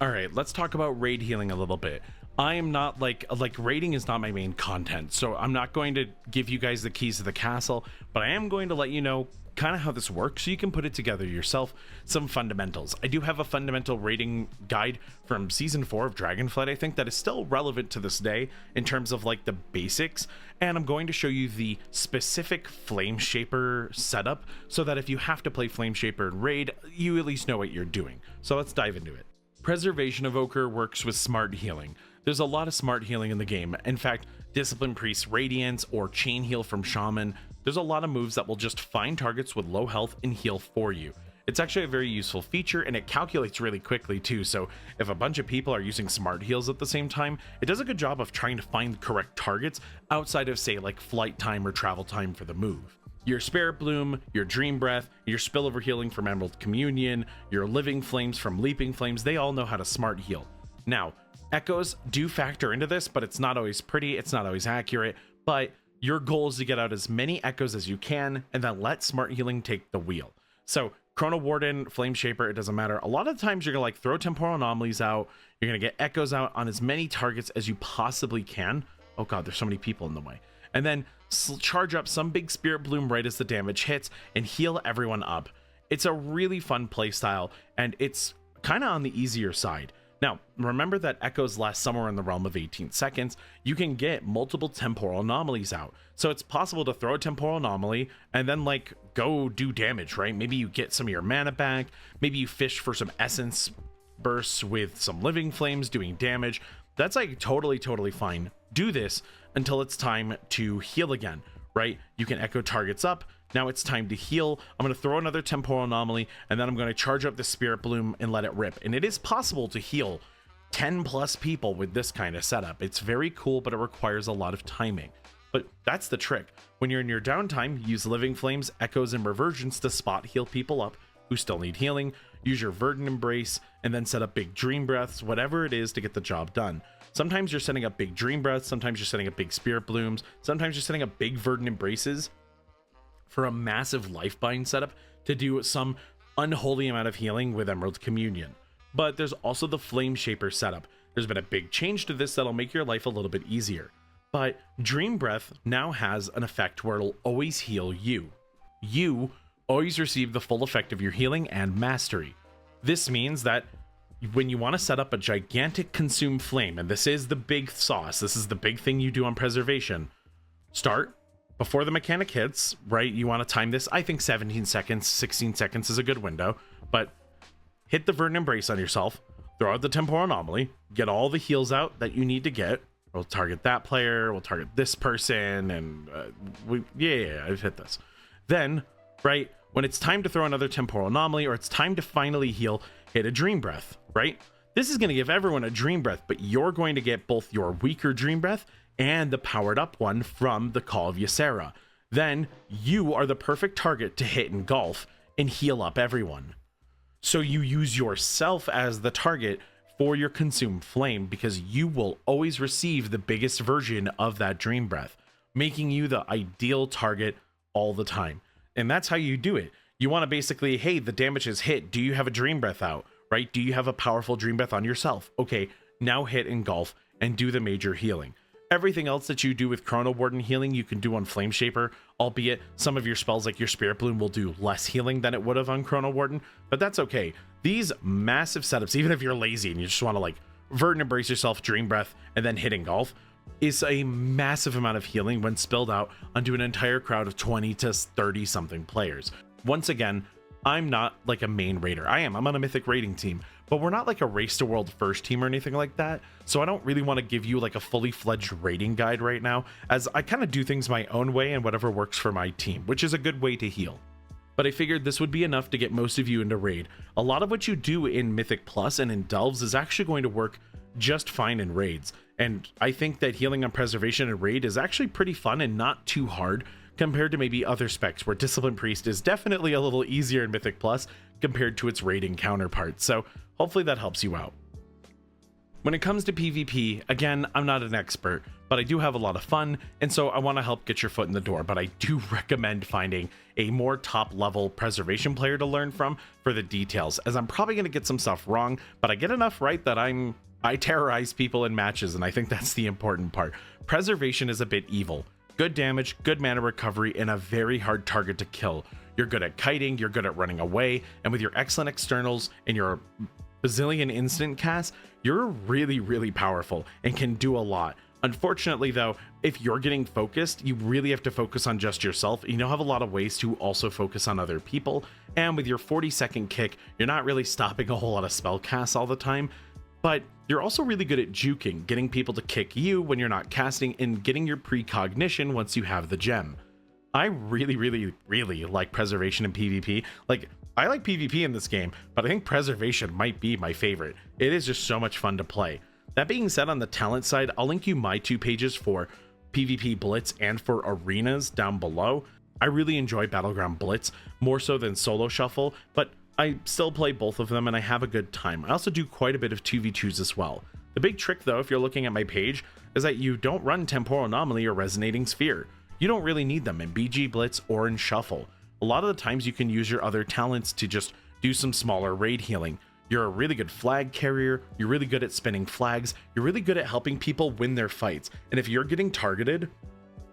Alright, let's talk about raid healing a little bit. I am not like raiding is not my main content, so I'm not going to give you guys the keys to the castle, but I am going to let you know kind of how this works so you can put it together yourself. Some fundamentals. I do have a fundamental raiding guide from season 4 of Dragonflight, I think, that is still relevant to this day in terms of like the basics, and I'm going to show you the specific Flameshaper setup so that if you have to play Flameshaper in raid, you at least know what you're doing. So let's dive into it. Preservation Evoker works with smart healing. There's a lot of smart healing in the game. In fact, Discipline Priest Radiance or Chain Heal from Shaman, there's a lot of moves that will just find targets with low health and heal for you. It's actually a very useful feature, and it calculates really quickly too, so if a bunch of people are using smart heals at the same time, it does a good job of trying to find the correct targets outside of, say, like flight time or travel time for the move. Your Spirit Bloom, your Dream Breath, your Spillover Healing from Emerald Communion, your Living Flames from Leaping Flames, they all know how to smart heal. Now, echoes do factor into this, but it's not always pretty, it's not always accurate, but your goal is to get out as many echoes as you can and then let smart healing take the wheel. So Chronowarden, Flameshaper, it doesn't matter. A lot of times you're gonna like throw temporal anomalies out, you're gonna get echoes out on as many targets as you possibly can. Oh god, there's so many people in the way. And then charge up some big Spirit Bloom right as the damage hits and heal everyone up. It's a really fun playstyle, and it's kind of on the easier side. Now, remember that echoes last somewhere in the realm of 18 seconds. You can get multiple temporal anomalies out. So it's possible to throw a temporal anomaly and then like go do damage, right? Maybe you get some of your mana back. Maybe you fish for some essence bursts with some living flames doing damage. That's like totally fine. Do this until it's time to heal again, right? You can echo targets up. Now it's time to heal. I'm going to throw another temporal anomaly, and then I'm going to charge up the Spirit Bloom and let it rip. And it is possible to heal 10 plus people with this kind of setup. It's very cool, but it requires a lot of timing. But that's the trick. When you're in your downtime, use Living Flames, Echoes, and Reversions to spot heal people up who still need healing. Use your Verdant Embrace, and then set up big Dream Breaths, whatever it is to get the job done. Sometimes you're setting up big Dream Breaths, sometimes you're setting up big Spirit Blooms, sometimes you're setting up big Verdant Embraces for a massive Lifebind setup to do some unholy amount of healing with Emerald Communion. But there's also the Flameshaper setup. There's been a big change to this that'll make your life a little bit easier. But Dream Breath now has an effect where it'll always heal you. You always receive the full effect of your healing and mastery. This means that when you want to set up a gigantic Consume Flame, and this is the big sauce, this is the big thing you do on Preservation, start before the mechanic hits, right? You want to time this. I think 17 seconds, 16 seconds is a good window, but hit the Verdant Embrace on yourself, throw out the Temporal Anomaly, get all the heals out that you need to get. We'll target that player, we'll target this person, and I've hit this. Then, right, when it's time to throw another Temporal Anomaly, or it's time to finally heal, hit a Dream Breath, right? This is going to give everyone a Dream Breath, but you're going to get both your weaker Dream Breath and the powered up one from the Call of Ysera. then you are the perfect target to hit Engulf and heal up everyone. So you use yourself as the target for your Consume Flame because you will always receive the biggest version of that Dream Breath, making you the ideal target all the time. And that's how you do it. You want to basically, hey, the damage is hit. Do you have a Dream Breath out, right? Do you have a powerful Dream Breath on yourself? Okay, now hit Engulf and do the major healing. Everything else that you do with Chronowarden healing, you can do on Flameshaper, albeit some of your spells like your Spirit Bloom will do less healing than it would have on Chronowarden, but that's okay. These massive setups, even if you're lazy and you just want to like Verdant Embrace yourself, Dream Breath, and then hit Engulf, is a massive amount of healing when spilled out onto an entire crowd of 20 to 30 something players. Once again, I'm not like a main raider. I'm on a Mythic raiding team, but we're not like a Race to World first team or anything like that. So I don't really want to give you like a fully fledged raiding guide right now, as I kind of do things my own way and whatever works for my team, which is a good way to heal. But I figured this would be enough to get most of you into raid. A lot of what you do in Mythic Plus and in Delves is actually going to work just fine in raids. And I think that healing on Preservation and raid is actually pretty fun and not too hard compared to maybe other specs where Discipline Priest is definitely a little easier in Mythic Plus compared to its raiding counterpart. So hopefully that helps you out. When it comes to PvP, again, I'm not an expert, but I do have a lot of fun, and so I want to help get your foot in the door, but I do recommend finding a more top-level Preservation player to learn from for the details, as I'm probably going to get some stuff wrong, but I get enough right that I terrorize people in matches, and I think that's the important part. Preservation is a bit evil. Good damage, good mana recovery, and a very hard target to kill. You're good at kiting, you're good at running away, and with your excellent externals and your bazillion instant casts, you're really, really powerful and can do a lot. Unfortunately, though, if you're getting focused, you really have to focus on just yourself. You don't have a lot of ways to also focus on other people, and with your 40-second kick, you're not really stopping a whole lot of spell casts all the time, but you're also really good at juking, getting people to kick you when you're not casting, and getting your precognition once you have the gem. I really, really, really like Preservation and PvP. Like, I like PvP in this game, but I think Preservation might be my favorite. It is just so much fun to play. That being said, on the talent side, I'll link you my 2 pages for PvP Blitz and for Arenas down below. I really enjoy Battleground Blitz, more so than Solo Shuffle, but I still play both of them and I have a good time. I also do quite a bit of 2v2s as well. The big trick, though, if you're looking at my page, is that you don't run Temporal Anomaly or Resonating Sphere. You don't really need them in BG Blitz or in Shuffle. A lot of the times you can use your other talents to just do some smaller raid healing. You're a really good flag carrier, you're really good at spinning flags, you're really good at helping people win their fights, and if you're getting targeted,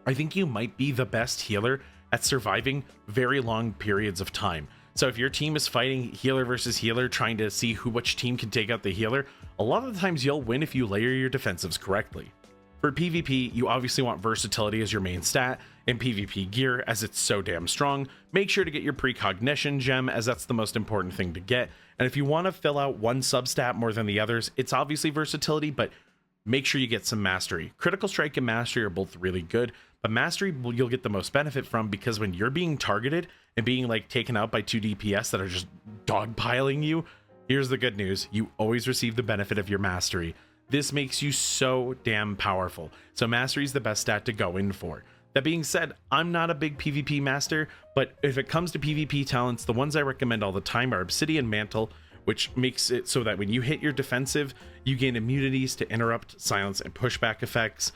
I think you might be the best healer at surviving very long periods of time. So if your team is fighting healer versus healer, trying to see which team can take out the healer, a lot of the times you'll win if you layer your defensives correctly. For PvP, you obviously want versatility as your main stat, and PvP gear as it's so damn strong. Make sure to get your precognition gem, as that's the most important thing to get. And if you want to fill out one substat more than the others, it's obviously versatility, but make sure you get some mastery. Critical Strike and Mastery are both really good, but Mastery you'll get the most benefit from, because when you're being targeted and being like taken out by 2 DPS that are just dogpiling you, here's the good news: you always receive the benefit of your Mastery. This makes you so damn powerful, so Mastery is the best stat to go in for. That being said, I'm not a big PvP master, but if it comes to PvP talents, the ones I recommend all the time are Obsidian Mantle, which makes it so that when you hit your defensive, you gain immunities to interrupt, silence, and pushback effects.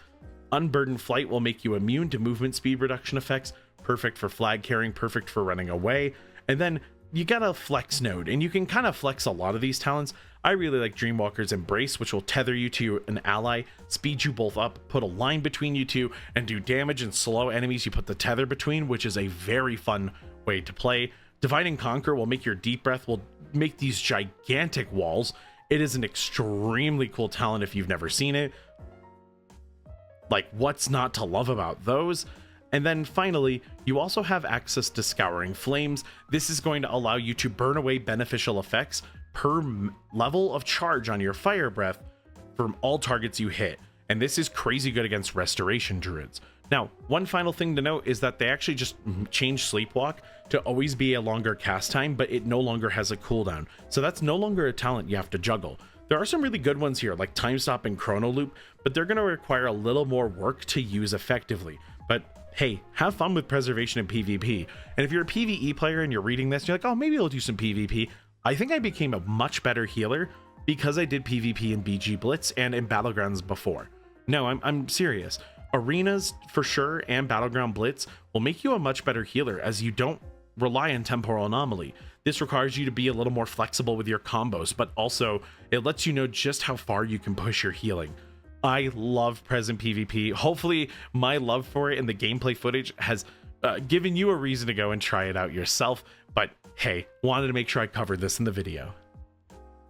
Unburdened Flight will make you immune to movement speed reduction effects, perfect for flag carrying, perfect for running away. And then you got a flex node, and you can kind of flex a lot of these talents. I really like Dreamwalker's Embrace, which will tether you to an ally, speed you both up, put a line between you two, and do damage and slow enemies you put the tether between, which is a very fun way to play. Divide and Conquer will make your Deep Breath, will make these gigantic walls. It is an extremely cool talent if you've never seen it. Like, what's not to love about those? And then finally, you also have access to Scouring Flames. This is going to allow you to burn away beneficial effects per level of charge on your Fire Breath from all targets you hit. And this is crazy good against Restoration Druids. Now, one final thing to note is that they actually just changed Sleepwalk to always be a longer cast time, but it no longer has a cooldown. So that's no longer a talent you have to juggle. There are some really good ones here, like Time Stop and Chrono Loop, but they're going to require a little more work to use effectively. But hey, have fun with preservation in PvP. And if you're a PvE player and you're reading this, you're like, oh, maybe I'll do some PvP. I think I became a much better healer because I did PvP in BG Blitz and in Battlegrounds before. No, I'm serious. Arenas for sure and Battleground Blitz will make you a much better healer as you don't rely on Temporal Anomaly. This requires you to be a little more flexible with your combos, but also it lets you know just how far you can push your healing. I love present PvP. Hopefully my love for it and the gameplay footage has given you a reason to go and try it out yourself, but hey, wanted to make sure I covered this in the video.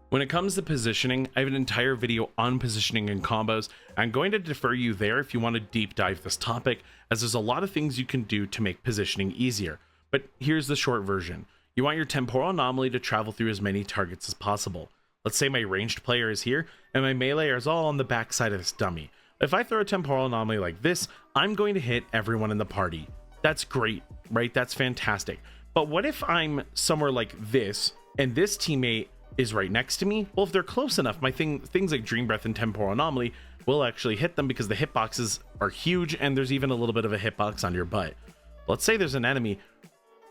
When it comes to positioning, I have an entire video on positioning and combos. I'm going to defer you there if you want to deep dive this topic, as there's a lot of things you can do to make positioning easier. But here's the short version. You want your Temporal Anomaly to travel through as many targets as possible. Let's say my ranged player is here, and my melee is all on the back side of this dummy. If I throw a Temporal Anomaly like this, I'm going to hit everyone in the party. That's great, right? That's fantastic. But what if I'm somewhere like this, and this teammate is right next to me? Well, if they're close enough, my things like Dream Breath and Temporal Anomaly will actually hit them because the hitboxes are huge, and there's even a little bit of a hitbox on your butt. Let's say there's an enemy,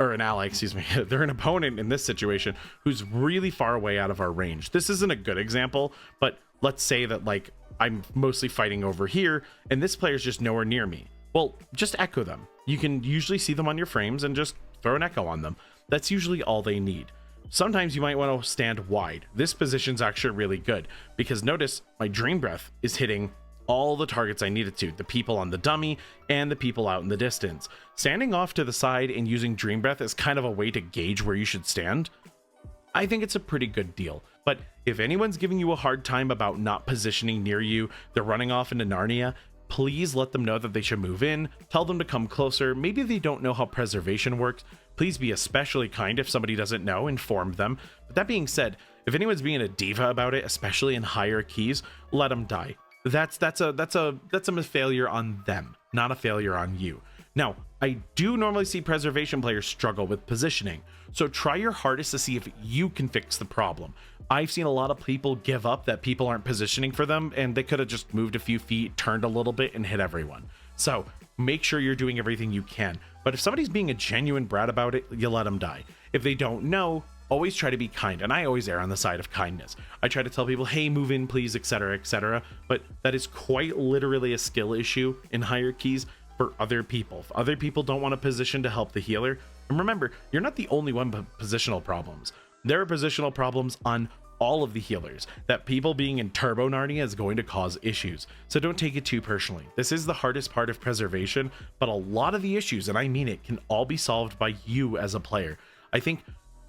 or an ally, excuse me, they're an opponent in this situation who's really far away out of our range. This isn't a good example, but let's say that like I'm mostly fighting over here and this player's just nowhere near me. Well, just echo them. You can usually see them on your frames and just throw an echo on them. That's usually all they need. Sometimes you might want to stand wide. This position's actually really good because notice my Dream Breath is hitting all the targets I needed to, the people on the dummy and the people out in the distance. Standing off to the side and using Dream Breath is kind of a way to gauge where you should stand. I think it's a pretty good deal. But if anyone's giving you a hard time about not positioning near you, they're running off into Narnia, please let them know that they should move in, tell them to come closer. Maybe they don't know how preservation works. Please be especially kind if somebody doesn't know, inform them. But that being said, if anyone's being a diva about it, especially in higher keys, let them die. That's a failure on them, not a failure on you. Now, I do normally see preservation players struggle with positioning, so try your hardest to see if you can fix the problem. I've seen a lot of people give up that people aren't positioning for them, and they could have just moved a few feet, turned a little bit, and hit everyone. So make sure you're doing everything you can. But if somebody's being a genuine brat about it, you let them die. If they don't know, always try to be kind, and I always err on the side of kindness. I try to tell people, hey, move in please, etc., but that is quite literally a skill issue in higher keys for other people. If other people don't want to position to help the healer, and remember, you're not the only one with positional problems. There are positional problems on all of the healers. That people being in Turbo Narnia is going to cause issues, so don't take it too personally. This is the hardest part of preservation, but a lot of the issues, and I mean it, can all be solved by you as a player.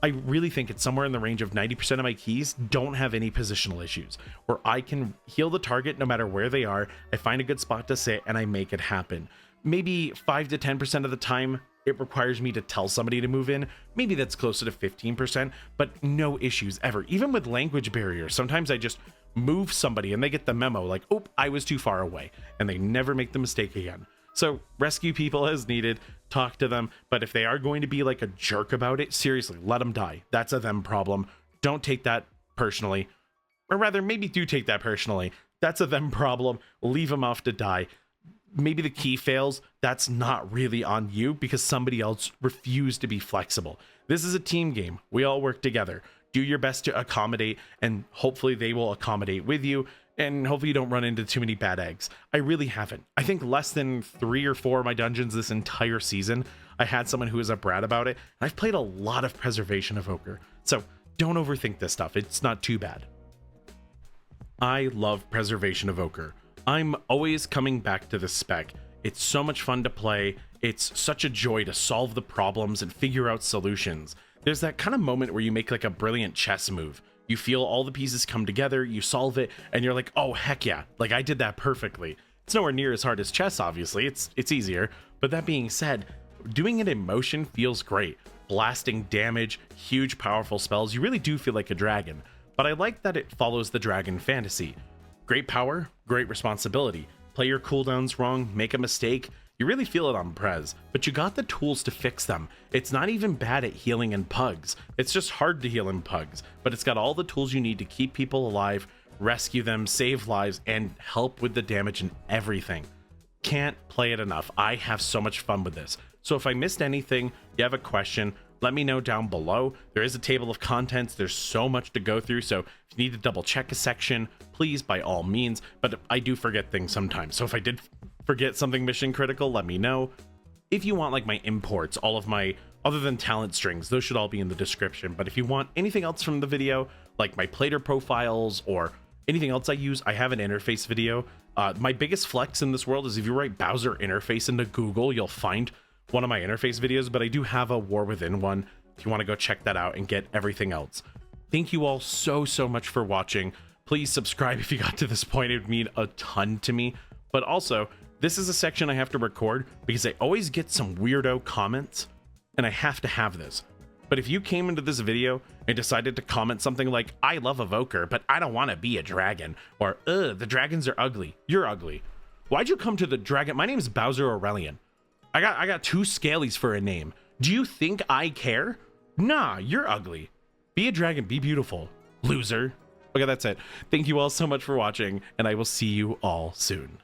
I really think it's somewhere in the range of 90% of my keys don't have any positional issues, where I can heal the target no matter where they are, I find a good spot to sit, and I make it happen. Maybe 5 to 10% of the time, it requires me to tell somebody to move in. Maybe that's closer to 15%, but no issues ever. Even with language barriers, sometimes I just move somebody and they get the memo like, oh, I was too far away, and they never make the mistake again. So rescue people as needed, talk to them, but if they are going to be like a jerk about it, seriously, let them die. That's a them problem. Don't take that personally. Or rather, maybe do take that personally. That's a them problem. Leave them off to die. Maybe the key fails. That's not really on you because somebody else refused to be flexible. This is a team game. We all work together. Do your best to accommodate, and hopefully they will accommodate with you. And hopefully you don't run into too many bad eggs. I really haven't. I think less than 3 or 4 of my dungeons this entire season, I had someone who was a brat about it. And I've played a lot of Preservation Evoker. So don't overthink this stuff. It's not too bad. I love Preservation Evoker. I'm always coming back to this spec. It's so much fun to play. It's such a joy to solve the problems and figure out solutions. There's that kind of moment where you make like a brilliant chess move. You feel all the pieces come together, you solve it, and you're like, oh, heck yeah, like I did that perfectly. It's nowhere near as hard as chess, obviously, it's easier. But that being said, doing it in motion feels great. Blasting damage, huge powerful spells, you really do feel like a dragon. But I like that it follows the dragon fantasy. Great power, great responsibility. Play your cooldowns wrong, make a mistake, you really feel it on Prez, but you got the tools to fix them. It's not even bad at healing in pugs. It's just hard to heal in pugs, but it's got all the tools you need to keep people alive, rescue them, save lives, and help with the damage and everything. can't play it enough. I have so much fun with this. So if I missed anything, you have a question, let me know down below. There is a table of contents. There's so much to go through. So if you need to double check a section, please, by all means. But I do forget things sometimes. So if I did forget something mission critical, let me know. If you want like my imports, all of my, other than talent strings, those should all be in the description. But if you want anything else from the video, like my plater profiles or anything else I use, I have an interface video. My biggest flex in this world is if you write Bowser interface into Google, you'll find one of my interface videos, but I do have a War Within one if you want to go check that out and get everything else. Thank you all so much for watching. Please subscribe if you got to this point. It would mean a ton to me. But also, this is a section I have to record because I always get some weirdo comments and I have to have this. But if you came into this video and decided to comment something like, I love Evoker, but I don't want to be a dragon, or the dragons are ugly, you're ugly. Why'd you come to the dragon? My name's Bowser Aurelian. I got 2 scalies for a name. Do you think I care? Nah, you're ugly. Be a dragon, be beautiful, loser. Okay, that's it. Thank you all so much for watching, and I will see you all soon.